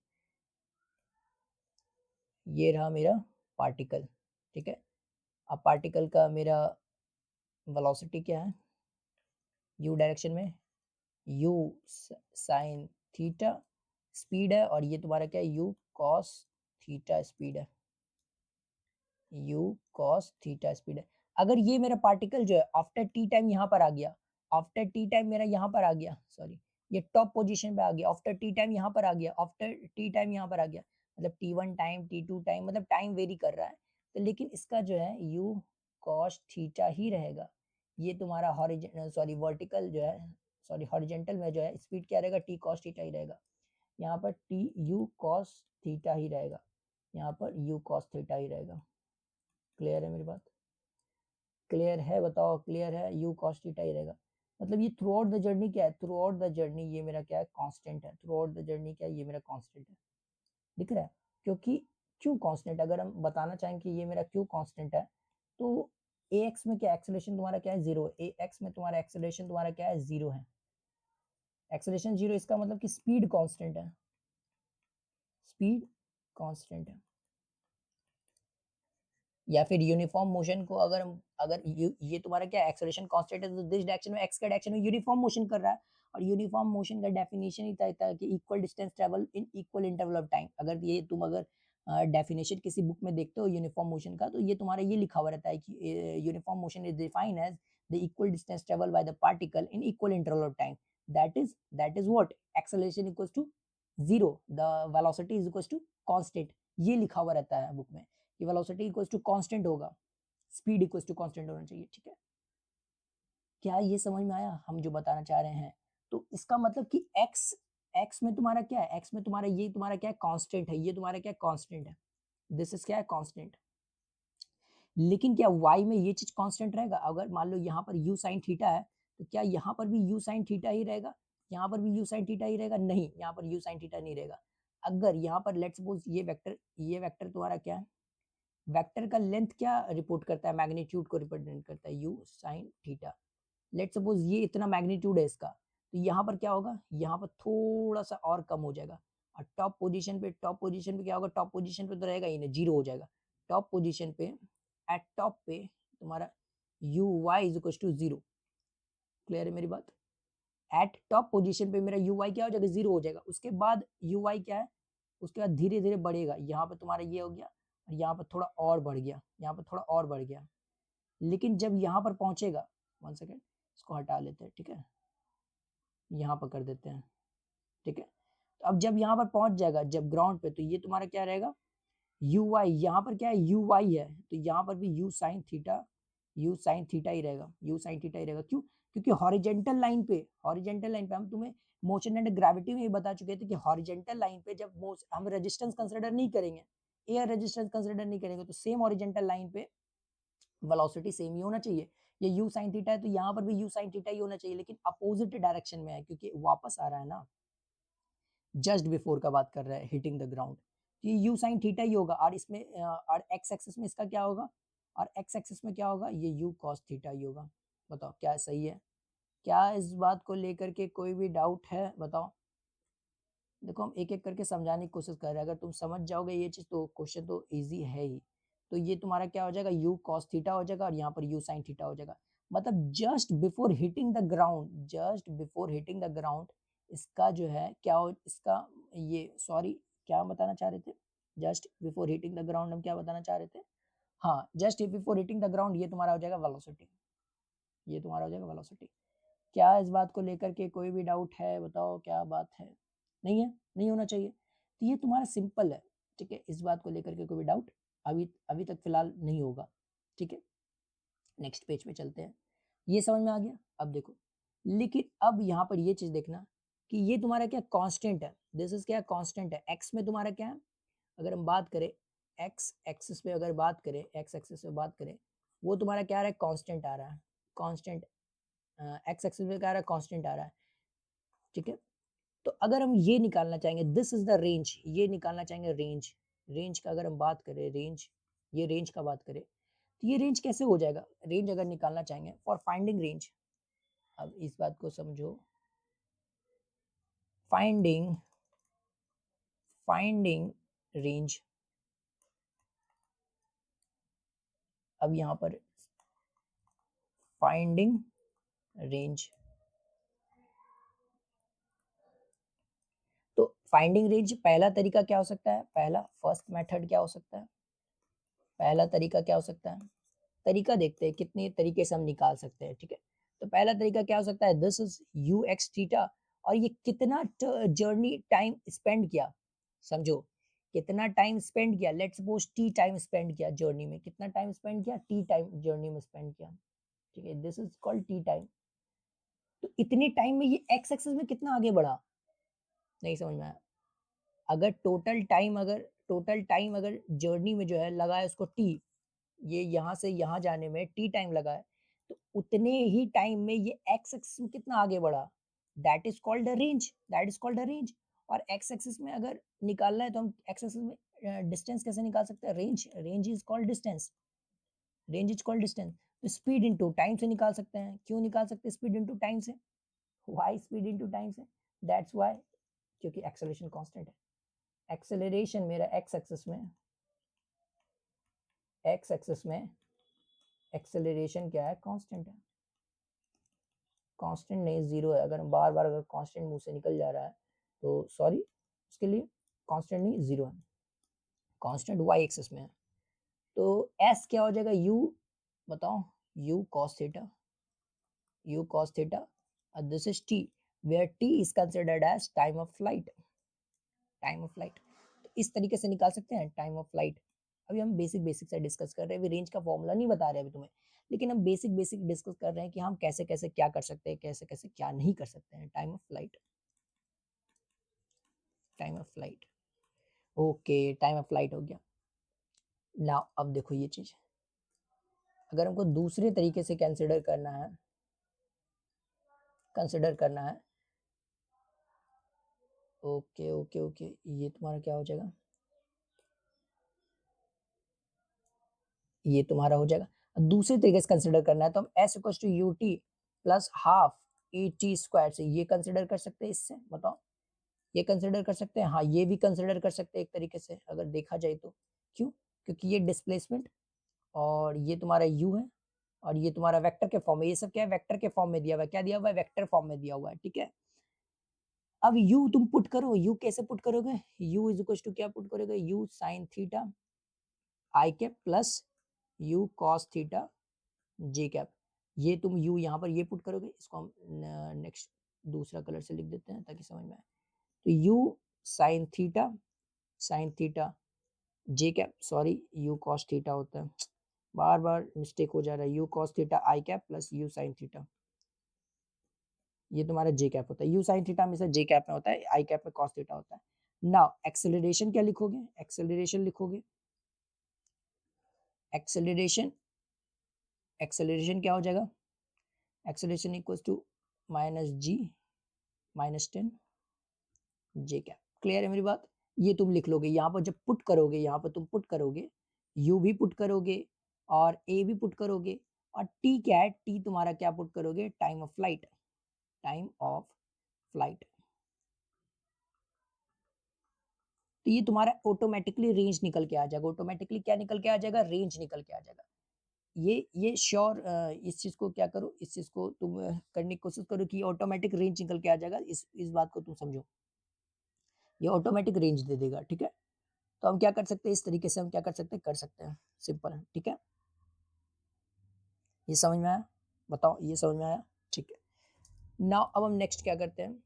ये रहा मेरा पार्टिकल, ठीक है। अब पार्टिकल का मेरा वेलोसिटी क्या है, यू डायरेक्शन में, यू साइन थीटा स्पीड है, और ये तुम्हारा क्या है, यू कॉस थीटा स्पीड है, यू कॉस थीटा स्पीड है। अगर ये मेरा पार्टिकल जो है आफ्टर टी टाइम यहाँ पर आ गया, आफ्टर टी टाइम मेरा यहाँ पर आ गया, सॉरी ये टॉप पोजीशन पे आ गया, आफ्टर टी टाइम यहाँ पर आ गया, आफ्टर टी टाइम यहाँ पर आ गया, मतलब T1 टाइम, T2 टाइम, मतलब टाइम वेरी कर रहा है, तो लेकिन इसका जो है यू कॉस थीटा ही रहेगा। ये तुम्हारा हॉरिजॉन्टल, सॉरी वर्टिकल जो है, सॉरी हॉरिजॉन्टल में जो है स्पीड क्या रहेगा, टी कॉस थीटा ही रहेगा, यहाँ पर टी यू कॉस थीटा ही रहेगा, यहाँ पर यू कॉस थीटा ही रहेगा। क्लियर है मेरी बात, क्लियर है, बताओ क्लियर है, यू कॉस थीटा ही रहेगा। मतलब ये थ्रू आउट द जर्नी क्या है, थ्रू आउट द जर्नी ये मेरा क्या है, कांस्टेंट है, थ्रू आउट द जर्नी क्या है, ये मेरा कांस्टेंट है, दिख रहा है। क्योंकि क्यों कांस्टेंट, अगर हम बताना चाहें कि ये मेरा क्यों कांस्टेंट है, तो ए एक्स में क्या एक्सेलरेशन तुम्हारा क्या है, जीरो, ए एक्स में तुम्हारा एक्सेलरेशन तुम्हारा क्या है, जीरो है, एक्सेलरेशन जीरो, इसका मतलब कि स्पीड कांस्टेंट है, स्पीड कांस्टेंट है। या फिर यूनिफॉर्म मोशन को अगर ये तुम्हारा क्या एक्सेलरेशन कांस्टेंट है, तो दिस डायरेक्शन में, एक्स के डायरेक्शन में यूनिफॉर्म मोशन कर रहा है, और यूनिफॉर्म मोशन का डेफिनेशन ही था कि equal distance travel in equal interval of time. अगर ये तुम अगर डेफिनेशन किसी बुक में देखते हो यूनिफॉर्म मोशन का, तो ये तुम्हारा ये लिखा हुआ रहता है कि uniform motion is defined as the equal distance travel by the particle in equal interval of time, that is what acceleration equals to zero, the velocity is equals to constant. ये लिखा हुआ रहता है बुक में कि velocity equals to constant होगा, speed equals to constant होना चाहिए, ठीक है। क्या ये समझ में आया हम जो बताना चाह रहे हैं? तो इसका मतलब कि एक्स एक्स में तुम्हारा क्या है, एक्स में तुम्हारा ये तुम्हारा क्या है, कांस्टेंट है, ये तुम्हारा क्या है, कांस्टेंट है, दिस इज क्या है, कांस्टेंट। लेकिन क्या वाई में ये चीज कांस्टेंट रहेगा? अगर मान लो यहाँ पर यू साइन थीटा है, तो क्या यहाँ पर भी यू साइन थीटा ही रहेगा? यहाँ पर भी यू साइन थीटा ही रहेगा? नहीं, यहाँ पर यू साइन थीटा नहीं रहेगा। अगर यहाँ पर लेट्स सपोज ये वेक्टर तुम्हारा क्या है, वेक्टर का लेंथ क्या रिपोर्ट करता है, मैग्नीट्यूड को रिप्रेजेंट करता है, u sine theta. Let's suppose ये इतना मैग्नीट्यूड है इसका, तो यहाँ पर क्या होगा, यहाँ पर थोड़ा सा और कम हो जाएगा, और टॉप पोजीशन पे क्या होगा, टॉप पोजीशन पे तो रहेगा ही नहीं, जीरो हो जाएगा। टॉप पोजीशन पे, एट टॉप पे तुम्हारा u y is equal to zero. Clear है मेरी बात? एट टॉप पोजीशन पे मेरा यू वाई क्या हो जाएगा, जीरो हो जाएगा। उसके बाद यू वाई क्या है, उसके बाद धीरे धीरे बढ़ेगा, यहाँ पर तुम्हारा ये हो गया, और यहाँ पर थोड़ा और बढ़ गया, यहाँ पर थोड़ा और बढ़ गया। लेकिन जब यहाँ पर पहुंचेगा, 1 सेकेंड इसको हटा लेते हैं, ठीक है, यहाँ पर कर देते हैं, ठीक है। तो अब जब यहाँ पर पहुंच जाएगा, जब ग्राउंड पे, तो ये तुम्हारा क्या रहेगा, यू वाई, यहाँ पर क्या है, यू वाई है, तो यहाँ पर भी यू साइन थीटा ही रहेगा, यू साइन थीटा ही रहेगा। क्यों? क्योंकि हॉरिजेंटल लाइन पे हम तुम्हें मोशन एंड ग्रेविटी में ही बता चुके थे कि हॉरिजेंटल लाइन पे जब हम रेजिस्टेंस कंसिडर नहीं करेंगे, एयर रेजिस्टेंस कंसिडर नहीं करेंगे, तो सेम हॉरिजेंटल लाइन पे वेलोसिटी सेम ही होना चाहिए। ये यू साइन थीटा है, तो यहाँ पर भी यू साइन थीटा ही होना चाहिए, लेकिन अपोजिट डायरेक्शन में है, क्योंकि वापस आ रहा है ना, जस्ट बिफोर का बात कर रहा है, हिटिंग द ग्राउंड। ये यू साइन थीटा ही होगा, और इसमें और एक्स एक्सिस में इसका क्या होगा, और एक्स एक्सिस में क्या होगा, ये यू कॉस थीटा ही होगा। बताओ क्या सही है? क्या इस बात को लेकर के कोई भी डाउट है? बताओ। देखो हम एक एक करके समझाने की कोशिश कर रहे हैं, अगर तुम समझ जाओगे ये चीज तो क्वेश्चन तो इजी है ही। तो ये तुम्हारा क्या हो जाएगा, यू कॉस थीटा हो जाएगा, और यहाँ पर यू साइन थीटा हो जाएगा। मतलब just before hitting the ground, just before hitting the ground, इसका जो है क्या हो, इसका ये सॉरी, क्या बताना चाह रहे थे, just before hitting the ground हम क्या बताना चाह रहे थे, हाँ, just before hitting the ground ये तुम्हारा हो जाएगा वेलोसिटी, ये तुम्हारा हो जाएगा वेलोसिटी। क्या इस बात को लेकर के कोई भी डाउट है? बताओ क्या बात है? नहीं है, नहीं होना चाहिए। तो ये तुम्हारा सिंपल है, ठीक है, इस बात को लेकर के कोई भी डाउट अभी अभी तक फिलहाल नहीं होगा, ठीक है। नेक्स्ट पेज पे चलते हैं। ये समझ में आ गया? अब देखो, लेकिन अब यहाँ पर ये चीज देखना कि ये तुम्हारा क्या कांस्टेंट है, दिस इज क्या कांस्टेंट है, एक्स में तुम्हारा क्या है, अगर हम बात करें एक्स एक्सिस पे, अगर बात करें एक्स एक्सिस पे बात करें, वो तुम्हारा क्या आ रहा है, कांस्टेंट आ रहा है, कांस्टेंट। एक्स एक्सिस पे क्या आ रहा है, कांस्टेंट आ रहा है, ठीक है। तो अगर हम ये निकालना चाहेंगे, दिस इज द रेंज, ये निकालना चाहेंगे रेंज, रेंज का अगर हम बात करें, रेंज, ये रेंज का बात करें, तो ये रेंज कैसे हो जाएगा, रेंज अगर निकालना चाहेंगे फॉर फाइंडिंग रेंज, अब इस बात को समझो, फाइंडिंग फाइंडिंग रेंज, अब यहाँ पर फाइंडिंग रेंज, तो फाइंडिंग रेंज पहला तरीका क्या हो सकता है, पहला फर्स्ट मेथड क्या हो सकता है, पहला तरीका क्या हो सकता है, तरीका देखते हैं कितने तरीके से हम निकाल सकते हैं, ठीक है। तो पहला तरीका क्या हो सकता है, this is u x theta, और ये कितना जर्नी टाइम स्पेंड किया, समझो कितना टाइम स्पेंड किया, let's suppose T time spend किया जर्नी में, कितना टाइम स्पेंड किया, टी टाइम जर्नी में स्पेंड किया, ठीक है, this is called T time. तो इतने टाइम में ये एक्स एक्सिस में कितना आगे बढ़ा, नहीं समझ में आया। अगर टोटल टाइम अगर जर्नी में जो है लगा है उसको टी, ये यहाँ से यहाँ जाने में टी टाइम लगा है, तो उतने ही टाइम में ये एक्स एक्सिस में कितना आगे बढ़ा, that is called the range, that is called the range. और एक्स एक्सिस में अगर निकालना है तो हम एक्स एक्सिस में डिस्टेंस कैसे निकाल सकते हैं, range, range is called distance, range is called distance. तो स्पीड इनटू टाइम से निकाल सकते हैं, क्यों निकाल सकते हैं स्पीड इनटू टाइम से, वाई स्पीड इनटू टाइम से, दैट्स वाई, क्योंकि एक्सेलरेशन कांस्टेंट है। एक्सेलरेशन मेरा एक्स एक्सिस में एक्सेलरेशन क्या है, कांस्टेंट है। कांस्टेंट नहीं, जीरो है। अगर बार बार अगर कांस्टेंट मुंह से निकल जा रहा है तो सॉरी, उसके लिए कांस्टेंट नहीं, जीरो है। कांस्टेंट वाई एक्सिस में है, तो एस क्या हो जाएगा, यू, बताओ, you cos theta, u cos theta, and this is t, where t is considered as time of flight, time of flight. तो इस तरीके से निकाल सकते हैं टाइम ऑफ फ्लाइट। अभी हम बेसिक से डिस्कस कर रहे हैं, अभी रेंज का फॉर्मूला नहीं बता रहे अभी तुम्हें, लेकिन हम बेसिक डिस्कस कर रहे हैं कि हम कैसे कैसे क्या कर सकते हैं, कैसे कैसे क्या नहीं कर सकते हैं। Time of flight, time of flight, okay, time of flight हो गया। नाउ अब देखो ये चीज, अगर हमको दूसरे तरीके से कंसिडर करना है, ओके ओके ओके, ये तुम्हारा क्या हो जाएगा, ये तुम्हारा हो जाएगा। दूसरे तरीके से कंसिडर करना है तो हम s equal to u t plus half a t square से ये कंसिडर कर सकते हैं। इससे बताओ, ये कंसिडर कर सकते हैं, हाँ ये भी कंसिडर कर सकते हैं एक तरीके से अगर देखा जाए तो। क्यों, क्योंकि ये डिस्प्लेसमेंट और ये तुम्हारा यू है और ये तुम्हारा वेक्टर के फॉर्म में, ये सब क्या है, वेक्टर के फॉर्म में दिया हुआ है। क्या दिया हुआ है, वेक्टर फॉर्म में दिया हुआ है, ठीक है। अब u तुम पुट करो, u कैसे पुट करोगे, u इज इक्वल टू क्या पुट करोगे, u sine theta i cap plus u cos theta j cap. ये तुम u यहाँ पर ये पुट करोगे, इसको हम नेक्स्ट दूसरा कलर से लिख देते हैं ताकि समझ में आए। तो u sine theta j cap, sorry u cos theta होता है, बार बार मिस्टेक हो जा रहा है, u cos theta i cap plus u sine theta, ये तुम्हारा जे कैप होता है। u साइन थीटा हमेशा जे कैप में होता है, आई कैप में कॉस थीटा होता है। नाउ एक्सेलरेशन क्या लिखोगे, एक्सेलरेशन क्या हो जाएगा, acceleration equals to minus g minus 10 j cap. Clear है मेरी बात, ये तुम लिख लोगे। यहाँ पर जब पुट करोगे, यहाँ पर तुम पुट करोगे, u भी पुट करोगे और a भी पुट करोगे, और t क्या है, t तुम्हारा क्या पुट करोगे, टाइम ऑफ फ्लाइट, तो ये तुम्हारा ऑटोमेटिकली रेंज निकल के आ जाएगा। ऑटोमेटिकली क्या निकल के आ जाएगा, रेंज निकल के आ जाएगा। ये श्योर, इस चीज को क्या करो, इस चीज को तुम करने की कोशिश करो कि ऑटोमेटिक रेंज निकल के आ जाएगा। इस बात को तुम समझो, ये ऑटोमेटिक रेंज दे देगा, ठीक है। तो हम क्या कर सकते हैं, इस तरीके से हम क्या कर सकते हैं, सिंपल है, ठीक है। ये समझ में आया, बताओ ये समझ में आया, ठीक है। नाउ अब हम नेक्स्ट क्या करते हैं,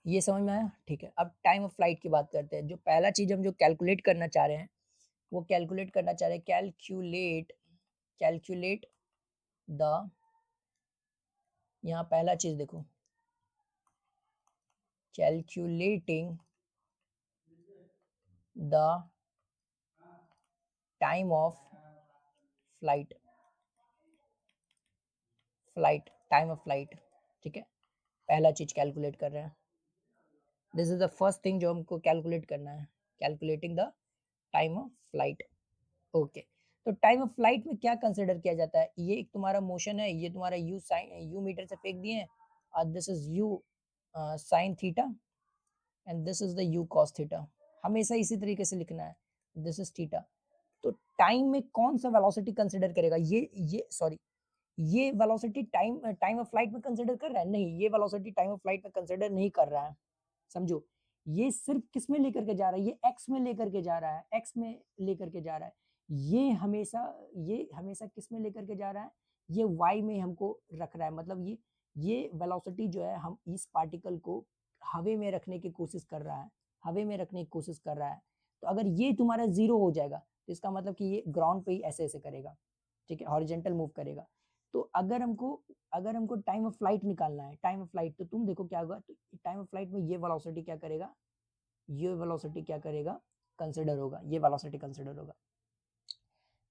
ये समझ में आया, ठीक है। अब टाइम ऑफ फ्लाइट की बात करते हैं। जो पहला चीज हम जो कैलकुलेट करना चाह रहे हैं, वो कैलकुलेट करना चाह रहे हैं, कैलकुलेट द, यहाँ पहला चीज देखो, calculating the time of flight, time of flight, ठीक है। पहला चीज कैलकुलेट कर रहे हैं, this is the first thing जो हमको कैलकुलेट करना है, calculating the time of flight, okay. तो टाइम ऑफ फ्लाइट में क्या कंसिडर किया जाता है, ये एक तुम्हारा मोशन है, ये तुम्हारा यू मीटर से फेंक दिए और this is you sine theta and this is the you cos theta. हमेशा इसी तरीके से लिखना है, दिस इज थीटा। तो टाइम में कौन सा वेलोसिटी कंसिडर करेगा, ये सॉरी, ये वेलोसिटी टाइम ऑफ फ्लाइट में कंसिडर कर रहा है, नहीं, ये वेलोसिटी टाइम ऑफ फ्लाइट में कंसिडर नहीं कर रहा है, समझो। ये सिर्फ किस में लेकर के जा रहा है, ये एक्स में लेकर के जा रहा है, एक्स में लेकर के जा रहा है। ये हमेशा किस में लेकर के जा रहा है, ये वाई में हमको रख रहा है। मतलब ये वेलोसिटी जो है, हम इस पार्टिकल को हवा में रखने की कोशिश कर रहा है, तो अगर ये तुम्हारा जीरो हो जाएगा तो इसका मतलब कि ये ग्राउंड पे ही ऐसे ऐसे करेगा, ठीक है, हॉरिजॉन्टल मूव करेगा। तो अगर हमको टाइम ऑफ फ्लाइट निकालना है, टाइम ऑफ फ्लाइट, तो तुम देखो क्या होगा, तो टाइम ऑफ फ्लाइट में ये वेलोसिटी क्या करेगा, कंसिडर होगा, ये वेलोसिटी कंसिडर होगा।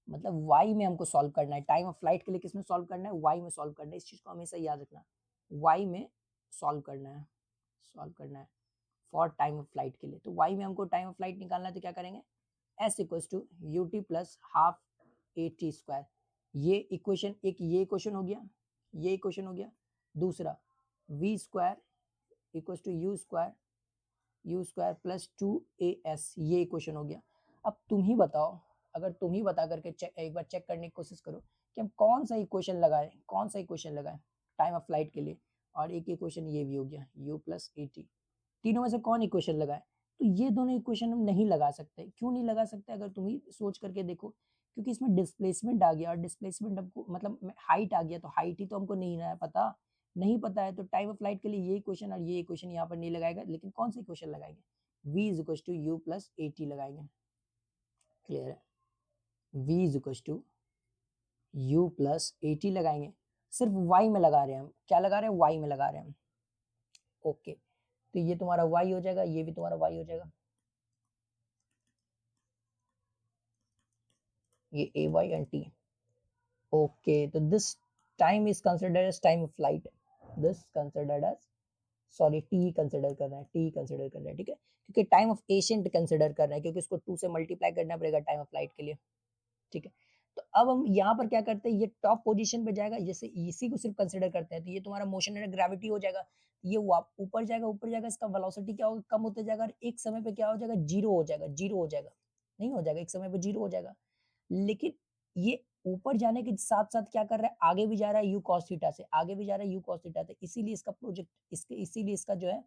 मतलब वाई में हमको सॉल्व करना है, टाइम ऑफ फ्लाइट के लिए किस में सॉल्व करना है, वाई में सॉल्व करना है। इस चीज को हमेशा याद रखना, वाई में सॉल्व करना है फॉर टाइम ऑफ फ्लाइट के लिए। तो वाई में हमको टाइम ऑफ फ्लाइट निकालना है, तो क्या करेंगे, s equals to u t plus half a t square. ये इक्वेशन हो गया, दूसरा v square equal to u square plus 2as, ये इक्वेशन हो गया। अब तुम ही बताओ, अगर तुम ही बता करके एक बार चेक करने की कोशिश करो कि हम कौन सा इक्वेशन लगाएं, कौन सा इक्वेशन लगाएं टाइम ऑफ फ्लाइट के लिए। और एक इक्वेशन ये भी हो गया u प्लस ए टी, तीनों में से कौन इक्वेशन लगाएं? तो ये दोनों इक्वेशन हम नहीं लगा सकते। क्यों नहीं लगा सकते? अगर तुम ही सोच करके देखो, क्योंकि इसमें डिस्प्लेसमेंट आ गया, और डिस्प्लेसमेंट हमको मतलब हाइट आ गया, तो हाइट ही तो हमको नहीं ना है पता, नहीं पता है, तो टाइम ऑफ फ्लाइट के लिए ये इक्वेशन और ये इक्वेशन यहाँ पर नहीं लगाएगा, लेकिन कौन सा इक्वेशन लगाएंगे? v is equal to u plus a t लगाएंगे। क्लियर है? v is equal to u plus a t लगाएंगे, सिर्फ y में लगा रहे हैं हम। क्या लगा रहे हैं? y में लगा रहे हैं हम। ओके, तो ये तुम्हारा y हो जाएगा, ये भी तुम्हारा y हो जाएगा, ये a Y and t. Okay, तो this time is considered as time of flight, this considered as, sorry t consider कर रहे हैं, टी कंसिडर कर रहे हैं, ठीक है, क्योंकि टाइम ऑफ एशिएंट कंसिडर कर रहे हैं, क्योंकि इसको 2 से मल्टीप्लाई करना पड़ेगा टाइम ऑफ फ्लाइट के लिए, ठीक है। तो अब हम यहाँ पर क्या करते हैं, ये टॉप पोजीशन पे जाएगा, जैसे इसी को सिर्फ कंसिडर करते हैं, तो ये तुम्हारा मोशन एंड ग्रेविटी हो जाएगा, ये ऊपर जाएगा, ऊपर जाएगा, इसका वेलोसिटी क्या होगा? कम होते जाएगा, और एक समय पे क्या हो जाएगा? जीरो हो जाएगा, जीरो हो जाएगा, नहीं हो जाएगा, एक समय पे जीरो हो जाएगा। लेकिन ये ऊपर जाने के साथ साथ क्या कर रहा है? आगे भी जा रहा है यू कॉस थीटा से, आगे भी जा रहा है यू कॉस थीटा से, इसीलिए इसका प्रोजेक्ट, इसके इसीलिए इसका जो है,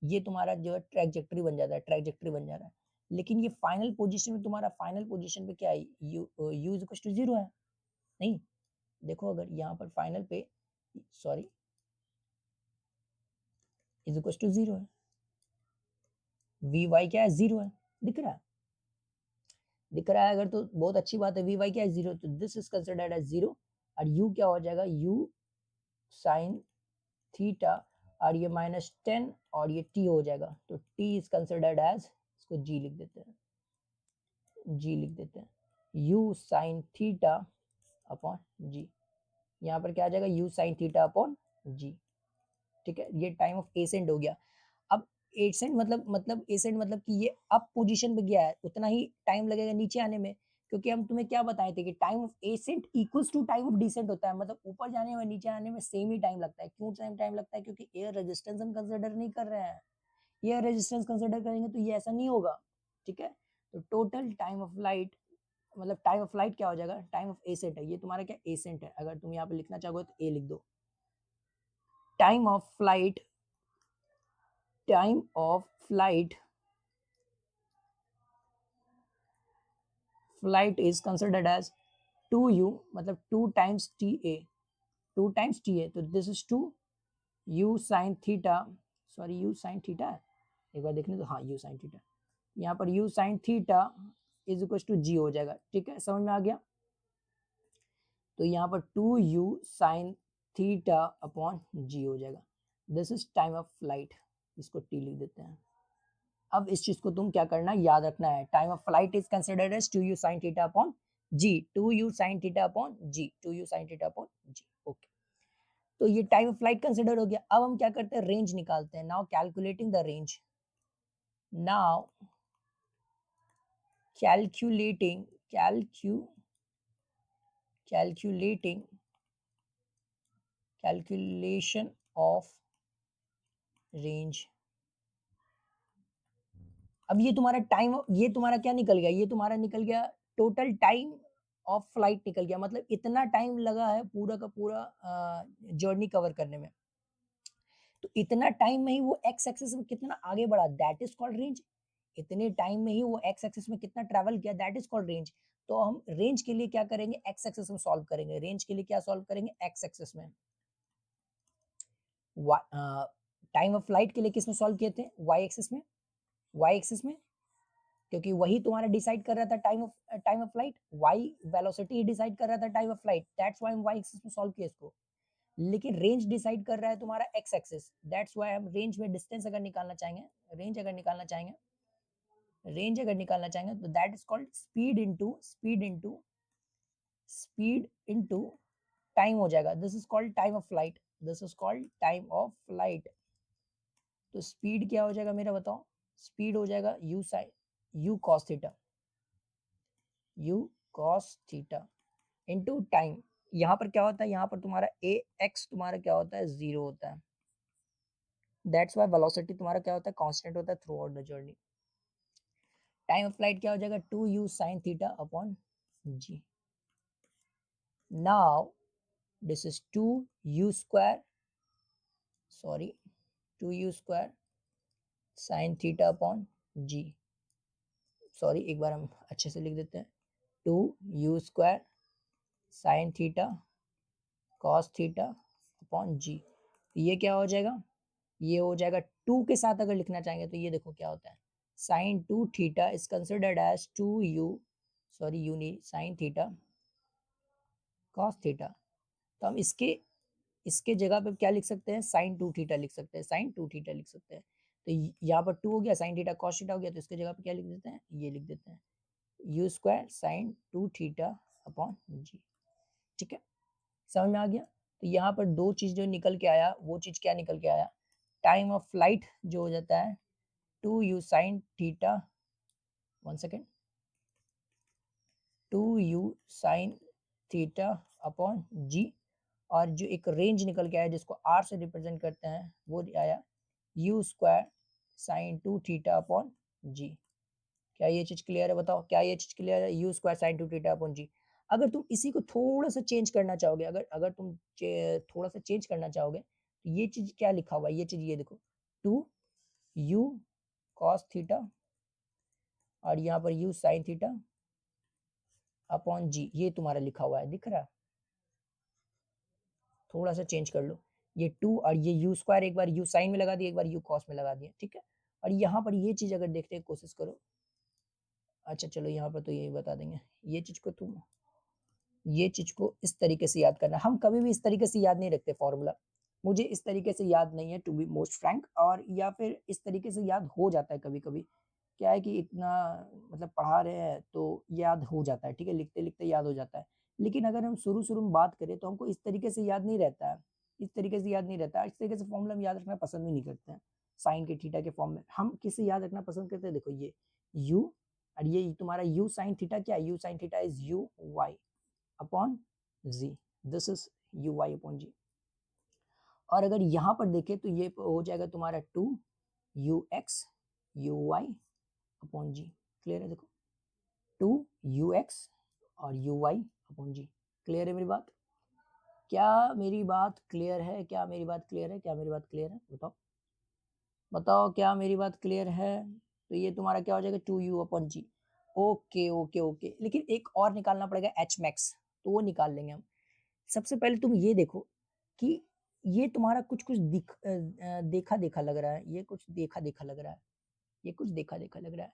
ये तुम्हारा जो है ट्रैजेक्टरी बन जाता है, ट्रैजेक्टरी बन जा रहा है। लेकिन ये फाइनल पोजीशन में, तुम्हारा फाइनल पोजीशन पे क्या है? U is equal to zero है, नहीं? देखो अगर यहाँ पर फाइनल पे, sorry, is equal to zero है, वी वाई क्या है? जीरो है, दिख रहा है? दिख रहा है अगर तो बहुत अच्छी बात है। वी वाई क्या है? जीरो, तो this is considered as zero. और यू क्या हो जाएगा? यू साइन थीटा, और ये -10, और ये टी हो जाएगा, तो टी इज कंसिडर्ड एज, इसको जी लिख देते हैं, जी लिख देते हैं, यू साइन थीटा अपॉन जी। यहाँ पर क्या आ जाएगा? You sine theta upon g, ठीक है। ये टाइम ऑफ एसेंट हो गया। अब एसेंट मतलब एसेंट मतलब कि ये अप पोजीशन पे गया है, उतना ही टाइम लगेगा नीचे आने में, क्योंकि हम तुम्हें क्या बताए थे कि time of ascent equals to time of descent होता है, मतलब ऊपर जाने में नीचे आने में सेम ही टाइम लगता है। क्यों टाइम टाइम लगता है? क्योंकि एयर रेजिस्टेंस हम कंसिडर नहीं कर रहे हैं। एयर रेजिस्टेंस कंसिडर करेंगे तो ये ऐसा नहीं होगा, ठीक है। तो टोटल टाइम ऑफ लाइट, मतलब टाइम ऑफ लाइट क्या हो जाएगा? टाइम ऑफ एसेंट है, ये तुम्हारा क्या? एसेंट है। अगर तुम यहाँ पे लिखना चाहोगे तो ए लिख दो। Time of flight, time of flight, flight is considered as 2u, मतलब 2 times t a, 2 times t a, तो this is 2 u sine theta, sorry u sine theta है, एक बार देखने तो, हाँ u साइन थीटा, यहाँ पर u sine theta is equal to g हो जाएगा, ठीक है, समझ में आ गया? तो यहाँ पर 2u sine theta upon g हो जाएगा, this is time of flight, इसको t लिख देते हैं। अब इस चीज को तुम क्या करना, याद रखना है, time of flight is considered as 2u sin theta upon g, 2u sin theta upon g, 2u sin theta upon g। Okay, तो ये टाइम ऑफ फ्लाइट कंसिडर हो गया। अब हम क्या करते हैं? रेंज निकालते हैं। Now calculating the range, now calculating, calculating, calculation of range. अब ये तुम्हारा टाइम, ये तुम्हारा क्या निकल गया? ये तुम्हारा निकल गया टोटल टाइम ऑफ फ्लाइट निकल गया, मतलब इतना टाइम लगा है पूरा का पूरा जर्नी कवर करने में। तो इतना टाइम में ही वो एक्स एक्सिस में कितना आगे बढ़ा, दैट इज कॉल्ड रेंज। इतने टाइम में ही वो एक्स एक्सिस में कितना ट्रैवल किया, दैट इज कॉल्ड रेंज। तो हम रेंज के लिए क्या करेंगे? एक्स एक्सिस में सॉल्व करेंगे। रेंज के लिए क्या सॉल्व करेंगे? एक्स एक्सिस में। टाइम ऑफ फ्लाइट के लिए किस में सॉल्व किए थे? वाई एक्सिस में, वाई एक्सिस में, क्योंकि वही तुम्हारा डिसाइड कर रहा था time of flight, y velocity ही डिसाइड कर रहा था time of flight, that's why हम वाई एक्सिस में सॉल्व किया इसको। लेकिन रेंज डिसाइड कर रहा है तुम्हारा एक्स एक्सिस, दैट्स व्हाई हम रेंज में डिस्टेंस अगर निकालना चाहेंगे, रेंज अगर निकालना चाहेंगे, रेंज अगर निकालना चाहेंगे, तो that is called speed into time हो जाएगा। This is called time of flight, this is called time of flight. तो स्पीड क्या हो जाएगा मेरा, बताओ? स्पीड हो जाएगा you cos theta, you cos theta into time. यहाँ पर क्या होता है? यहाँ पर तुम्हारा ए एक्स तुम्हारा क्या होता है? जीरो होता है, दैट्स वाई वेलोसिटी तुम्हारा क्या होता है, कांस्टेंट होता है through out the journey. Time of flight क्या हो जाएगा, 2u sin theta upon g। Now this is 2u square, sorry 2u square sin theta upon g। Sorry एक बार हम अच्छे से लिख देते हैं, 2u square sin theta cos theta upon g। ये क्या हो जाएगा, ये हो जाएगा 2 के साथ अगर लिखना चाहेंगे तो ये देखो क्या होता है, sin 2 theta is considered as 2u, sorry u नहीं, sin थीटा cos थीटा। तो हम इसके जगह पे क्या लिख सकते हैं, sin 2 थीटा लिख सकते हैं, sin 2 थीटा लिख सकते हैं। तो यहाँ पर 2 हो गया, sin थीटा cos थीटा हो गया, तो इसके जगह पे क्या लिख देते हैं, ये लिख देते हैं u square sin 2 theta upon g। ठीक है, समझ में आ गया। तो यहाँ पर दो चीज जो निकल के आया, वो चीज क्या निकल के आया, टाइम ऑफ फ्लाइट जो हो जाता है 2u sin theta, 1 second, 2u sin theta upon g, और जो एक रेंज निकल के आया जिसको r से रिप्रेजेंट करते हैं वो आया u square sin 2 theta upon g। क्या ये चीज क्लियर है, बताओ क्या ये चीज क्लियर है, u square sin 2 theta upon g। अगर तुम इसी को थोड़ा सा चेंज करना चाहोगे, अगर अगर तुम थोड़ा सा चेंज करना चाहोगे तो ये चीज क्या लिखा हुआ है, ये चीज ये देखो 2u cos थीटा और यहाँ पर u sin theta upon g, ये तुम्हारा लिखा हुआ है, दिख रहा है। थोड़ा सा चेंज कर लो, ये 2 और ये u स्क्वायर एक बार u sin में लगा दिया, एक बार u cos में लगा दिया, ठीक है। और यहाँ पर ये चीज अगर देखने की कोशिश करो, अच्छा चलो यहाँ पर तो यही बता देंगे, ये चीज को तुम ये चीज को इस तरीके से याद करना, हम कभी भी इस तरीके से याद नहीं रखते फॉर्मूला, मुझे इस तरीके से याद नहीं है टू बी मोस्ट फ्रैंक, और या फिर इस तरीके से याद हो जाता है कभी कभी, क्या है कि इतना मतलब पढ़ा रहे हैं तो याद हो जाता है, ठीक है, लिखते लिखते याद हो जाता है। लेकिन अगर हम शुरू शुरू में बात करें तो हमको इस तरीके से याद नहीं रहता है, इस तरीके से याद नहीं रहता है, इस तरीके से फॉर्मूला हम याद रखना पसंद भी नहीं करते हैं। साइन के थीटा के फॉर्म में हम किसे याद रखना पसंद करते हैं, देखो ये u, और ये तुम्हारा u साइन थीटा क्या है, u sine theta is u y upon z, this is u y upon g। और अगर यहाँ पर देखें तो ये हो जाएगा तुम्हारा 2ux uy upon g। Clear है, देखो 2ux और uy अपॉन g। क्लियर है मेरी बात, क्या मेरी बात क्लियर है, क्या मेरी बात क्लियर है, क्या मेरी बात क्लियर है, बताओ बताओ क्या मेरी बात क्लियर है। तो ये तुम्हारा क्या हो जाएगा 2u upon g। Okay okay okay, लेकिन एक और निकालना पड़ेगा h मैक्स, तो वो निकाल लेंगे हम। सबसे पहले तुम ये देखो कि ये तुम्हारा कुछ कुछ देखा देखा लग रहा है, ये कुछ देखा देखा लग रहा है, ये कुछ देखा देखा लग रहा है।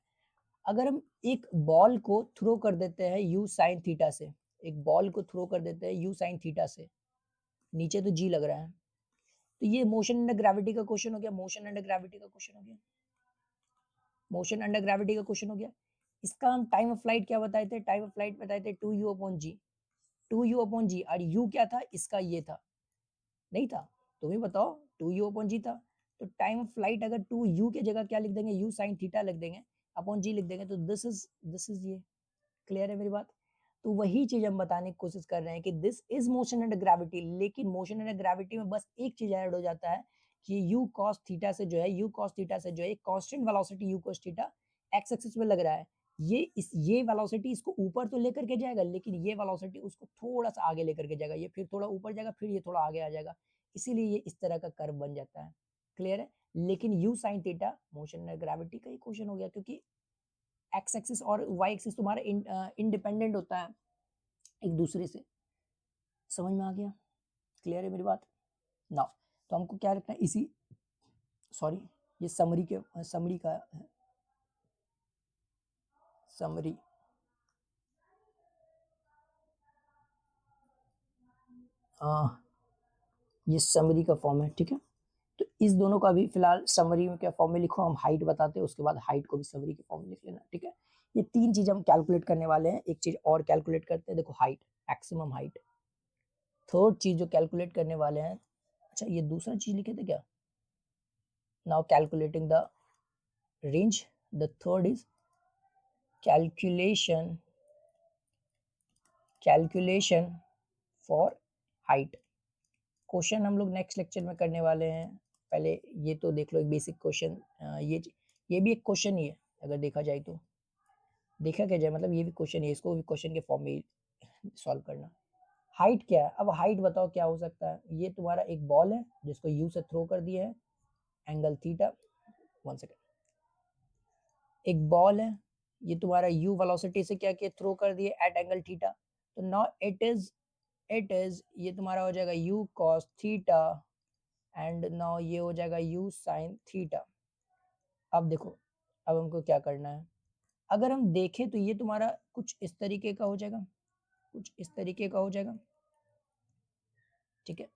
अगर हम एक बॉल को थ्रो कर देते हैं u साइन थीटा से, एक बॉल को थ्रो कर देते हैं u साइन थीटा से, नीचे तो g लग रहा है, तो ये मोशन अंडर ग्रेविटी का क्वेश्चन हो गया, मोशन अंडर ग्रेविटी का क्वेश्चन हो गया, मोशन अंडर ग्रेविटी का क्वेश्चन हो गया। इसका हम टाइम ऑफ फ्लाइट क्या बताए थे, टाइम ऑफ फ्लाइट बताए थे 2u अपॉन जी, 2u अपॉन जी, और u क्या था, इसका ये था, नहीं था, तुम ही बताओ, 2u अपॉन जी था। तो टाइम ऑफ फ्लाइट अगर 2u के जगह क्या लिख देंगे, u साइन थीटा लिख देंगे अपॉन जी लिख देंगे, तो दिस इज ये। क्लियर है मेरी बात। तो वही चीज हम बताने की कोशिश कर रहे हैं कि this is motion under gravity, लेकिन मोशन अंडर ग्रेविटी में बस एक चीज ऐड हो जाता है कि u cos थीटा से जो है, u cos थीटा से जो है constant velocity u cos theta x axis में लग रहा है, ये वेलोसिटी इसको ऊपर तो लेकर के जाएगा, लेकिन ये वेलोसिटी उसको थोड़ा सा आगे लेकर के जाएगा, ये फिर थोड़ा ऊपर जाएगा, फिर ये थोड़ा आगे आ जाएगा, इसीलिए ये इस तरह का कर्व बन जाता है। क्लियर है, लेकिन u sin theta motion under gravity का ही क्वेश्चन हो गया, क्योंकि एक्स एक्सिस और वाई एक्सिस तुम्हारा इंडिपेंडेंट होता है एक दूसरे से। समझ में आ गया, क्लियर है मेरी बात। नाउ तो हमको क्या रखना है, इसी सॉरी ये समरी का समरी, ये समरी का फॉर्म है, ठीक है। तो इस दोनों का भी फिलहाल समरी में क्या फॉर्म में लिखो, हम हाइट बताते हैं, उसके बाद हाइट को भी समरी के फॉर्म में लिख लेना, ठीक है। ये तीन चीज हम कैलकुलेट करने वाले हैं, एक चीज और कैलकुलेट करते हैं, देखो हाइट, मैक्सिमम हाइट। थर्ड चीज जो कैलकुलेट करने वाले हैं, अच्छा ये दूसरा चीज लिखे थे क्या, now calculating the range, the third is calculation for height. Question हम लोग नेक्स्ट लेक्चर में करने वाले हैं, पहले ये तो देख लो एक बेसिक क्वेश्चन, ये भी एक क्वेश्चन ही है अगर देखा जाए तो, देखा क्या जाए मतलब ये भी क्वेश्चन है, इसको भी क्वेश्चन के फॉर्म में सॉल्व करना। हाइट क्या है, अब हाइट बताओ क्या हो सकता है। ये तुम्हारा एक बॉल है जिसको यू से थ्रो कर दिया है, एंगल थीटा, 1 सेकेंड, एक बॉल है, ये तुम्हारा u वेलोसिटी से क्या किया, थ्रो कर दिए एट एंगल थीटा, तो नाउ इट इज ये तुम्हारा हो जाएगा u cos theta and now ये हो जाएगा u sin थीटा। अब देखो, अब हमको क्या करना है, अगर हम देखें तो ये तुम्हारा कुछ इस तरीके का हो जाएगा, कुछ इस तरीके का हो जाएगा, ठीक है,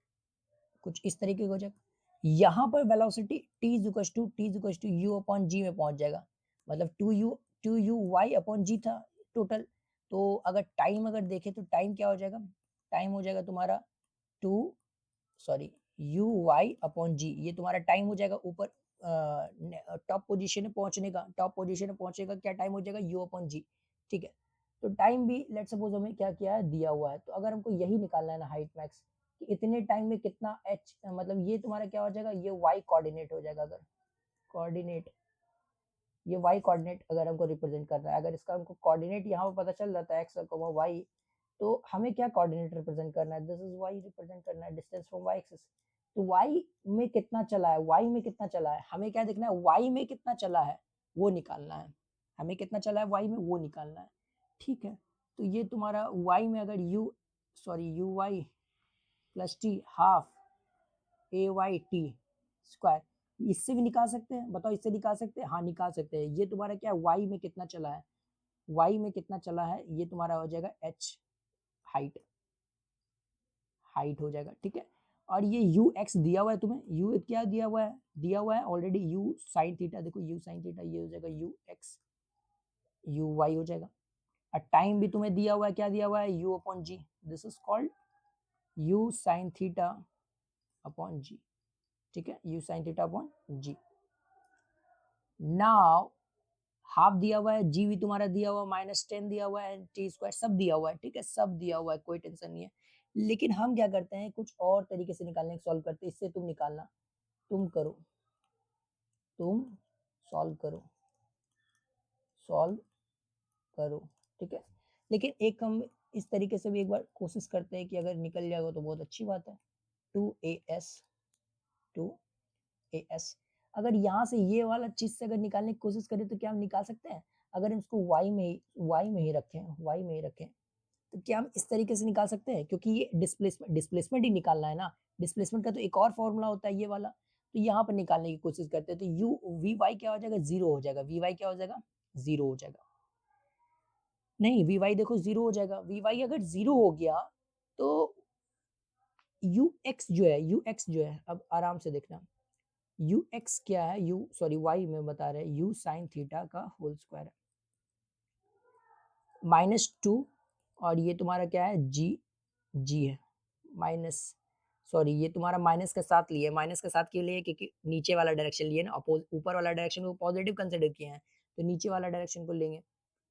कुछ इस तरीके का हो जाएगा। यहाँ पर velocity t is two u upon g में पहुंच जाएगा, मतलब two u y upon g था टोटल। तो अगर टाइम अगर देखें तो टाइम क्या हो जाएगा, टाइम हो जाएगा तुम्हारा यू वाई अपॉन जी, ये तुम्हारा टाइम हो जाएगा ऊपर टॉप पोजीशन में पहुंचने का, टॉप पोजीशन में पहुंचने का क्या टाइम हो जाएगा, यू अपॉन जी, ठीक है। तो टाइम भी लेट सपोज हमें क्या किया है, दिया हुआ है, तो अगर हमको यही निकालना है ना हाइट मैक्स कि इतने टाइम में कितना एच, मतलब ये तुम्हारा क्या हो जाएगा, ये वाई कोऑर्डिनेट हो जाएगा, अगर कोऑर्डिनेट, ये वाई कोऑर्डिनेट अगर हमको रिप्रेजेंट करना है, अगर इसका हमको कोऑर्डिनेट यहाँ पर पता चल जाता है एक्स वाई, तो हमें क्या कोऑर्डिनेट रिप्रेजेंट करना है, दिस इज वाई रिप्रेजेंट करना है, डिस्टेंस फ्रॉम वाई एक्सिस। तो वाई में कितना चला है, वाई में कितना चला है, हमें क्या देखना है, वाई में कितना चला है वो निकालना है, हमें कितना चला है वाई में वो निकालना है, ठीक है। तो ये तुम्हारा वाई में अगर u y plus t half a y t square, इससे भी निकाल सकते हैं, बताओ इससे निकाल सकते हैं, हाँ निकाल सकते हैं। ये तुम्हारा क्या है, वाई में कितना चला है, वाई में कितना चला है, ये तुम्हारा हो जाएगा एच हाइट, हाइट हो जाएगा, ठीक है। और ये यू एक्स दिया हुआ है तुम्हें, यू क्या दिया हुआ है ऑलरेडी यू साइन थीटा, देखो यू साइन थीटा, ये हो जाएगा यू एक्स, यू वाई हो जाएगा। और टाइम भी तुम्हें दिया हुआ है, क्या दिया हुआ है, u upon g, this is called u sine theta upon g, ठीक है, u sine theta upon g. Now half दिया हुआ है, जी भी तुम्हारा दिया हुआ है, -10 दिया हुआ है, टी स्क्वायर सब दिया हुआ है, ठीक है, सब दिया हुआ है, कोई टेंशन नहीं है। लेकिन हम क्या करते हैं, कुछ और तरीके से निकालने की सॉल्व करते हैं, इससे तुम निकालना, तुम करो, तुम सॉल्व करो, सॉल्व करो, ठीक है। लेकिन एक हम इस तरीके से भी एक बार कोशिश करते हैं कि अगर निकल जाएगा तो बहुत अच्छी बात है, 2as 2as, अगर यहाँ से ये वाला चीज से अगर निकालने की कोशिश करें तो क्या हम निकाल सकते हैं, अगर इसको y में ही रखें तो क्या हम इस तरीके से निकाल सकते हैं, क्योंकि ये डिस्प्लेसमेंट ही निकालना है ना, डिस्प्लेसमेंट का तो एक और फॉर्मूला होता है ये वाला, तो यहाँ पर निकालने की कोशिश करते हैं, तो यू वी वाई क्या हो जाएगा, जीरो हो जाएगा, वी वाई क्या हो जाएगा, जीरो हो जाएगा, नहीं वी वाई देखो जीरो हो जाएगा, वी वाई अगर जीरो हो गया तो यू एक्स जो है, अब आराम से देखना, यू एक्स क्या है, वाई में बता रहे हैं, यू साइन थीटा का होल स्क्वायर है, -2, और ये तुम्हारा क्या है, जी है, ये तुम्हारा माइनस के साथ लिए, माइनस के साथ क्यों लिए, क्योंकि नीचे वाला डायरेक्शन लिए ना, ऊपर वाला डायरेक्शन को पॉजिटिव कंसिडर किए हैं, तो नीचे वाला डायरेक्शन को लेंगे,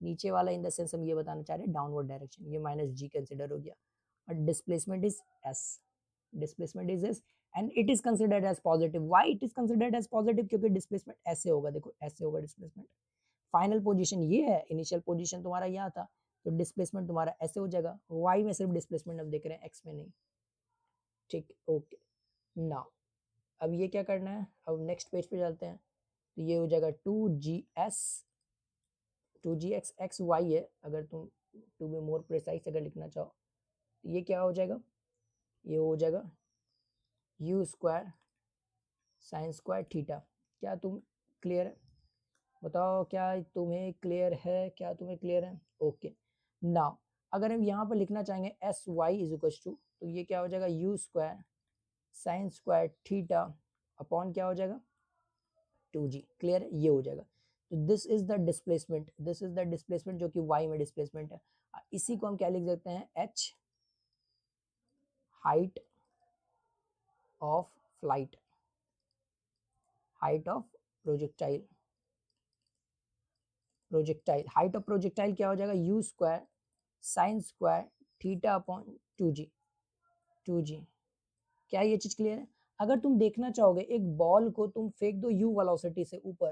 नीचे वाला इन द सेंस हम ये बताना चाह रहे हैं डाउनवर्ड डायरेक्शन, ये -g कंसिडर हो गया, और displacement is s and it is considered as positive, why it is considered as positive, क्योंकि डिस्प्लेसमेंट ऐसे होगा, देखो ऐसे होगा डिस्प्लेसमेंट, फाइनल पोजीशन ये है, इनिशियल पोजीशन तुम्हारा यहाँ था, तो डिस्प्लेसमेंट तुम्हारा ऐसे हो जाएगा, वाई में सिर्फ डिस्प्लेसमेंट अब देख रहे हैं, एक्स में नहीं, ठीक, ओके। नाउ अब ये क्या करना है, अब नेक्स्ट पेज पे चलते हैं, तो ये हो जाएगा 2gx एक्स वाई है, अगर तुम टू बी मोर प्रिसाइज अगर लिखना चाहो तो ये क्या हो जाएगा, ये हो जाएगा u square sine square theta. क्या तुम क्लियर है, बताओ क्या तुम्हें क्लियर है, क्या तुम्हें क्लियर है, ओके। नाउ अगर हम यहाँ पर लिखना चाहेंगे s y is equal to, तो ये क्या हो जाएगा, u square sine square theta upon क्या हो जाएगा, 2g, क्लियर है, ये हो जाएगा। तो दिस इज द डिस्प्लेसमेंट जो कि y में डिस्प्लेसमेंट है, इसी को हम क्या लिख सकते हैं, h height of flight, height of projectile, height of projectile क्या हो जाएगा, u square sine square theta upon 2g, क्या ये चीज क्लियर है। अगर तुम देखना चाहोगे एक बॉल को तुम फेंक दो u वेलोसिटी से ऊपर,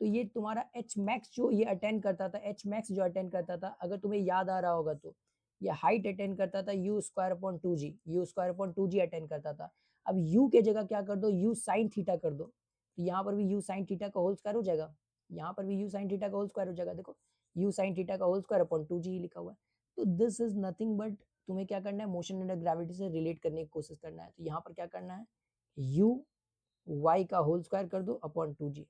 तो ये तुम्हारा एच मैक्स जो ये अटेंड करता था, एच मैक्स जो अटेंड करता था, अगर तुम्हें याद आ रहा होगा तो ये हाइट अटेंड करता था u square upon two g, u square upon two g attend करता था। अब यू के जगह क्या कर दो, यू साइन थीटा कर दो, तो यहाँ पर भी यू साइन थीटा का होल स्क्वायर हो जाएगा, यहाँ पर भी यू साइन थीटा का होल स्क्वायर हो जाएगा। देखो यू साइन थीटा का होल स्क्वायर अपॉन टू जी लिखा हुआ है। तो दिस इज नथिंग बट तुम्हें क्या करना है, मोशन अंडर ग्रेविटी से रिलेट करने की कोशिश करना है। तो यहाँ पर क्या करना है, यू वाई का होल स्क्वायर कर दो अपॉन टू जी।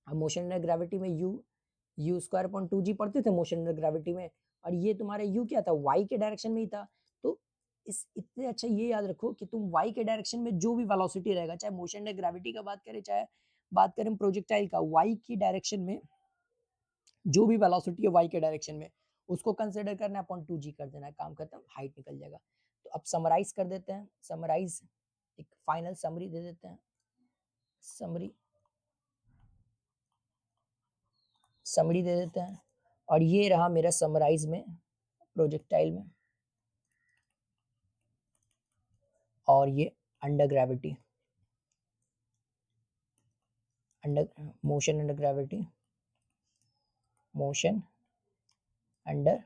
अब मोशन अंडर ग्रेविटी में यू स्क्वायर अपॉन टू जी पढ़ते थे मोशन अंडर ग्रेविटी में, और ये तुम्हारे यू क्या था, वाई के डायरेक्शन में ही था। तो इस इतने अच्छा ये याद रखो कि तुम वाई के डायरेक्शन में जो भी वेलोसिटी रहेगा, चाहे मोशन अंडर ग्रेविटी का बात करें, चाहे बात करें प्रोजेक्टाइल का, वाई की डायरेक्शन में जो भी वेलोसिटी है वाई के डायरेक्शन में, उसको कंसिडर करना है, अपॉन टू जी कर देना है, काम खत्म, हाइट निकल जाएगा। तो अब समराइज कर देते हैं, समराइज एक फाइनल समरी दे देते हैं, समरी समरी दे देते हैं। और ये रहा मेरा समराइज में प्रोजेक्टाइल में, और ये under gravity, under motion under gravity, motion under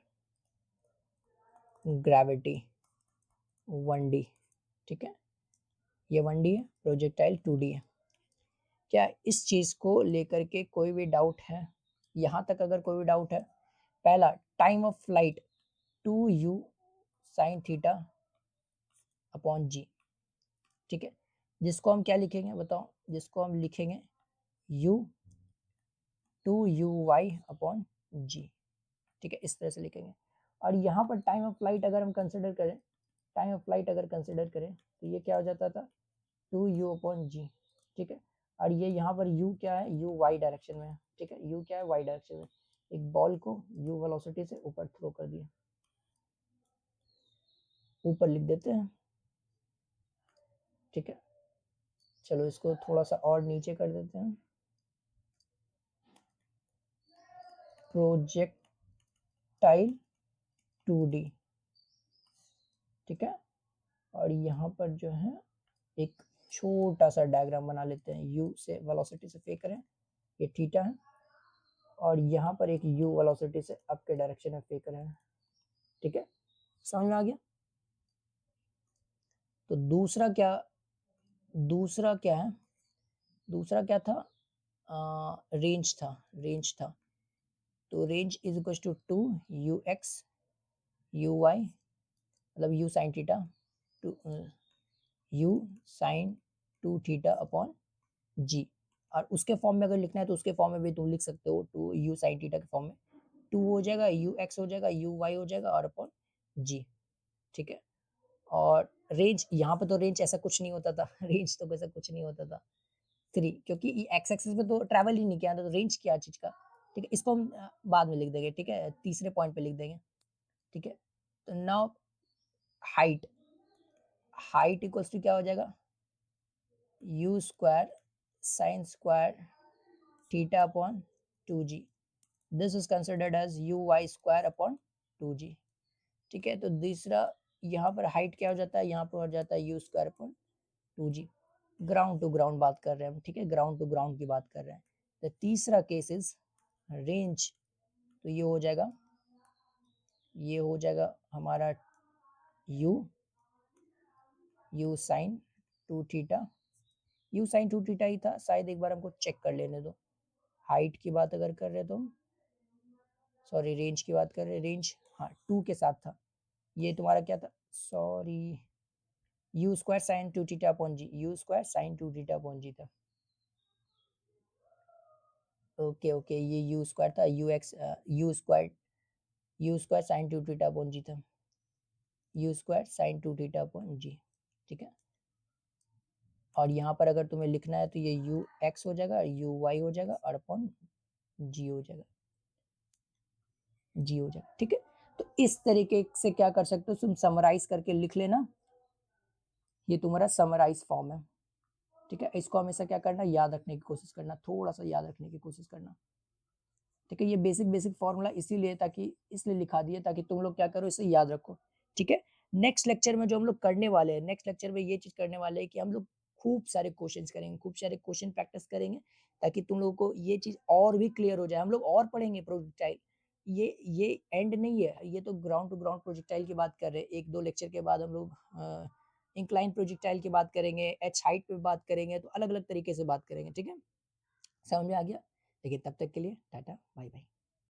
gravity 1D। ठीक है, ये 1D है, प्रोजेक्टाइल 2D है। क्या इस चीज को लेकर के कोई भी डाउट है? यहां तक अगर कोई भी डाउट है, पहला time of flight 2u sine theta upon g. ठीक है, जिसको हम क्या लिखेंगे बताओ, जिसको हम लिखेंगे u 2u y upon g. ठीक है, इस तरह से लिखेंगे। और यहाँ पर टाइम ऑफ फ्लाइट अगर हम कंसिडर करें, टाइम ऑफ फ्लाइट अगर कंसिडर करें, तो ये क्या हो जाता था, 2u अपॉन जी। ठीक है, और ये यहाँ पर u क्या है, u y डायरेक्शन में है। ठीक है, u क्या है, y डायरेक्शन में। एक बॉल को u वेलोसिटी से ऊपर थ्रो कर दिया, ऊपर लिख देते हैं। ठीक है, चलो इसको थोड़ा सा और नीचे कर देते हैं, प्रोजेक्टाइल 2D। ठीक है, और यहाँ पर जो है एक छोटा सा डायग्राम बना लेते हैं, u से वेलोसिटी से फेंक रहे हैं, ये थीटा है, और यहाँ पर एक u वेलोसिटी से अप के डायरेक्शन में फेंक रहे हैं। ठीक है, समझ में आ गया? तो दूसरा क्या है, दूसरा क्या था, रेंज था, तो range is equal to 2ux uy, मतलब u sine theta, two u sine 2 theta upon g। और उसके फॉर्म में अगर लिखना है तो उसके फॉर्म में भी तुम लिख सकते हो, 2u साइन थीटा के फॉर्म में 2 हो जाएगा, ux हो जाएगा, uy हो जाएगा, और अपॉन g। ठीक है, और रेंज, यहाँ पे तो रेंज ऐसा कुछ नहीं होता था रेंज तो ऐसा कुछ नहीं होता था 3, क्योंकि एक्स एक्सिस में तो ट्रैवल ही नहीं किया था, तो रेंज क्या चीज का। ठीक है, इसको हम बाद में लिख देंगे। ठीक है, तीसरे पॉइंट पे लिख देंगे। ठीक है, तो now height, height equals to क्या हो जाएगा, u square sine square theta upon 2g। This is considered as u y square upon 2g। ठीक है, तो दूसरा यहाँ पर हाइट क्या हो जाता है, यहाँ पर हो जाता है u square upon 2g। Ground to ground बात कर रहे हैं हम। ठीक है, ग्राउंड टू ग्राउंड की बात कर रहे हैं। तो तीसरा केस इज रेंज, तो ये हो जाएगा, ये हो जाएगा हमारा u sine 2 theta, u sine 2 theta ही था शायद, एक बार हमको चेक कर लेने दो। हाइट की बात अगर कर रहे तो, सॉरी रेंज की बात कर रहे, रेंज हाँ 2 के साथ था। ये तुम्हारा क्या था, sorry, u square sine 2 theta upon g, u square sine 2 theta upon g था। ओके ओके, ये u स्क्वायर था, u square sine 2 theta upon g था, u square sine 2 theta upon g. ठीक है, और यहाँ पर अगर तुम्हें लिखना है तो ये u x हो जाएगा, u y हो जाएगा, और अपॉन g हो जाएगा, g हो जाएगा। ठीक है, तो इस तरीके से क्या कर सकते हो तुम, समराइज करके लिख लेना, ये तुम्हारा समराइज फॉर्म है। ठीक है, इसको हमेशा क्या करना, याद रखने की कोशिश करना, थोड़ा सा याद रखने की कोशिश करना। ठीक है, ये बेसिक फॉर्मूला इसीलिए ताकि, इसलिए लिखा दिया ताकि तुम लोग क्या करो, इसे याद रखो। ठीक है, नेक्स्ट लेक्चर में जो हम लोग करने वाले हैं, नेक्स्ट लेक्चर में ये चीज करने वाले हैं कि हम लोग खूब सारे क्वेश्चंस करेंगे, खूब सारे क्वेश्चन प्रैक्टिस करेंगे ताकि तुम लोगों को ये चीज़ और भी क्लियर हो जाए। हम लोग और पढ़ेंगे प्रोजेक्टाइल। ये एंड नहीं है, ये तो ग्राउंड टू ग्राउंड प्रोजेक्टाइल की बात कर रहे हैं। 1-2 लेक्चर के बाद हम लोग इंक्लाइन प्रोजेक्टाइल की बात करेंगे, एच हाइट पे बात करेंगे, तो अलग-अलग तरीके से बात करेंगे, ठीक है? समझ में आ गया? देखिए तब तक के लिए टाटा, बाय-बाय।